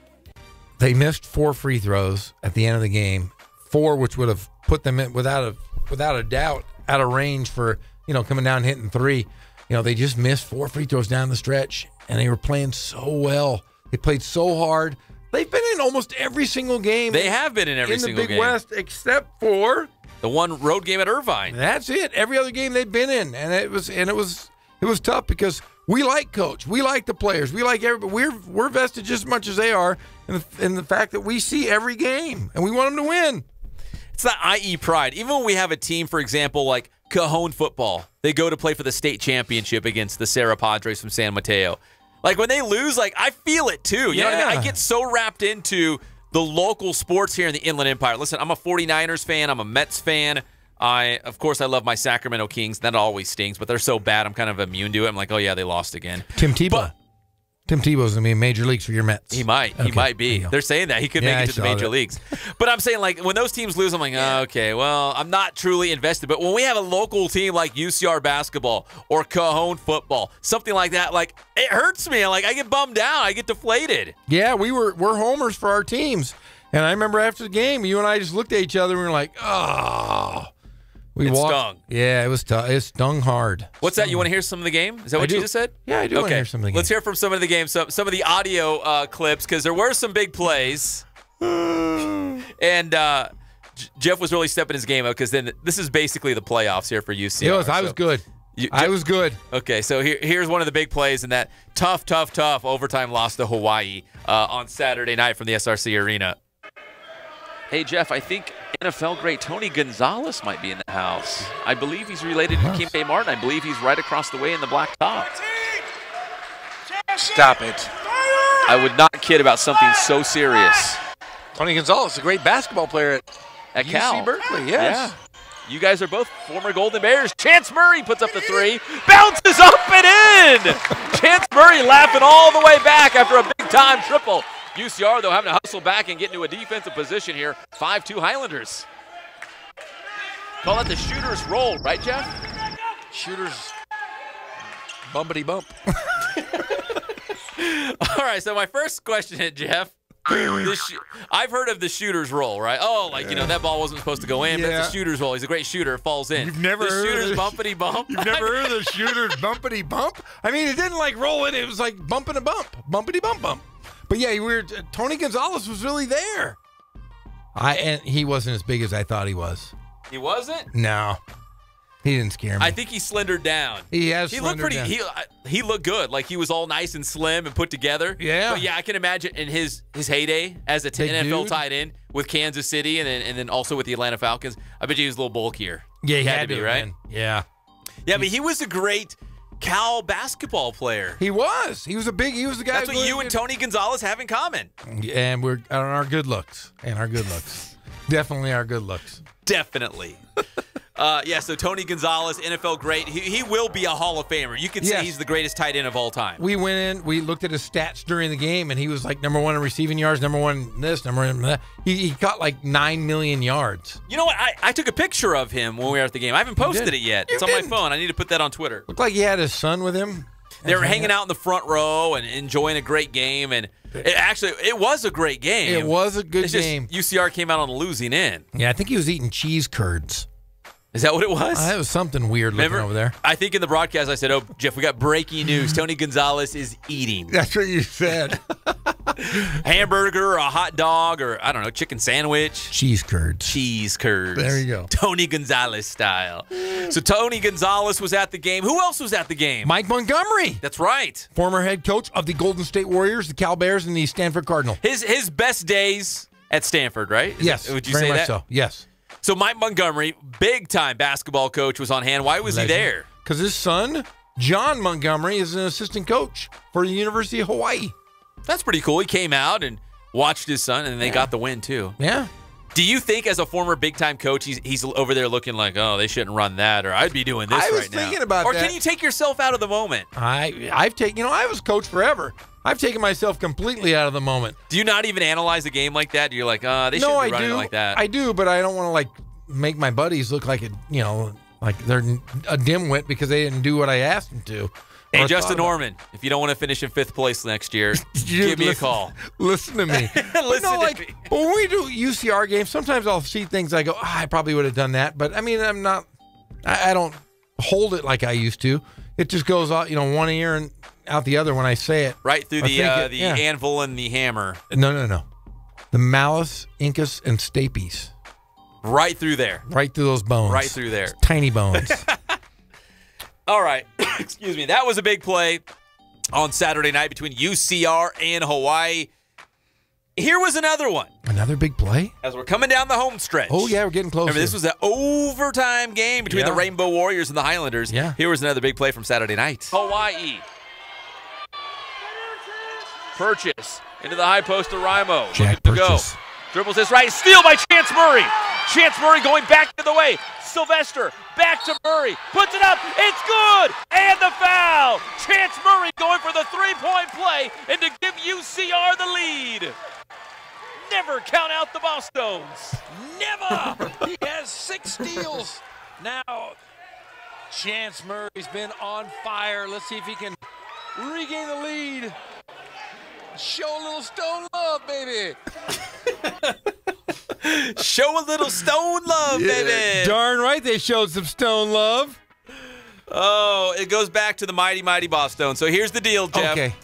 they missed 4 free throws at the end of the game, 4 which would have put them in without a doubt out of range for coming down and hitting 3. They just missed 4 free throws down the stretch, and they were playing so well. They played so hard. They've been in almost every single game. They have been in every single game. In the Big West, except for the one road game at Irvine. That's it. Every other game they've been in, and it was tough because we like Coach, we like the players, we like everybody. We're vested just as much as they are in the fact that we see every game and we want them to win. It's that IE pride. Even when we have a team, for example, like Cajon football, they go to play for the state championship against the Serra Padres from San Mateo. Like when they lose, like I feel it too. You know what I mean? I get so wrapped into the local sports here in the Inland Empire. Listen, I'm a 49ers fan. I'm a Mets fan. Of course, I love my Sacramento Kings. That always stings, but they're so bad, I'm kind of immune to it. I'm like, oh, yeah, they lost again. Tim Tebow's going to be in major leagues for your Mets. He might. Okay. He might be. They're saying that. He could make it to the major leagues. But I'm saying, like, when those teams lose, I'm like, oh, okay, well, I'm not truly invested. But when we have a local team like UCR basketball or Cajon football, something like that, like, it hurts me. Like, I get bummed out. I get deflated. Yeah, we're homers for our teams. And I remember after the game, you and I just looked at each other and we were like, oh. It stung. Yeah, it was tough. It stung hard. What's that? You want to hear some of the game? Is that what you just said? Yeah, I do want to hear some of the game. Let's hear from some of the game, some of the audio clips, because there were some big plays. And Jeff was really stepping his game up because then this is basically the playoffs here for UCR. It was. I was good. I was good. Okay, so here's one of the big plays in that tough overtime loss to Hawaii on Saturday night from the SRC Arena. Hey, Jeff, I think NFL great Tony Gonzalez might be in the house. I believe he's related to Kempe Martin. I believe he's right across the way in the black top. Stop it. I would not kid about something so serious. Tony Gonzalez, a great basketball player at Cal. UC Berkeley, yes. Yeah. You guys are both former Golden Bears. Chance Murray puts up the 3. Bounces up and in! Chance Murray laughing all the way back after a big-time triple. UCR, though, having to hustle back and get into a defensive position here. 5-2 Highlanders. Call that the shooter's roll, right, Jeff? Shooter's bumpity bump. All right, so my first question, Jeff. I've heard of the shooter's roll, right? Oh, like, that ball wasn't supposed to go in, but it's a shooter's roll. He's a great shooter. It falls in. You've never heard shooter's of bumpity bump? You've never heard of the shooter's bumpity bump? I mean, it didn't like roll in. It was like bumping a bump. Bumpity bump bump. But yeah, Tony Gonzalez was really there. And he wasn't as big as I thought he was. He wasn't? No. He didn't scare me. I think he slendered down. He looked pretty down. He looked good. Like he was all nice and slim and put together. Yeah. But yeah, I can imagine in his heyday as a NFL tight end with Kansas City and then also with the Atlanta Falcons, I bet he was a little bulkier. Yeah, he had to be, right? Been. Yeah. Yeah, but he was a great Cal basketball player. He was. He was the guy. That's what you and Tony Gonzalez have in common. And we're on our good looks. Definitely our good looks. Definitely. So Tony Gonzalez, NFL great. He will be a Hall of Famer. You could say he's the greatest tight end of all time. We went in, we looked at his stats during the game, and he was like number 1 in receiving yards, number 1 in this, number 1 in that. He caught like 9 million yards. You know what? I took a picture of him when we were at the game. I haven't posted it yet. It's on my phone. I need to put that on Twitter. Looked like he had his son with him. They were hanging out in the front row and enjoying a great game, and it was a great game. It was a good game. UCR came out on the losing end. Yeah, I think he was eating cheese curds. Is that what it was? It was something weird looking over there. I think in the broadcast I said, "Oh, Jeff, we got breaking news. Tony Gonzalez is eating." That's what you said. Hamburger or a hot dog or, I don't know, chicken sandwich. Cheese curds. Cheese curds. There you go. Tony Gonzalez style. So Tony Gonzalez was at the game. Who else was at the game? Mike Montgomery. That's right. Former head coach of the Golden State Warriors, the Cal Bears, and the Stanford Cardinal. His best days at Stanford, right? Yes. Would you very say much that? so. Yes. So Mike Montgomery, big-time basketball coach, was on hand. Why was he there? Because his son, John Montgomery, is an assistant coach for the University of Hawaii. That's pretty cool. He came out and watched his son, and they got the win, too. Yeah. Do you think, as a former big-time coach, he's over there looking like, oh, they shouldn't run that, or I'd be doing this right now? I was thinking about or that. Or can you take yourself out of the moment? I've taken, I was coach forever. I've taken myself completely out of the moment. Do you not even analyze a game like that? You're like, they shouldn't be running like that. I do, but I don't want to, make my buddies look like like they're a dimwit because they didn't do what I asked them to. Hey, Justin Norman, if you don't want to finish in 5th place next year, give me a call. Listen to me. Listen to me. But when we do UCR games, sometimes I'll see things I go, I probably would have done that. But, I mean, I don't hold it like I used to. It just goes out, one ear and out the other when I say it. Right through the anvil and the hammer. No. The malleus, incus, and stapes. Right through there. Right through those bones. Right through there. It's tiny bones. All right. Excuse me. That was a big play on Saturday night between UCR and Hawaii. Here was another one. Another big play? As we're coming down the home stretch. Oh, yeah, we're getting closer. Remember, this was an overtime game between the Rainbow Warriors and the Highlanders. Yeah. Here was another big play from Saturday night. Hawaii. Purchase into the high post to Raimo. Jack Looking to go. Purchase. Dribbles this right. Steal by Chance Murray. Chance Murray going back to the way. Sylvester back to Murray. Puts it up. It's good. And the foul. Chance Murray going for the three-point play and to give UCR the lead. Never count out the Bosstones. Never. He has 6 steals. Now, Chance Murray's been on fire. Let's see if he can regain the lead. Show a little Stone love, baby. Show a little Stone love, baby. Darn right they showed some Stone love. Oh, it goes back to the mighty, mighty Bosstones. So here's the deal, Jeff. Okay.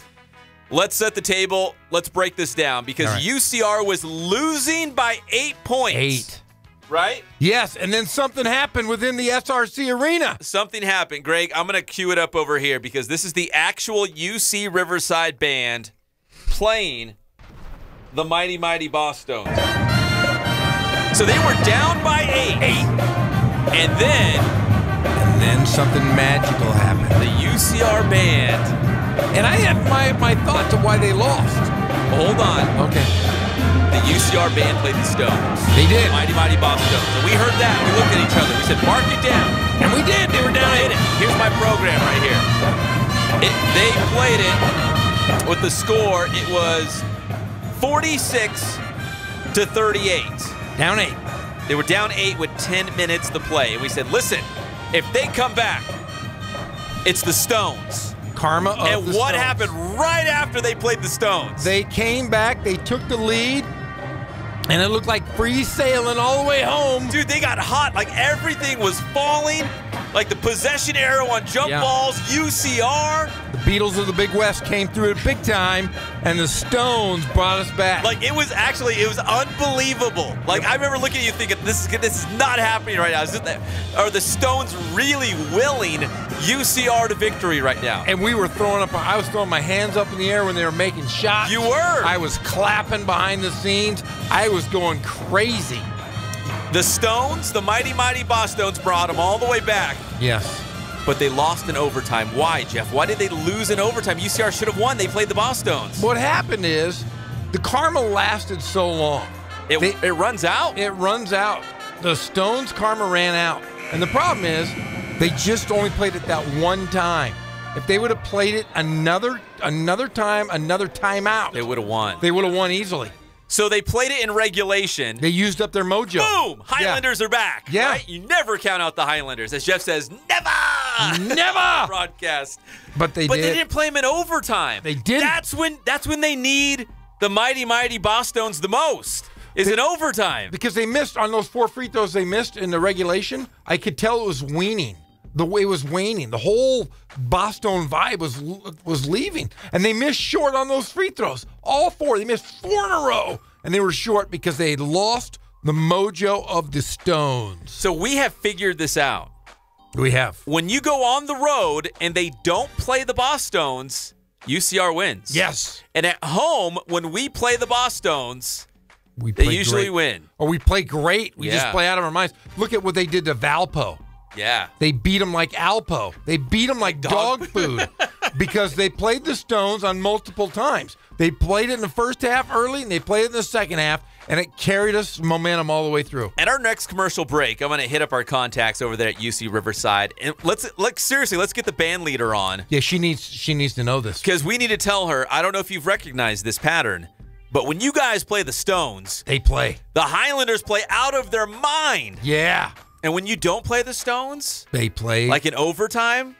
Let's set the table. Let's break this down because UCR was losing by 8 points. 8. Right? Yes, and then something happened within the SRC arena. Something happened. Greg, I'm going to cue it up over here because this is the actual UC Riverside band playing the mighty, mighty Bosstones. So they were down by 8. And then something magical happened. The UCR band. And I have my thoughts of why they lost. Well, hold on. Okay. The UCR band played the Stones. They did. The mighty, mighty Bosstones. And we heard that. We looked at each other. We said, mark it down. And we did. They were down 8. Here's my program right here. They played it with the score. It was 46-38. Down 8. They were down 8 with 10 minutes to play. And we said, listen, if they come back, it's the Stones. Karma of the Stones. And what happened right after they played the Stones? They came back, they took the lead, and it looked like free sailing all the way home. Dude, they got hot. Like everything was falling. Like the possession arrow on jump balls, UCR. The Beatles of the Big West came through it big time, and the Stones brought us back. Like it was unbelievable. Like I remember looking at you thinking, this is not happening right now. Are the Stones really willing UCR to victory right now? And we were I was throwing my hands up in the air when they were making shots. You were. I was clapping behind the scenes. I was going crazy. The Stones, the mighty, mighty Bosstones brought them all the way back. Yes. But they lost in overtime. Why, Jeff? Why did they lose in overtime? UCR should have won. They played the Bosstones. What happened is the karma lasted so long. It runs out? It runs out. The Stones' karma ran out. And the problem is they just only played it that one time. If they would have played it another time, another timeout, they would have won. They would have won easily. So they played it in regulation. They used up their mojo. Boom! Highlanders are back. Yeah. Right? You never count out the Highlanders. As Jeff says, never! Never! Broadcast. But they didn't play them in overtime. They didn't. That's when they need the mighty, mighty Bosstones the most. is in overtime. Because they missed on those 4 free throws they missed in the regulation. I could tell it was waning. The way it was waning. The whole Boston vibe was leaving. And they missed short on those free throws. All 4. They missed 4 in a row. And they were short because they had lost the mojo of the Stones. So we have figured this out. We have. When you go on the road and they don't play the Bosstones, UCR wins. Yes. And at home, when we play the Bosstones, they usually win. Or we play great. We just play out of our minds. Look at what they did to Valpo. Yeah. They beat them like Alpo. They beat them like dog food because they played the Stones on multiple times. They played it in the first half early, and they played it in the second half, and it carried us momentum all the way through. At our next commercial break, I'm going to hit up our contacts over there at UC Riverside, and let's get the band leader on. Yeah, she needs to know this because we need to tell her. I don't know if you've recognized this pattern, but when you guys play the Stones, they play. The Highlanders play out of their mind. Yeah. And when you don't play the Stones, they play like in overtime.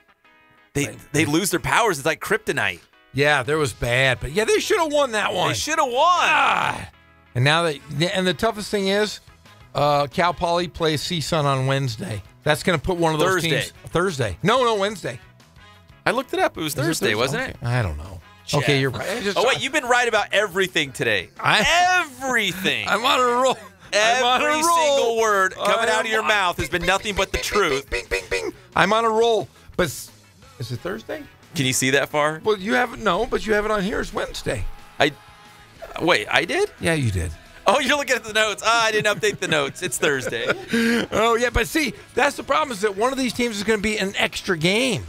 They lose their powers. It's like kryptonite. Yeah, there was bad, but yeah, they should have won that one. They should have won. And now and the toughest thing is, Cal Poly plays CSUN on Wednesday. That's going to put one of those teams Thursday. No, Wednesday. I looked it up. It was Thursday, wasn't it? I don't know. Jeff. Okay, you're right. Wait, you've been right about everything today. Everything. I'm on a roll. Every single word coming out of your mouth has been nothing but the truth. Bing, bing, bing. I'm on a roll. But is it Thursday? Can you see that far? Well, you have but you have it on here. It's Wednesday. Wait, I did? Yeah, you did. Oh, you're looking at the notes. I didn't update the notes. It's Thursday. Oh, yeah, but see, that's the problem is that one of these teams is going to be an extra game.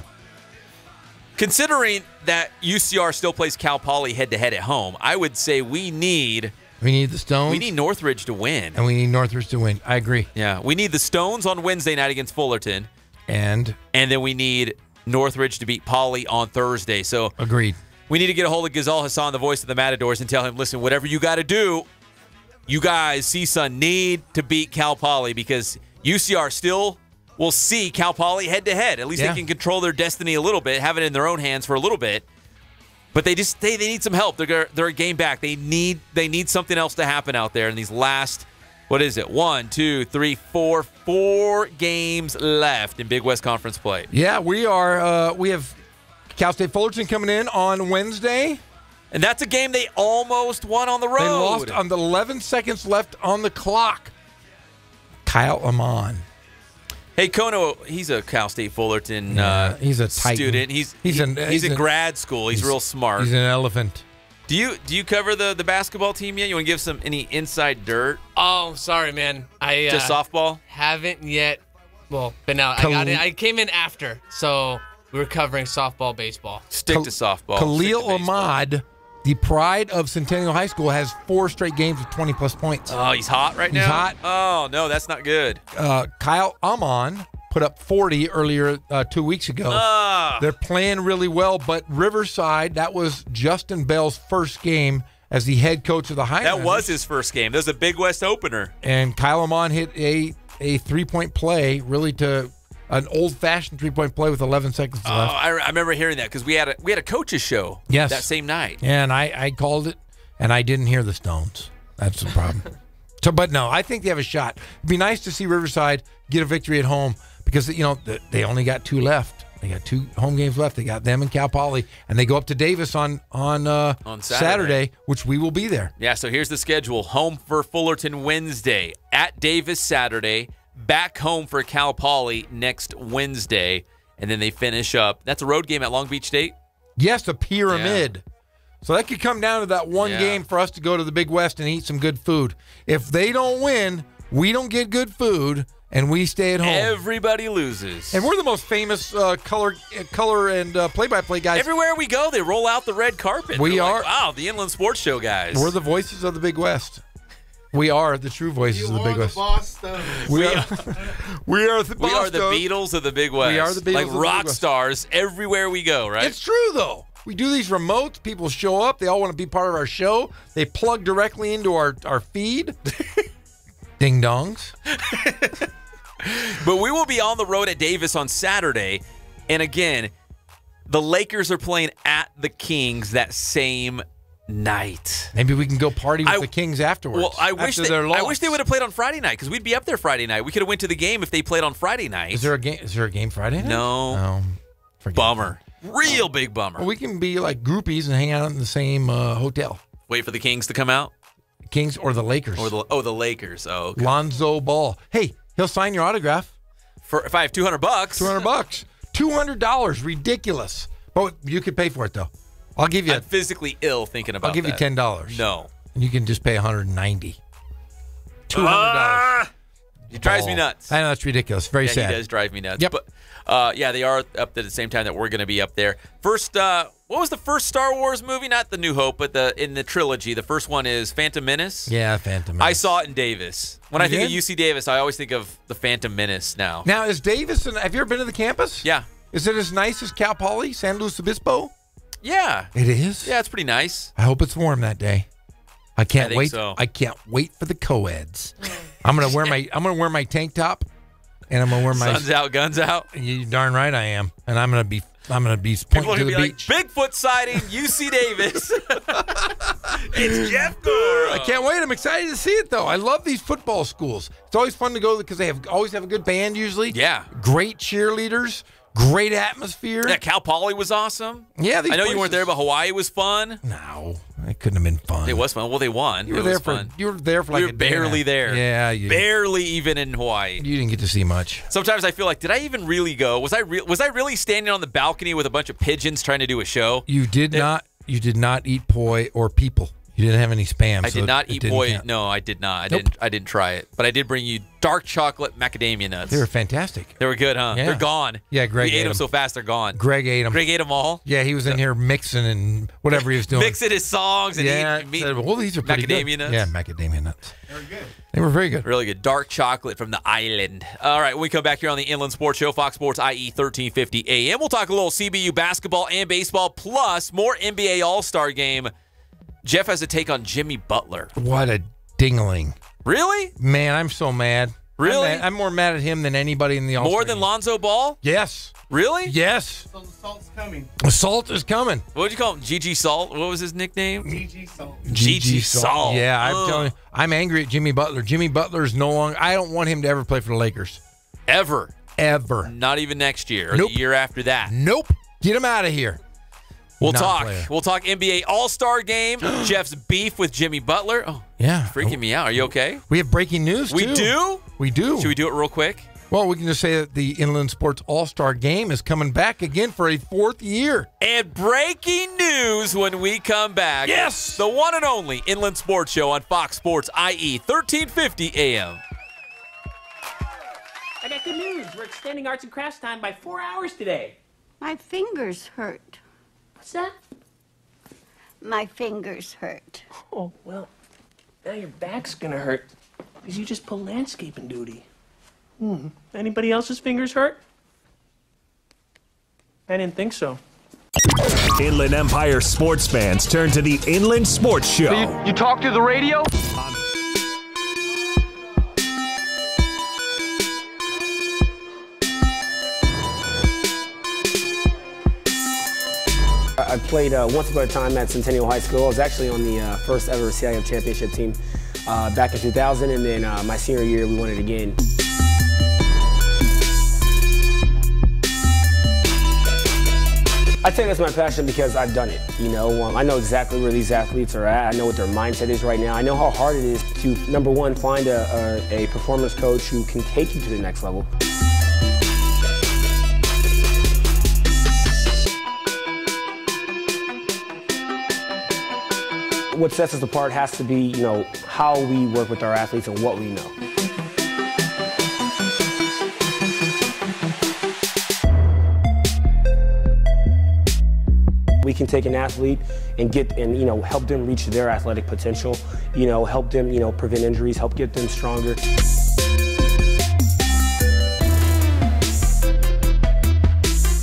Considering that UCR still plays Cal Poly head-to-head at home, I would say we need the Stones. We need Northridge to win. And we need Northridge to win. I agree. Yeah, we need the Stones on Wednesday night against Fullerton. And then we need Northridge to beat Poly on Thursday. So agreed. We need to get a hold of Ghazal Hassan, the voice of the Matadors, and tell him, listen, whatever you got to do, you guys, CSUN, need to beat Cal Poly because UCR still will see Cal Poly head-to-head. At least they can control their destiny a little bit, have it in their own hands for a little bit. But they need some help. They're a game back. They need something else to happen out there in these last, what is it, 1, 2, 3, 4 games left in Big West Conference play. Yeah, we are. We have Cal State Fullerton coming in on Wednesday. And that's a game they almost won on the road. They lost on the 11 seconds left on the clock. Kyle Amon. Hey, Kono, he's a Cal State Fullerton he's a student. He's in grad school. He's real smart. He's an elephant. Do you cover the basketball team yet? You want to give any inside dirt? Oh, sorry, man. Just softball? Haven't yet. Well, been out. I came in after, so we were covering softball, baseball. Stick to softball. Khalil Ahmad, the pride of Centennial High School, has 4 straight games with 20-plus points. Oh, he's hot right now? He's hot. Oh, no, that's not good. Kyle Amon put up 40 earlier 2 weeks ago. They're playing really well, but Riverside, that was Justin Bell's first game as the head coach of the Highlanders. That was his first game. That was a Big West opener. And Kyle Amon hit a three-point play, really to an old-fashioned three-point play with 11 seconds left. I remember hearing that because we had a coaches show that same night. And I called it, and I didn't hear the Stones. That's the problem. But no, I think they have a shot. It'd be nice to see Riverside get a victory at home because, they only got 2 left. They got 2 home games left. They got them and Cal Poly, and they go up to Davis on Saturday, which we will be there. Yeah, so here's the schedule. Home for Fullerton Wednesday, at Davis Saturday, back home for Cal Poly next Wednesday, and then they finish up. That's a road game at Long Beach State? Yes, a Pyramid. Yeah. So that could come down to that one game for us to go to the Big West and eat some good food. If they don't win, we don't get good food, and we stay at home. Everybody loses. And we're the most famous color and play-by-play guys. Everywhere we go, they roll out the red carpet. We are. Like, wow, the Inland Sports Show guys. We're the voices of the Big West. We are the true voices of the Big West. We are the Beatles of the Big West. We are the Beatles like of the rock Big West. Stars everywhere we go, right? It's true, though. We do these remotes. People show up. They all want to be part of our show. They plug directly into our feed. Ding dongs. But we will be on the road at Davis on Saturday. And again, the Lakers are playing at the Kings that same night. Maybe we can go party with the Kings afterwards. Well, I wish they would have played on Friday night because we'd be up there Friday night. We could have went to the game if they played on Friday night. Is there a game Friday night? No. Bummer. Real big bummer. Well, we can be like groupies and hang out in the same hotel. Wait for the Kings to come out? Kings or the Lakers. The Lakers. Oh, okay. Lonzo Ball. Hey, he'll sign your autograph. If I have $200. $200. $200. Ridiculous. But you could pay for it, though. I'll give you. I'm physically ill thinking about that. I'll give you $10. No. And you can just pay $190. $200. It drives me nuts. I know, that's ridiculous. Very sad. He does drive me nuts. Yep. But, they are up at the same time that we're going to be up there. First, what was the first Star Wars movie? Not The New Hope, but in the trilogy. The first one is Phantom Menace. Yeah, Phantom Menace. I saw it in Davis. When I think of UC Davis, I always think of the Phantom Menace now. Now, is Davis, have you ever been to the campus? Yeah. Is it as nice as Cal Poly, San Luis Obispo? Yeah. It is? Yeah, it's pretty nice. I hope it's warm that day. I can't wait. So. I can't wait for the co-eds. I'm gonna wear my tank top, and I'm gonna wear my Sun's out, guns out. You darn right I am, and I'm gonna be pointing to the beach. Like, Bigfoot sighting, UC Davis. It's Jeff Gore. I can't wait. I'm excited to see it though. I love these football schools. It's always fun to go because they always have a good band usually. Yeah. Great cheerleaders. Great atmosphere. Yeah, Cal Poly was awesome. Yeah, I know you weren't there, but Hawaii was fun. No, it couldn't have been fun. It was fun. Well, they won. You were there for like we were barely there. Yeah, barely even in Hawaii. You didn't get to see much. Sometimes I feel like, did I even really go? Was I really standing on the balcony with a bunch of pigeons trying to do a show? You did not. You did not eat poi or people. You didn't have any spam. I did not eat poi. No, I did not. I didn't try it. But I did bring you dark chocolate macadamia nuts. They were fantastic. They were good, huh? Yeah. They're gone. Yeah, Greg ate them so fast they're gone. Greg ate them. Greg ate them all? Yeah, he was in here mixing and whatever he was doing. Mixing his songs and eating said, well, these are pretty macadamia good. nuts. Yeah, macadamia nuts. They were good. They were very good. Really good. Dark chocolate from the island. All right, when we come back here on the Inland Sports Show, Fox Sports IE 1350 AM, we'll talk a little CBU basketball and baseball, plus more NBA All-Star Game. Jeff has a take on Jimmy Butler. What a dingling. Really? Man, I'm so mad. Really? I'm more mad at him than anybody in the All-Star More than game. Lonzo Ball? Yes. Really? Yes. So the salt's coming. The salt is coming. What would you call him? GG Salt? What was his nickname? GG Salt. GG Salt. Yeah, I'm telling you, I'm angry at Jimmy Butler. Jimmy Butler is no longer, I don't want him to ever play for the Lakers. Ever. Not even next year or Nope. the year after that. Nope. Get him out of here. We'll Not talk. player. We'll talk NBA All-Star Game. Jeff's beef with Jimmy Butler. Oh, yeah. Freaking me out. Are you okay? We have breaking news, We too. do? We do. Should we do it real quick? Well, we can just say that the Inland Sports All-Star Game is coming back again for a 4th year. And breaking news when we come back. Yes! The one and only Inland Sports Show on Fox Sports IE 1350 AM. I got good news. We're extending arts and crafts time by 4 hours today. My fingers hurt. What's that? My fingers hurt. Oh, well, now your back's gonna hurt because you just pulled landscaping duty. Anybody else's fingers hurt? I didn't think so. Inland Empire sports fans turn to the Inland Sports Show. You talk to the radio? I played once upon a time at Centennial High School. I was actually on the first ever CIF championship team back in 2000, and then my senior year we won it again. I think that's my passion because I've done it. You know, I know exactly where these athletes are at. I know what their mindset is right now. I know how hard it is to, number one, find a performance coach who can take you to the next level. What sets us apart has to be, you know, how we work with our athletes and what we know. We can take an athlete and you know, help them reach their athletic potential, you know, help them, you know, prevent injuries, help get them stronger.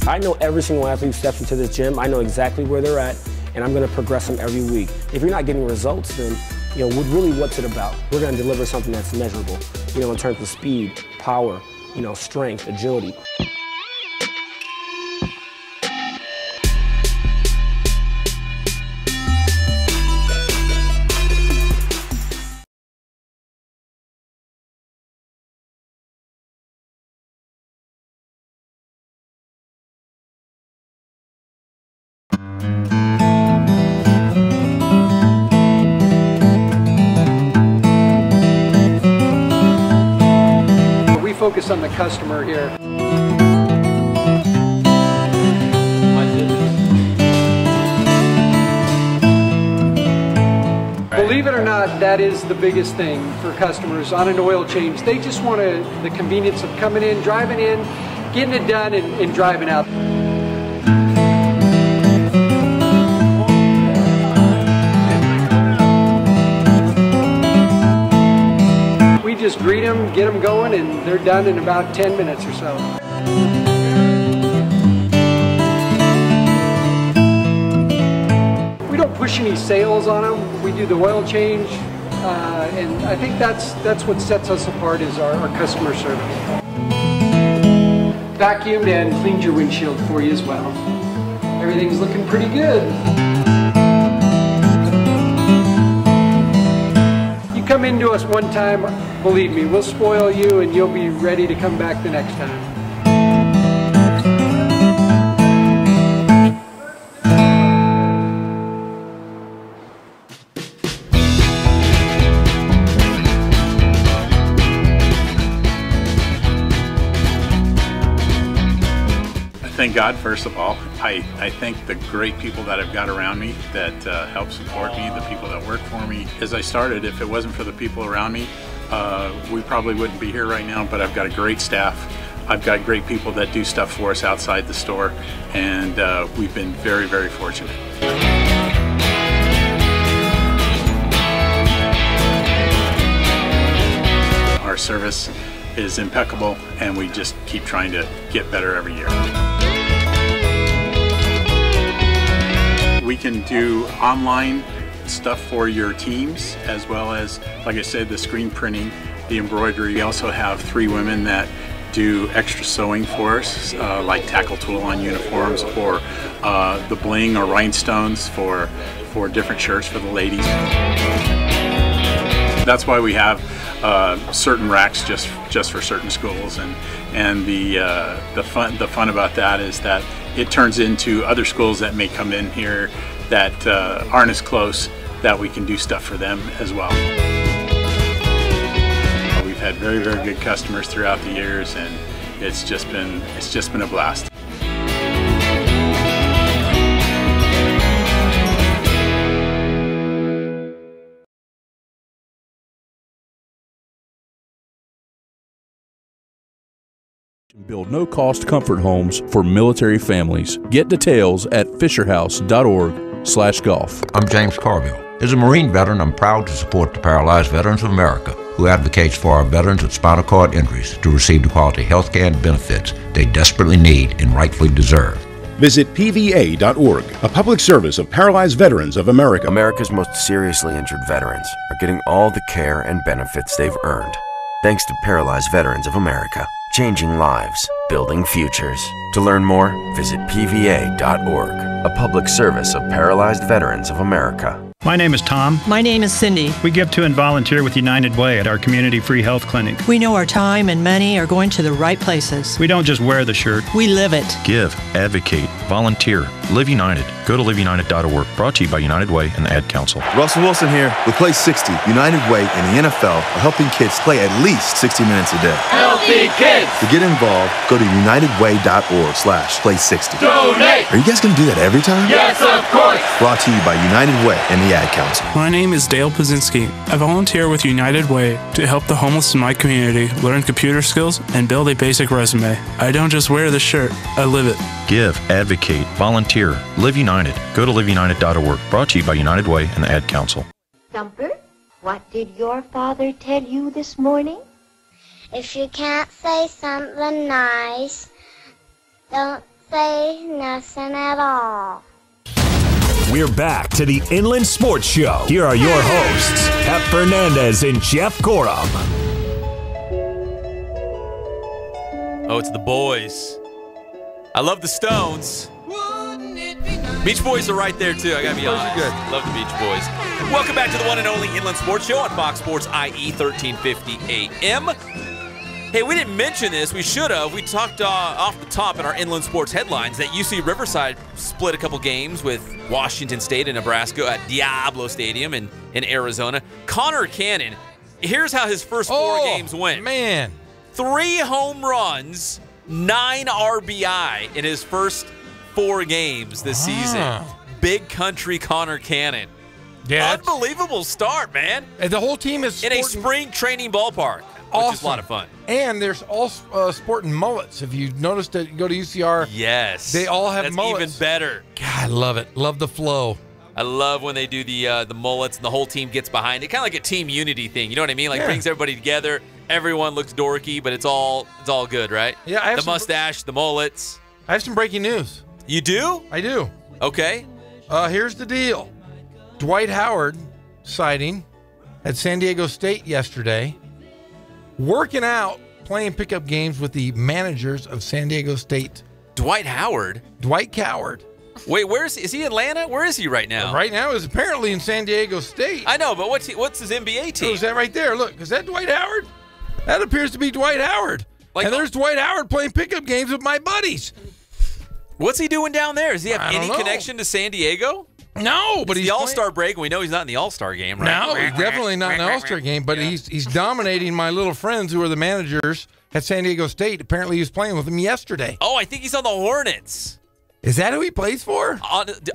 I know every single athlete who steps into this gym. I know exactly where they're at, and I'm going to progress them every week. If you're not getting results, then, you know, really what's it about? We're going to deliver something that's measurable, you know, in terms of speed, power, you know, strength, agility. focus on the customer here. Believe it or not, that is the biggest thing for customers on an oil change. They just want the convenience of coming in, driving in, getting it done, and driving out. We just greet them, get them going, and they're done in about 10 minutes or so. We don't push any sales on them. We do the oil change, and I think that's what sets us apart is our customer service. Vacuumed and cleaned your windshield for you as well. Everything's looking pretty good. You come into us one time, believe me, we'll spoil you and you'll be ready to come back the next time. Thank God, first of all. I thank the great people that I've got around me that help support me, the people that work for me. As I started, if it wasn't for the people around me, we probably wouldn't be here right now, but I've got a great staff. I've got great people that do stuff for us outside the store, and we've been very, very fortunate. Our service is impeccable, and we just keep trying to get better every year. We can do online stuff for your teams, as well as, like I said, the screen printing, the embroidery. We also have 3 women that do extra sewing for us, like tackle tool on uniforms, or the bling or rhinestones for different shirts for the ladies. That's why we have certain racks just for certain schools, and the fun about that is that it turns into other schools that may come in here that aren't as close, that we can do stuff for them as well. We've had very, very good customers throughout the years, and it's just been a blast. Build no-cost comfort homes for military families. Get details at fisherhouse.org/golf. I'm James Carville. As a Marine veteran, I'm proud to support the Paralyzed Veterans of America, who advocates for our veterans with spinal cord injuries to receive the quality health care and benefits they desperately need and rightfully deserve. Visit PVA.org, a public service of Paralyzed Veterans of America. America's most seriously injured veterans are getting all the care and benefits they've earned, thanks to Paralyzed Veterans of America. Changing lives, building futures. To learn more, visit PVA.org, a public service of Paralyzed Veterans of America. My name is Tom. My name is Cindy. We give to and volunteer with United Way at our community free health clinic. We know our time and money are going to the right places. We don't just wear the shirt. We live it. Give, advocate, volunteer, Live United. Go to liveunited.org. Brought to you by United Way and the Ad Council. Russell Wilson here. With Play 60, United Way and the NFL are helping kids play at least 60 minutes a day. Healthy kids! To get involved, go to unitedway.org/play60. Donate! Are you guys going to do that every time? Yes, of course! Brought to you by United Way and the Ad Council. My name is Dale Pazinski. I volunteer with United Way to help the homeless in my community learn computer skills and build a basic resume. I don't just wear the shirt, I live it. Give, advocate, volunteer, Live United. Go to liveunited.org. Brought to you by United Way and the Ad Council. Thumper, what did your father tell you this morning? If you can't say something nice, don't say nothing at all. We're back to the Inland Sports Show. Here are your hosts, Pep Fernandez and Jeff Gorham. Oh, it's the boys. I love the Stones. Beach Boys are right there, too. I got to be honest. Good. Love the Beach Boys. Welcome back to the one and only Inland Sports Show on Fox Sports IE 1350 AM. Hey, we didn't mention this. We should have. We talked off the top in our Inland Sports headlines that UC Riverside split a couple games with Washington State and Nebraska at Diablo Stadium in Arizona. Connor Cannon, here's how his first 4 games went. Man. 3 home runs, 9 RBI in his first 4 games this season. Big country Connor Cannon. Yeah, unbelievable start, man. And the whole team is in a spring training ballpark, which is a lot of fun. And there's all sporting mullets. If you noticed that you go to UCR, yes, they all have that's mullets. Even better. God, I love it. Love the flow. I love when they do the mullets and the whole team gets behind it. Kind of like a team unity thing. You know what I mean? Like brings everybody together. Everyone looks dorky, but it's all good, right? Yeah. I have the mustache, the mullets. I have some breaking news. You do? I do. Okay. Here's the deal. Dwight Howard sighting at San Diego State yesterday, working out, playing pickup games with the managers of San Diego State. Dwight Howard? Dwight Coward. Wait, is he Atlanta? Where is he right now? Right now is apparently in San Diego State. I know, but what's his NBA team? Oh, is that right there? Look, is that Dwight Howard? That appears to be Dwight Howard. And there's Dwight Howard playing pickup games with my buddies. What's he doing down there? Does he have any connection to San Diego? No, but he's the All-Star break, and we know he's not in the All-Star game, right? No, he's definitely not in the All-Star game, but he's dominating my little friends who are the managers at San Diego State. Apparently he was playing with them yesterday. Oh, I think he's on the Hornets. Is that who he plays for?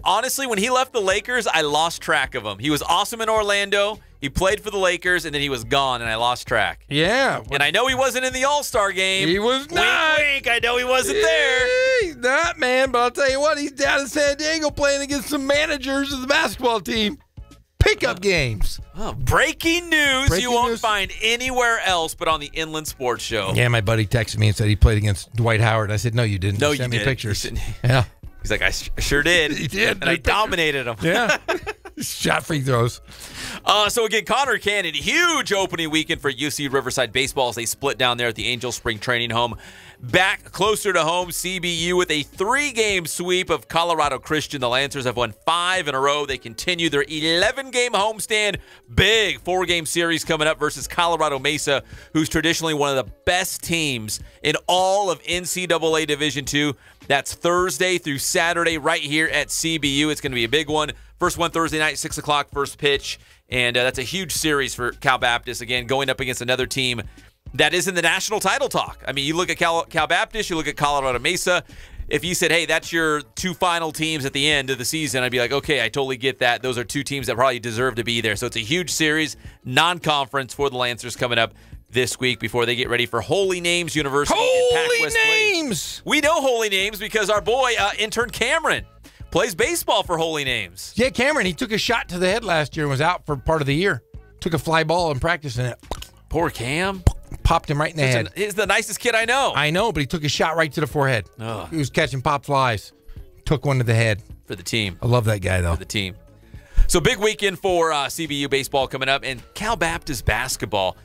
Honestly, when he left the Lakers, I lost track of him. He was awesome in Orlando. He played for the Lakers, and then he was gone, and I lost track. Yeah. And I know he wasn't in the All-Star game. He was not. Wink, wink. I know he wasn't there. He's not, man, but I'll tell you what, he's down in San Diego playing against some managers of the basketball team. Pickup games. Oh, breaking news you won't find anywhere else but on the Inland Sports Show. Yeah, my buddy texted me and said he played against Dwight Howard. I said, no, you didn't. No, you sent me pictures. Yeah. He's like, I sure did. He did. And I dominated him. Yeah. Shot free throws. So again, Connor Cannon, huge opening weekend for UC Riverside baseball as they split down there at the Angel Spring Training Home. Back closer to home, CBU with a 3-game sweep of Colorado Christian. The Lancers have won 5 in a row. They continue their 11-game homestand. Big 4-game series coming up versus Colorado Mesa, who's traditionally one of the best teams in all of NCAA Division II. That's Thursday through Saturday right here at CBU. It's going to be a big one. First one Thursday night, 6 o'clock, first pitch. And that's a huge series for Cal Baptist, again, going up against another team that is in the national title talk. I mean, you look at Cal Baptist, you look at Colorado Mesa. If you said, hey, that's your 2 final teams at the end of the season, I'd be like, okay, I totally get that. Those are 2 teams that probably deserve to be there. So it's a huge series, non-conference for the Lancers coming up this week before they get ready for Holy Names University. Holy Names! We know Holy Names because our boy, intern Cameron, plays baseball for Holy Names. Yeah, Cameron, he took a shot to the head last year and was out for part of the year. Took a fly ball in practice and it. Poor Cam. Popped him right in the head. He's the nicest kid I know. I know, but he took a shot right to the forehead. Oh. He was catching pop flies. Took one to the head. For the team. I love that guy, though. For the team. So big weekend for CBU baseball coming up. And Cal Baptist basketball,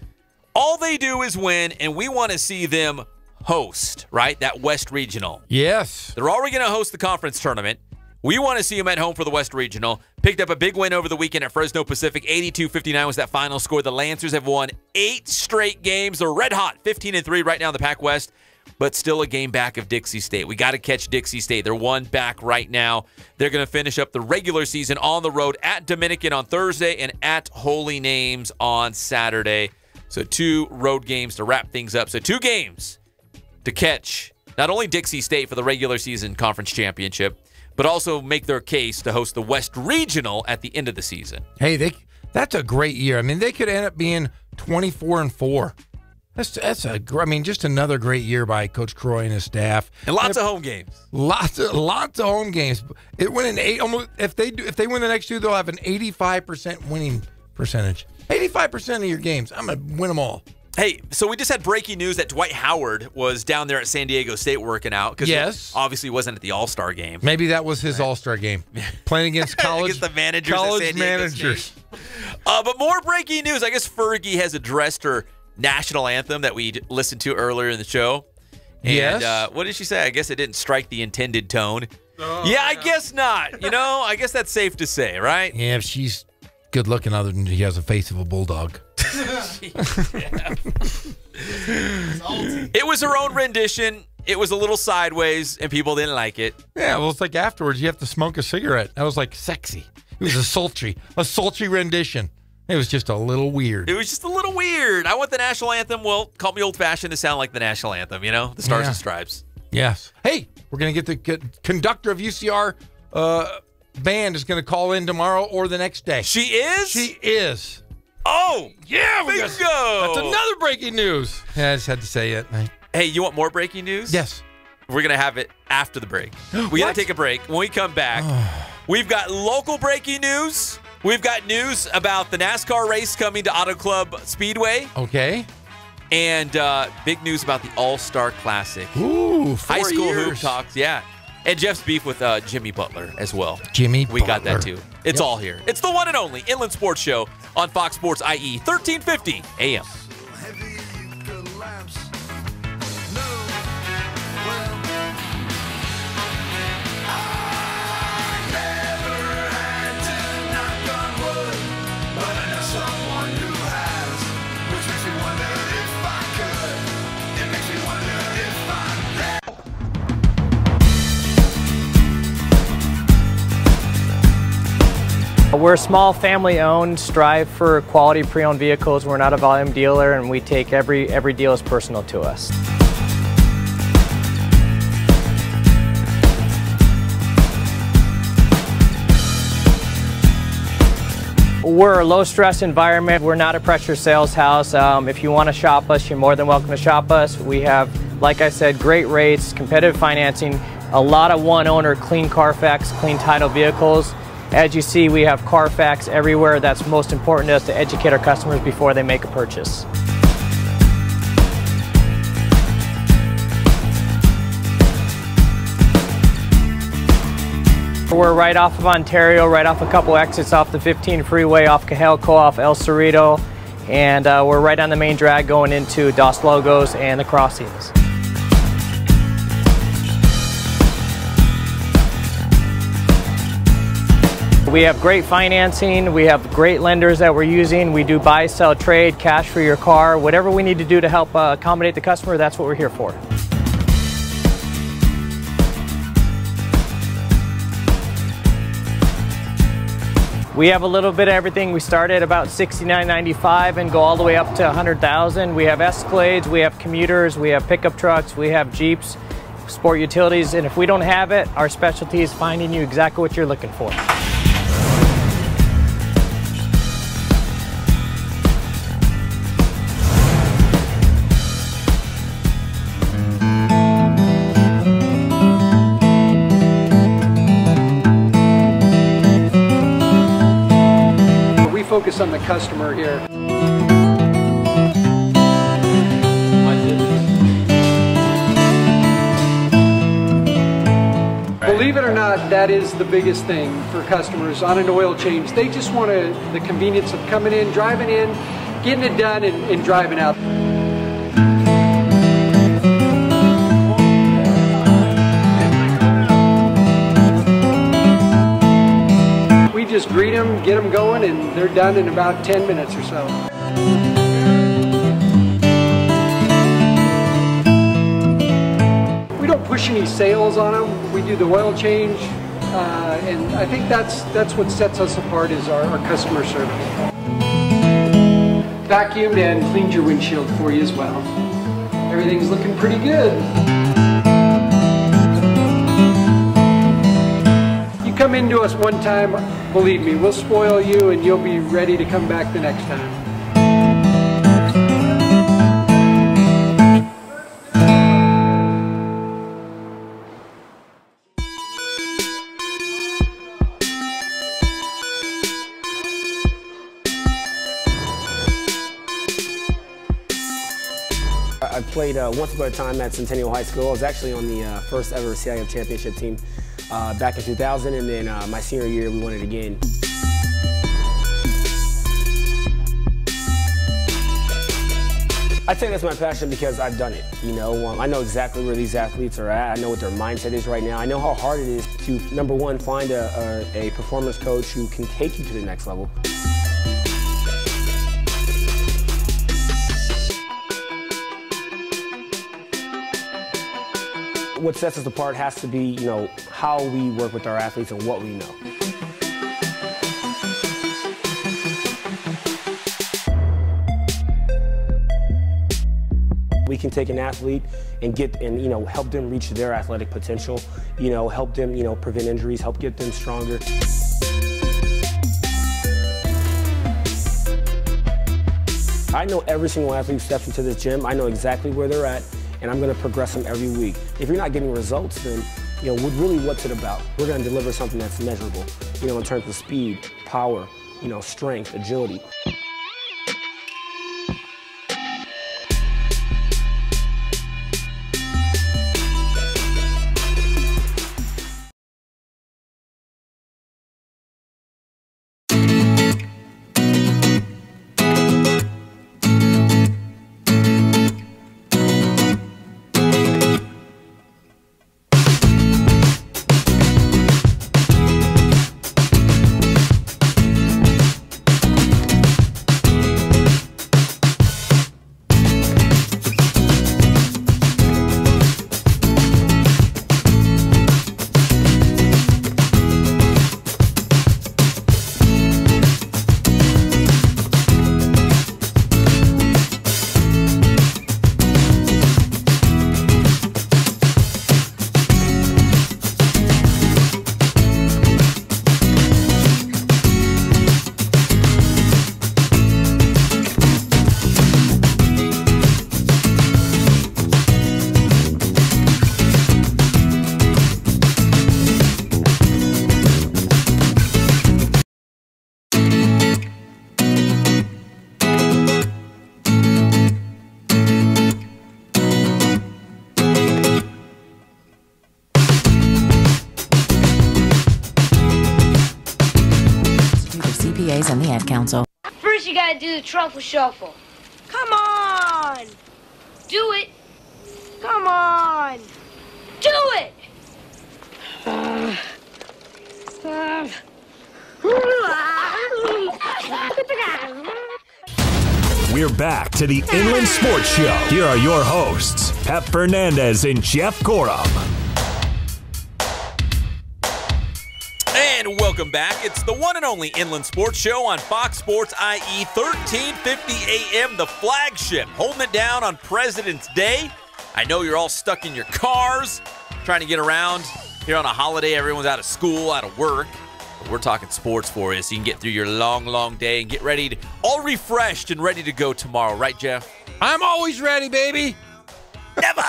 all they do is win, and we want to see them host, right? That West Regional. Yes. They're already going to host the conference tournament. We want to see them at home for the West Regional. Picked up a big win over the weekend at Fresno Pacific. 82-59 was that final score. The Lancers have won 8 straight games. They're red hot, 15-3 right now in the Pac West, but still a game back of Dixie State. We got to catch Dixie State. They're 1 back right now. They're going to finish up the regular season on the road at Dominican on Thursday and at Holy Names on Saturday. So 2 road games to wrap things up. So 2 games to catch not only Dixie State for the regular season conference championship, but also make their case to host the West Regional at the end of the season. Hey, that's a great year. I mean, they could end up being 24-4. Just another great year by Coach Croy and his staff. And lots of home games. Lots of home games. It went in 8. Almost if they win the next 2, they'll have an 85% winning percentage. 85% of your games, I'm gonna win them all. Hey, so we just had breaking news that Dwight Howard was down there at San Diego State working out. Yes. He obviously wasn't at the All-Star game. Maybe that was his All-Star game. Playing against college, against the managers college at San Diego managers. State. But more breaking news. I guess Fergie has addressed her national anthem that we listened to earlier in the show. And, yes. What did she say? I guess it didn't strike the intended tone. Yeah, I guess not. I guess that's safe to say, right? Yeah, she's good looking other than she has the face of a bulldog. It was her own rendition. It was a little sideways, and people didn't like it. Yeah, well, it's like afterwards you have to smoke a cigarette. That was like sexy. It was a sultry rendition. It was just a little weird. It was just a little weird. I want the national anthem. Well, call me old-fashioned to sound like the national anthem, you know? The Stars and Stripes. Yes. Hey, we're going to get the conductor of UCR band is going to call in tomorrow or the next day. She is? She is. Oh, yeah. Bingo. That's another breaking news. Yeah, I just had to say it. Hey, you want more breaking news? Yes. We're going to have it after the break. We got to take a break. When we come back, we've got local breaking news. We've got news about the NASCAR race coming to Auto Club Speedway. Okay. And big news about the All-Star Classic. Ooh, 4 High school years. hoop talks, yeah. And Jeff's beef with Jimmy Butler as well. We got that too. It's all here. It's the one and only Inland Sports Show on Fox Sports IE 1350 AM. We're small, family-owned, strive for quality pre-owned vehicles. We're not a volume dealer, and we take every deal as personal to us. We're a low-stress environment. We're not a pressure sales house. If you want to shop us, you're more than welcome to shop us. We have, like I said, great rates, competitive financing, a lot of one-owner, clean Carfax, clean title vehicles. As you see, we have Carfax everywhere. That's most important to us, to educate our customers before they make a purchase. We're right off of Ontario, right off a couple exits off the 15 freeway, off Cajelco, off El Cerrito, and we're right on the main drag going into Dos Logos and the crossings. We have great financing, we have great lenders that we're using. We do buy, sell, trade, cash for your car. Whatever we need to do to help accommodate the customer, that's what we're here for. We have a little bit of everything. We start at about $69.95 and go all the way up to $100,000. We have Escalades, we have commuters, we have pickup trucks, we have Jeeps, sport utilities, and if we don't have it, our specialty is finding you exactly what you're looking for. Focus on the customer here. Believe it or not, that is the biggest thing for customers on an oil change. They just want the convenience of coming in, driving in, getting it done, and driving out. Just greet them, get them going, and they're done in about 10 minutes or so. We don't push any sales on them. We do the oil change, and I think that's what sets us apart is our customer service. Vacuumed and cleaned your windshield for you as well. Everything's looking pretty good. Come into us one time, believe me, we'll spoil you and you'll be ready to come back the next time. I played once upon a time at Centennial High School. I was actually on the first ever CIF championship team back in 2000, and then my senior year we won it again. I'd say that's my passion because I've done it. You know, I know exactly where these athletes are at. I know what their mindset is right now. I know how hard it is to, number one, find a performance coach who can take you to the next level. What sets us apart has to be, you know, how we work with our athletes and what we know. We can take an athlete and help them reach their athletic potential, help them, prevent injuries, help get them stronger. I know every single athlete who steps into this gym. I know exactly where they're at, and I'm going to progress them every week. If you're not getting results, then, what's it about? We're going to deliver something that's measurable, in terms of speed, power, strength, agility. And the Ad Council. First, you gotta do the truffle shuffle. Come on! Do it! Come on! Do it! We're back to the Inland Sports Show. Here are your hosts, Pep Fernandez and Jeff Gorham. And welcome back. It's the one and only Inland Sports Show on Fox Sports IE 1350 AM, the flagship, holding it down on President's Day. I know you're all stuck in your cars, trying to get around here on a holiday. Everyone's out of school, out of work. But we're talking sports for you so you can get through your long, long day and get ready, all refreshed and ready to go tomorrow. Right, Jeff? I'm always ready, baby. Never!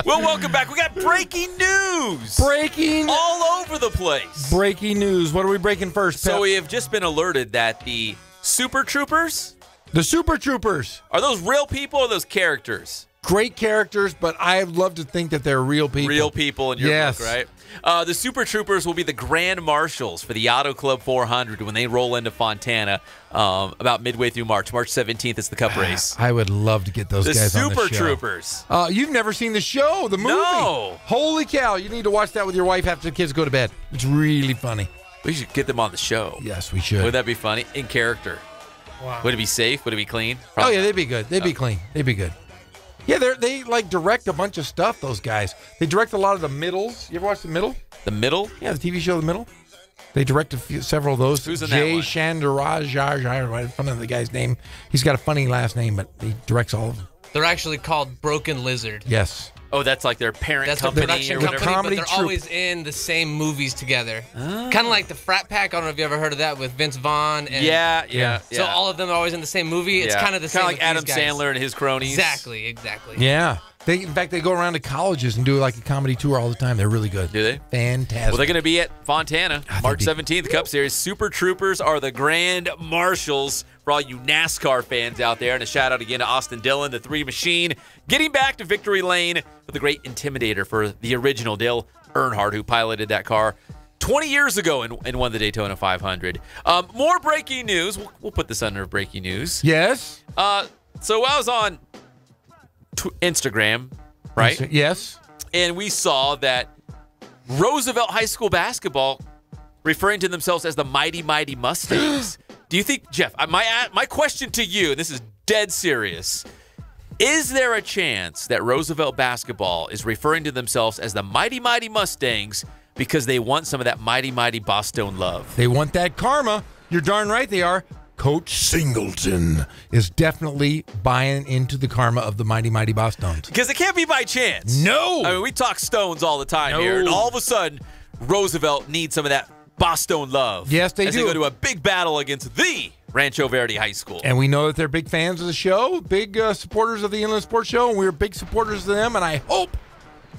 Well, welcome back. We got breaking news. Breaking all over the place. Breaking news. What are we breaking first, Pep? So we have just been alerted that the Super Troopers. The Super Troopers. Are those real people or those characters? Great characters, but I'd love to think that they're real people. Real people in your book, right? The Super Troopers will be the Grand Marshals for the Auto Club 400 when they roll into Fontana about midway through March. March 17th is the Cup race. I would love to get those guys on the show. The Super Troopers. You've never seen the show, the movie. No. Holy cow. You need to watch that with your wife after the kids go to bed. It's really funny. We should get them on the show. Yes, we should. Would that be funny? In character. Wow. Would it be safe? Would it be clean? Probably. Oh, yeah, they'd be good. They'd be clean. They'd be good. Yeah, they like direct a bunch of stuff, those guys. They direct a lot of the Middles. You ever watch The Middle? The Middle? Yeah, the TV show The Middle. They direct several of those. Who's in Jay that one? Shandaraj, I don't know the guy's name. He's got a funny last name, but he directs all of them. They're actually called Broken Lizard. Yes. Oh, that's like their parent That's company. That's their production company, but they're always in the same movies together. Kind of like the Frat Pack. I don't know if you ever heard of that with Vince Vaughn. And Yeah. So all of them are always in the same movie. It's kind of the same. Kind of like Adam Sandler and his cronies. Exactly. Yeah. In fact, they go around to colleges and do like a comedy tour all the time. They're really good. Do they? Fantastic. Well, they're going to be at Fontana, March 17th, Cup Series. Super Troopers are the Grand Marshals for all you NASCAR fans out there. And a shout out again to Austin Dillon, the 3 Machine, getting back to victory lane with the great Intimidator for the original Dale Earnhardt, who piloted that car 20 years ago and won the Daytona 500. More breaking news. We'll put this under breaking news. Yes. So I was on Instagram, right? Yes. And we saw that Roosevelt High School basketball referring to themselves as the Mighty Mighty Mustangs. Do you think, Jeff, my question to you, and this is dead serious, is there a chance that Roosevelt basketball is referring to themselves as the Mighty Mighty Mustangs because they want some of that Mighty Mighty Boston love? They want that karma. You're darn right they are. Coach Singleton is definitely buying into the karma of the mighty, mighty Bosstones. Because it can't be by chance. No. I mean, we talk Stones all the time here, and all of a sudden, Roosevelt needs some of that Bosstone love. Yes, they as do. They go to a big battle against the Rancho Verde High School. And we know that they're big fans of the show, big supporters of the Inland Sports Show, and we're big supporters of them, and I hope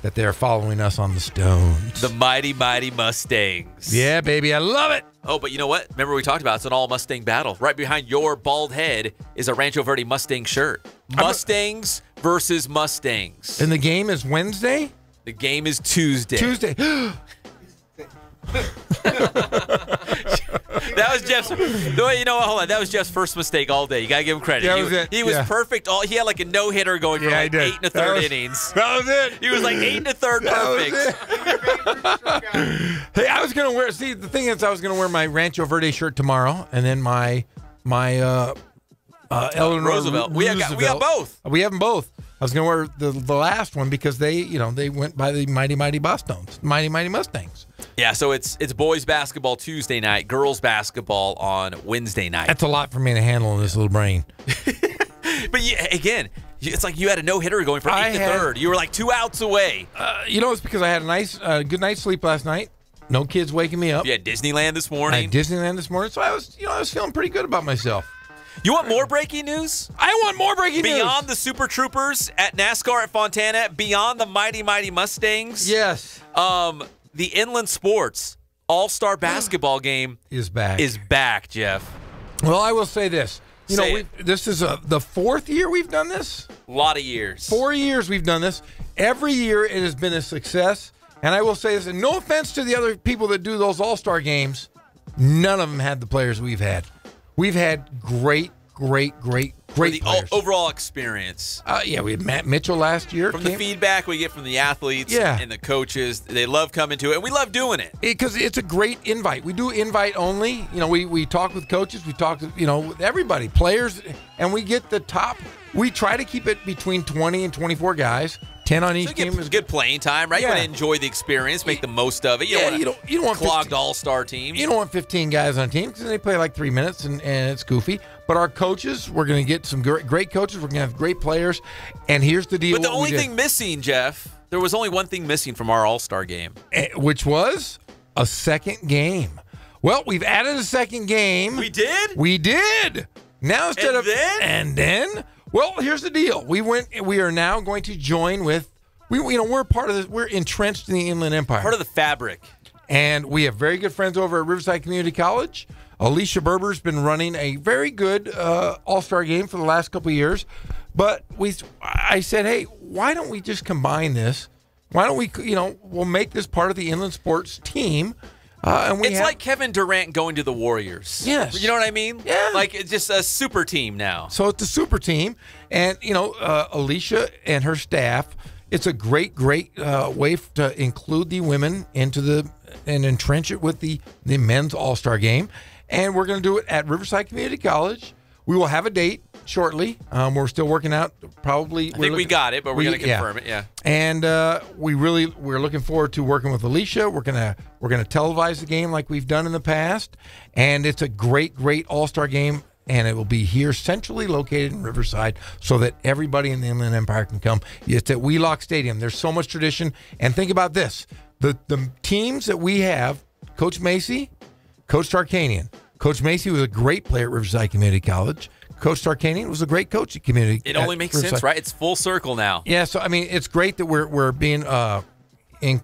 that they're following us on the Stones. The mighty, mighty Mustangs. Yeah, baby, I love it. Oh, but you know what? Remember we talked about it's an all-Mustang battle. Right behind your bald head is a Rancho Verde Mustang shirt. Mustangs versus Mustangs. And the game is Wednesday? The game is Tuesday. That was Jeff's. You know what? Hold on. That was Jeff's first mistake all day. You gotta give him credit. He was perfect. He had like a no hitter going for like 8 1/3 innings. That was it. He was like 8 1/3 perfect. Hey, I was gonna wear. See, the thing is, I was gonna wear my Rancho Verde shirt tomorrow, and then my Eleanor Roosevelt. We got both. We have them both. I was gonna wear the last one because they went by the mighty, mighty Bosstones, mighty, mighty Mustangs. Yeah, so it's boys basketball Tuesday night, girls basketball on Wednesday night. That's a lot for me to handle in this little brain. But again, it's like you had a no-hitter going for 8 1/3. You were like 2 outs away. It's because I had a good night's sleep last night. No kids waking me up. You had Disneyland this morning. So I was feeling pretty good about myself. You want more breaking news? I want more breaking news. Beyond the Super Troopers at NASCAR at Fontana, beyond the mighty, mighty Mustangs. Yes. The Inland Sports All-Star Basketball game is back, Jeff. Well, I will say this. This is the 4th year we've done this. A lot of years. 4 years we've done this. Every year it has been a success. And I will say this, and no offense to the other people that do those All-Star games, none of them had the players we've had. We've had great players. Overall experience. We had Matt Mitchell last year. From the feedback we get from the athletes and the coaches, they love coming to it, and we love doing it. Because it's a great invite. We do invite only. We talk with coaches. We talk to, with everybody, players, and we get the top. We try to keep it between 20 and 24 guys. 10 on each game. Is good playing time, right? You want to enjoy the experience, make the most of it. You don't want clogged all-star teams. You don't want 15 guys on a team because they play like 3 minutes and it's goofy. But our coaches, we're going to get some great coaches. We're going to have great players. And here's the deal. But the only thing missing, Jeff, there was only one thing missing from our all-star game. Which was a second game. Well, we've added a second game. We did? We did. Now instead of and then. Well, here's the deal. We are now going to join with we're part of this. We're entrenched in the Inland Empire. Part of the fabric. And we have very good friends over at Riverside Community College. Alicia Berber's been running a very good all-star game for the last couple of years. But I said, hey, why don't we just combine this? Why don't we, we'll make this part of the Inland Sports team. It's like Kevin Durant going to the Warriors. Yes. You know what I mean? Yeah. Like it's just a super team now. So it's a super team. And, Alicia and her staff, it's a great way to include the women and entrench it with the men's all-star game. And we're going to do it at Riverside Community College. We will have a date shortly. We're still working out. Probably. I think we got it, but we're going to confirm it. Yeah. And we're looking forward to working with Alicia. We're gonna televise the game like we've done in the past, and it's a great all-star game. And it will be here centrally located in Riverside so that everybody in the Inland Empire can come. It's at Wheelock Stadium. There's so much tradition. And think about this. The teams that we have, Coach Macy, Coach Tarkanian. Coach Macy was a great player at Riverside Community College. Coach Tarkanian was a great coach at Community. It only makes sense, right? It's full circle now. Yeah, so, I mean, it's great that we're being in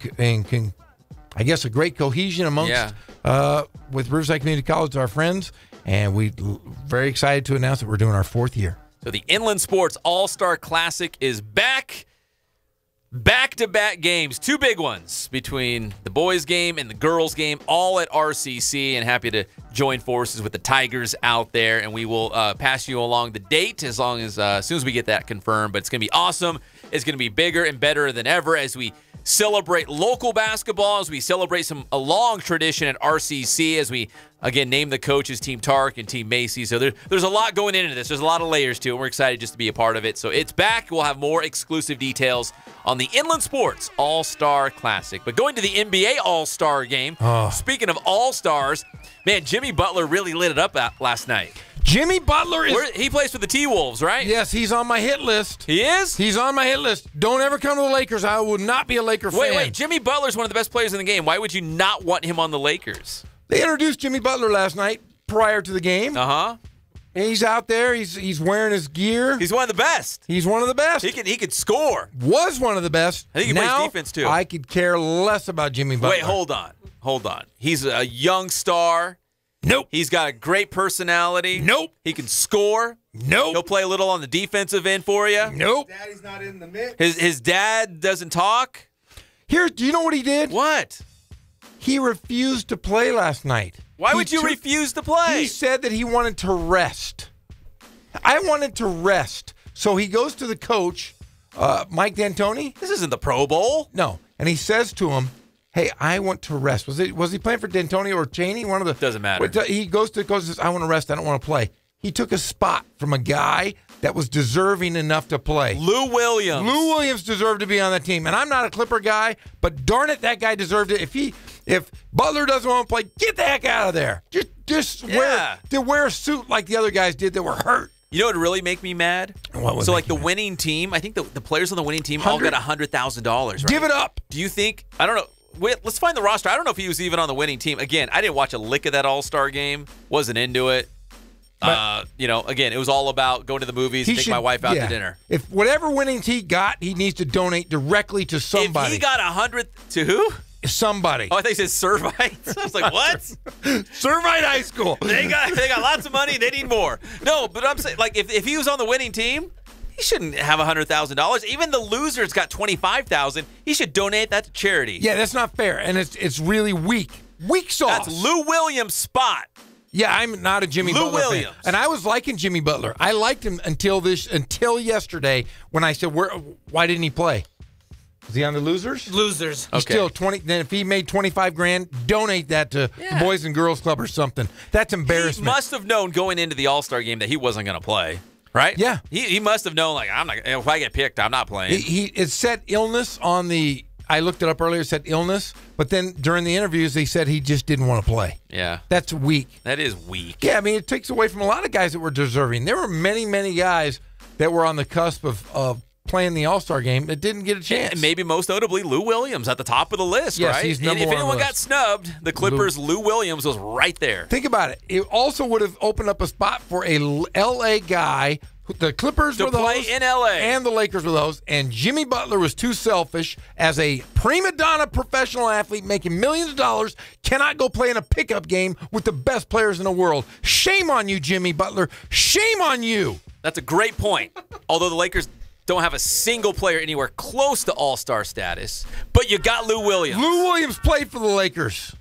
I guess, a great cohesion amongst with Riverside Community College, our friends. And we're very excited to announce that we're doing our 4th year. So the Inland Sports All-Star Classic is back. Back-to-back games, 2 big ones between the boys game and the girls game, all at RCC. And happy to join forces with the Tigers out there. And we will pass you along the date as soon as we get that confirmed. But it's going to be awesome. It's going to be bigger and better than ever as we celebrate local basketball, as we celebrate a long tradition at RCC, as we Again, name the coaches, Team Tark and Team Macy. So there's a lot going into this. There's a lot of layers to it. We're excited just to be a part of it. So it's back. We'll have more exclusive details on the Inland Sports All-Star Classic. But going to the NBA All-Star game, speaking of All-Stars, man, Jimmy Butler really lit it up last night. Jimmy Butler he plays for the T-Wolves, right? Yes, he's on my hit list. He is? He's on my hit list. Don't ever come to the Lakers. I will not be a Laker fan. Wait. Jimmy Butler's one of the best players in the game. Why would you not want him on the Lakers? They introduced Jimmy Butler last night prior to the game. Uh-huh. And he's out there. He's wearing his gear. He's one of the best. He's one of the best. He could score. Was one of the best. I think he plays defense, too. I could care less about Jimmy Butler. Wait, hold on. He's a young star. Nope. He's got a great personality. Nope. He can score. Nope. He'll play a little on the defensive end for you. Nope. Daddy's not in the mix. His dad doesn't talk. Do you know what he did? What? He refused to play last night. Why would you refuse to play? He said that he wanted to rest. I wanted to rest. So he goes to the coach, Mike D'Antoni. This isn't the Pro Bowl. No. And he says to him, hey, I want to rest. Was he playing for D'Antoni or Chaney? One of the doesn't matter. He goes to the coach and says, I want to rest. I don't want to play. He took a spot from a guy that was deserving enough to play. Lou Williams. Lou Williams deserved to be on that team. And I'm not a Clipper guy, but darn it, that guy deserved it. If Butler doesn't want to play, get the heck out of there. Just wear a suit like the other guys did that were hurt. You know what would really make me mad? So, like, the winning team, I think the players on the winning team all got $100,000, right? Give it up. Do you think, I don't know. Wait, let's find the roster. I don't know if he was even on the winning team. Again, I didn't watch a lick of that All-Star game. Wasn't into it. Again, it was all about going to the movies, take my wife out to dinner. If whatever winnings he got, he needs to donate directly to somebody. If he got 100 to who? Somebody. Oh, I think it said Servite. I was like, what? Servite High School. They got lots of money. They need more. No, but I'm saying, like, if he was on the winning team, he shouldn't have $100,000. Even the losers got $25,000. He should donate that to charity. Yeah, that's not fair, and it's really weak. Weak sauce. That's Lou Williams' spot. Yeah, I'm not a Jimmy Butler fan. And I was liking Jimmy Butler. I liked him until yesterday when I said, why didn't he play? Was he on the losers? Losers. He's still 20. Then if he made $25,000, donate that to the Boys and Girls Club or something. That's embarrassment. He must have known going into the All-Star game that he wasn't going to play. Right? Yeah. He must have known, like, I'm not. If I get picked, I'm not playing. It said illness on the. I looked it up earlier. It said illness, but then during the interviews, they said he just didn't want to play. Yeah. That's weak. That is weak. Yeah, I mean, it takes away from a lot of guys that were deserving. There were many, many guys that were on the cusp of playing the All-Star game that didn't get a chance. And maybe most notably Lou Williams at the top of the list, yes, right? He's number if one anyone on the got snubbed, the Clippers' Lou Williams was right there. Think about it. It also would have opened up a spot for a L.A. guy. The Clippers were the host, in L.A. and the Lakers were the host, and Jimmy Butler was too selfish as a prima donna professional athlete making millions of dollars, cannot go play in a pickup game with the best players in the world. Shame on you, Jimmy Butler. Shame on you. That's a great point. Although the Lakers don't have a single player anywhere close to all-star status, but you got Lou Williams. Lou Williams played for the Lakers.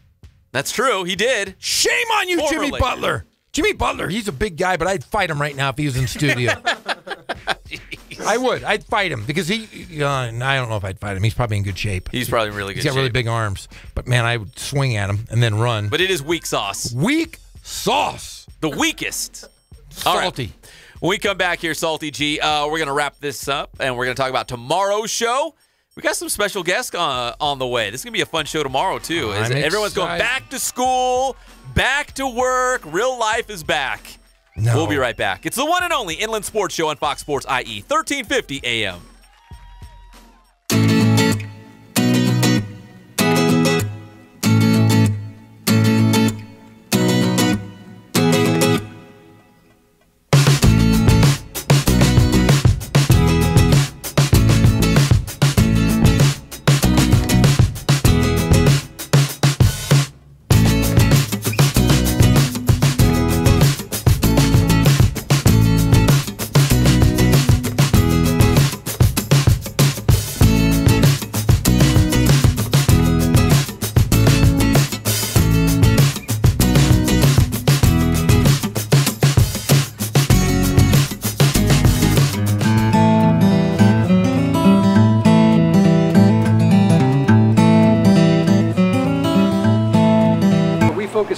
That's true. He did. Shame on you, Jimmy Butler. Jimmy Butler, he's a big guy, but I'd fight him right now if he was in studio. I would. I'd fight him because I don't know if I'd fight him. He's probably in good shape. He's probably in really good shape. He's got really big arms. But, man, I would swing at him and then run. But it is weak sauce. Weak sauce. The weakest. Salty. All right. When we come back here, Salty G, we're going to wrap this up, and we're going to talk about tomorrow's show. We got some special guests on the way. This is going to be a fun show tomorrow, too. Everyone's going back to school, back to work. Real life is back. No. We'll be right back. It's the one and only Inland Sports Show on Fox Sports IE, 1350 AM.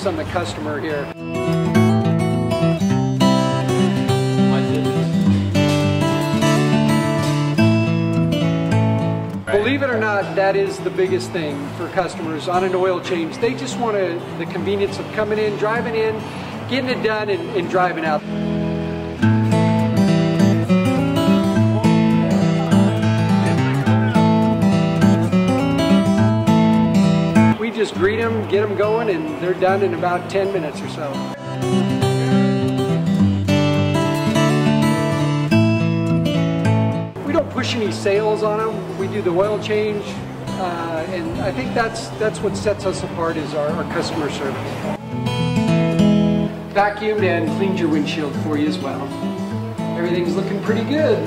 on the customer here. Believe it or not, that is the biggest thing for customers on an oil change. They just want the convenience of coming in, driving in, getting it done, and driving out. We just greet them, get them going, and they're done in about 10 minutes or so. We don't push any sales on them. We do the oil change, and I think that's what sets us apart is our customer service. Vacuumed and cleaned your windshield for you as well. Everything's looking pretty good.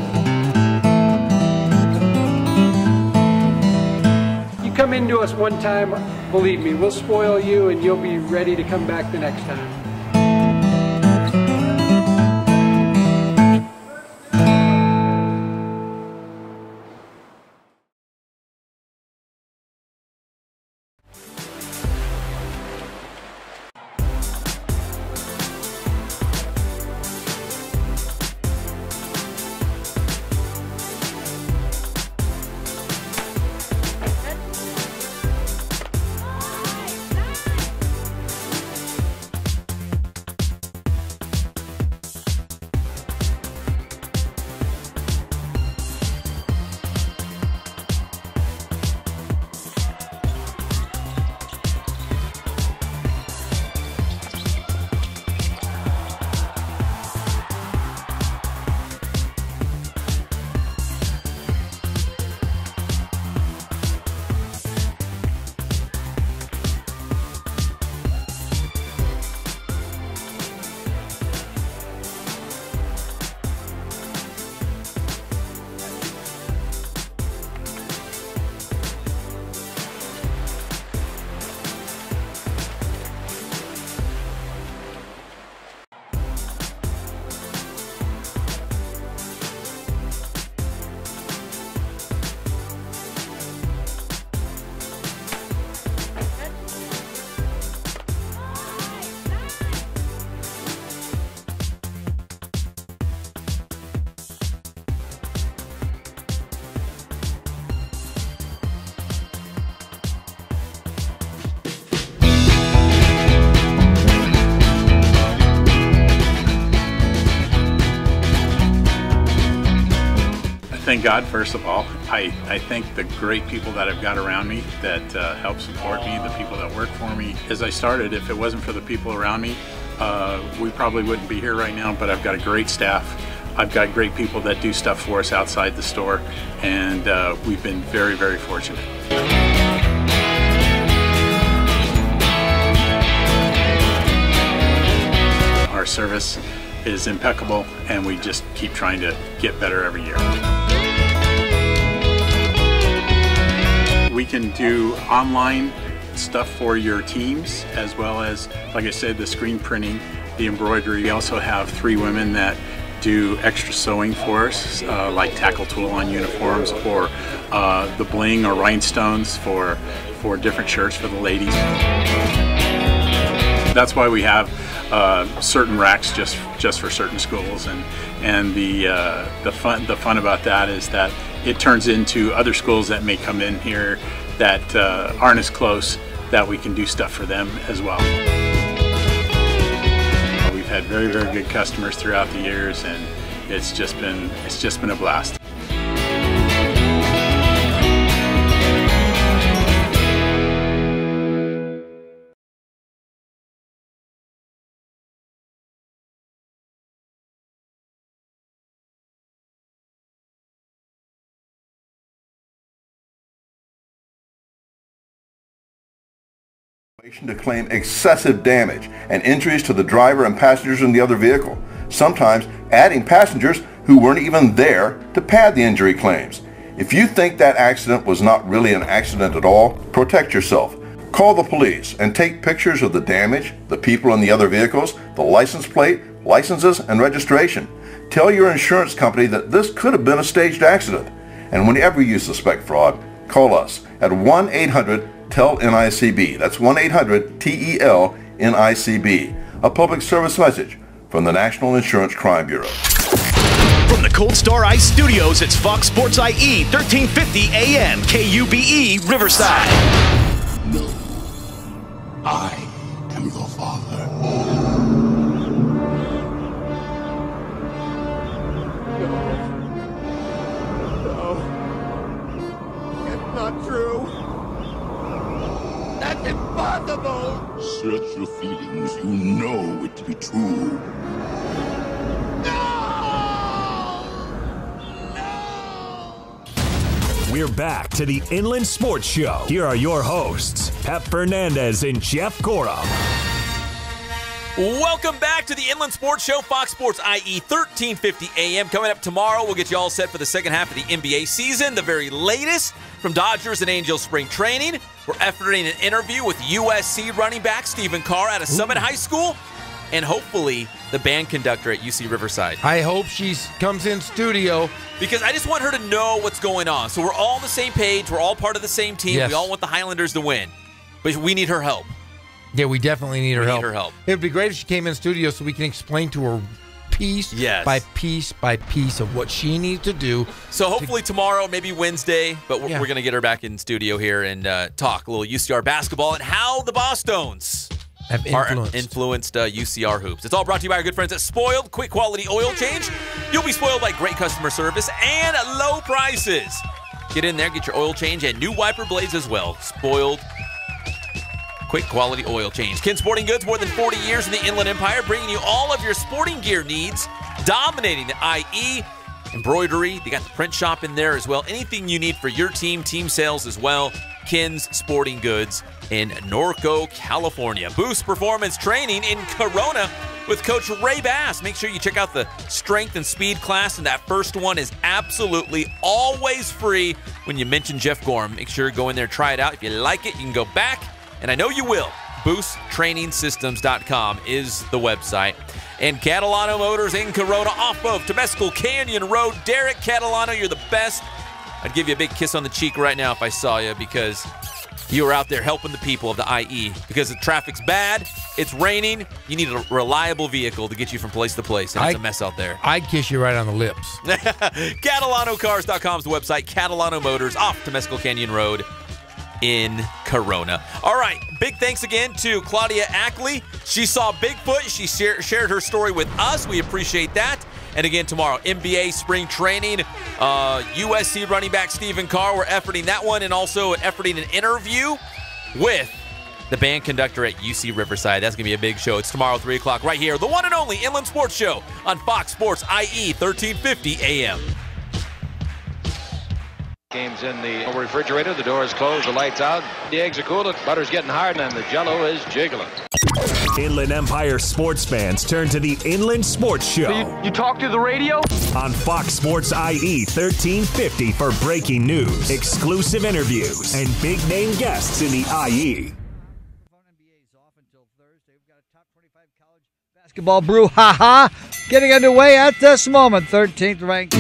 You come into us one time, believe me, we'll spoil you and you'll be ready to come back the next time. Thank God, first of all. I thank the great people that I've got around me that help support me, the people that work for me. As I started, if it wasn't for the people around me, we probably wouldn't be here right now, but I've got a great staff. I've got great people that do stuff for us outside the store, and we've been very, very fortunate. Our service is impeccable, and we just keep trying to get better every year. We can do online stuff for your teams, as well as, like I said, the screen printing, the embroidery. We also have 3 women that do extra sewing for us, like tackle tool on uniforms, or the bling or rhinestones for different shirts for the ladies. That's why we have certain racks just for certain schools, and the fun about that is that it turns into other schools that may come in here that aren't as close, that we can do stuff for them as well. We've had very, very good customers throughout the years, and it's just been a blast. To claim excessive damage and injuries to the driver and passengers in the other vehicle, sometimes adding passengers who weren't even there to pad the injury claims. If you think that accident was not really an accident at all, protect yourself. Call the police and take pictures of the damage, the people in the other vehicles, the license plate, licenses, and registration. Tell your insurance company that this could have been a staged accident. And whenever you suspect fraud, call us at 1-800-TEL-NICB. That's 1-800-TEL-NICB. NICB. A public service message from the National Insurance Crime Bureau. From the Cold Star Ice Studios, it's Fox Sports IE, 1350 AM, KUBE, Riverside. No, I am your father. No, it's not true. That's impossible. Search your feelings. You know it to be true. We're back to the Inland Sports Show. Here are your hosts, Pep Fernandez and Jeff Gorham. Welcome back to the Inland Sports Show, Fox Sports IE 1350 AM. Coming up tomorrow, we'll get you all set for the second half of the NBA season, the very latest from Dodgers and Angels spring training. We're efforting an interview with USC running back Stephen Carr out of Summit High School, and hopefully the band conductor at UC Riverside. I hope she comes in studio. Because I just want her to know what's going on. So we're all on the same page. We're all part of the same team. Yes. We all want the Highlanders to win. But we need her help. Yeah, we definitely need her help. Need her help. It would be great if she came in studio so we can explain to her piece by piece of what she needs to do. So hopefully tomorrow, maybe Wednesday, but we're going to get her back in studio here and talk a little UCR basketball and how the Bosstones have influenced UCR hoops. It's all brought to you by our good friends at Spoiled. Quick quality oil change. You'll be spoiled by great customer service and low prices. Get in there, get your oil change and new wiper blades as well. Spoiled. Quick quality oil change. Ken Sporting Goods, more than 40 years in the Inland Empire, bringing you all of your sporting gear needs, dominating the IE. Embroidery, they got the print shop in there as well. Anything you need for your team sales as well. Ken's Sporting Goods in Norco, California. Boost Performance Training in Corona with Coach Ray Bass. Make sure you check out the strength and speed class, and that first one is absolutely always free when you mention Jeff Gorham. Make sure to go in there, try it out. If you like it, you can go back, and I know you will. BoostTrainingSystems.com is the website. And Catalano Motors in Corona off of Temescal Canyon Road. Derek Catalano, you're the best. I'd give you a big kiss on the cheek right now if I saw you, because you are out there helping the people of the IE. Because the traffic's bad, it's raining, you need a reliable vehicle to get you from place to place, and it's a mess out there. I'd kiss you right on the lips. CatalanoCars.com is the website. Catalano Motors off Temescal Canyon Road in Corona. All right, big thanks again to Claudia Ackley. She saw Bigfoot. She shared her story with us. We appreciate that. And again, tomorrow, NBA spring training, USC running back Stephen Carr. We're efforting that one, and also efforting an interview with the band conductor at UC Riverside. That's going to be a big show. It's tomorrow, 3 o'clock, right here. The one and only Inland Sports Show on Fox Sports IE 1350 AM. Game's in the refrigerator. The door is closed. The lights out. The eggs are cool. The butter's getting hard, and the Jell-O is jiggling. Inland Empire sports fans turn to the Inland Sports Show. So you talk to the radio? On Fox Sports IE 1350 for breaking news, exclusive interviews, and big-name guests in the IE. Basketball brouhaha getting underway at this moment. 13th ranked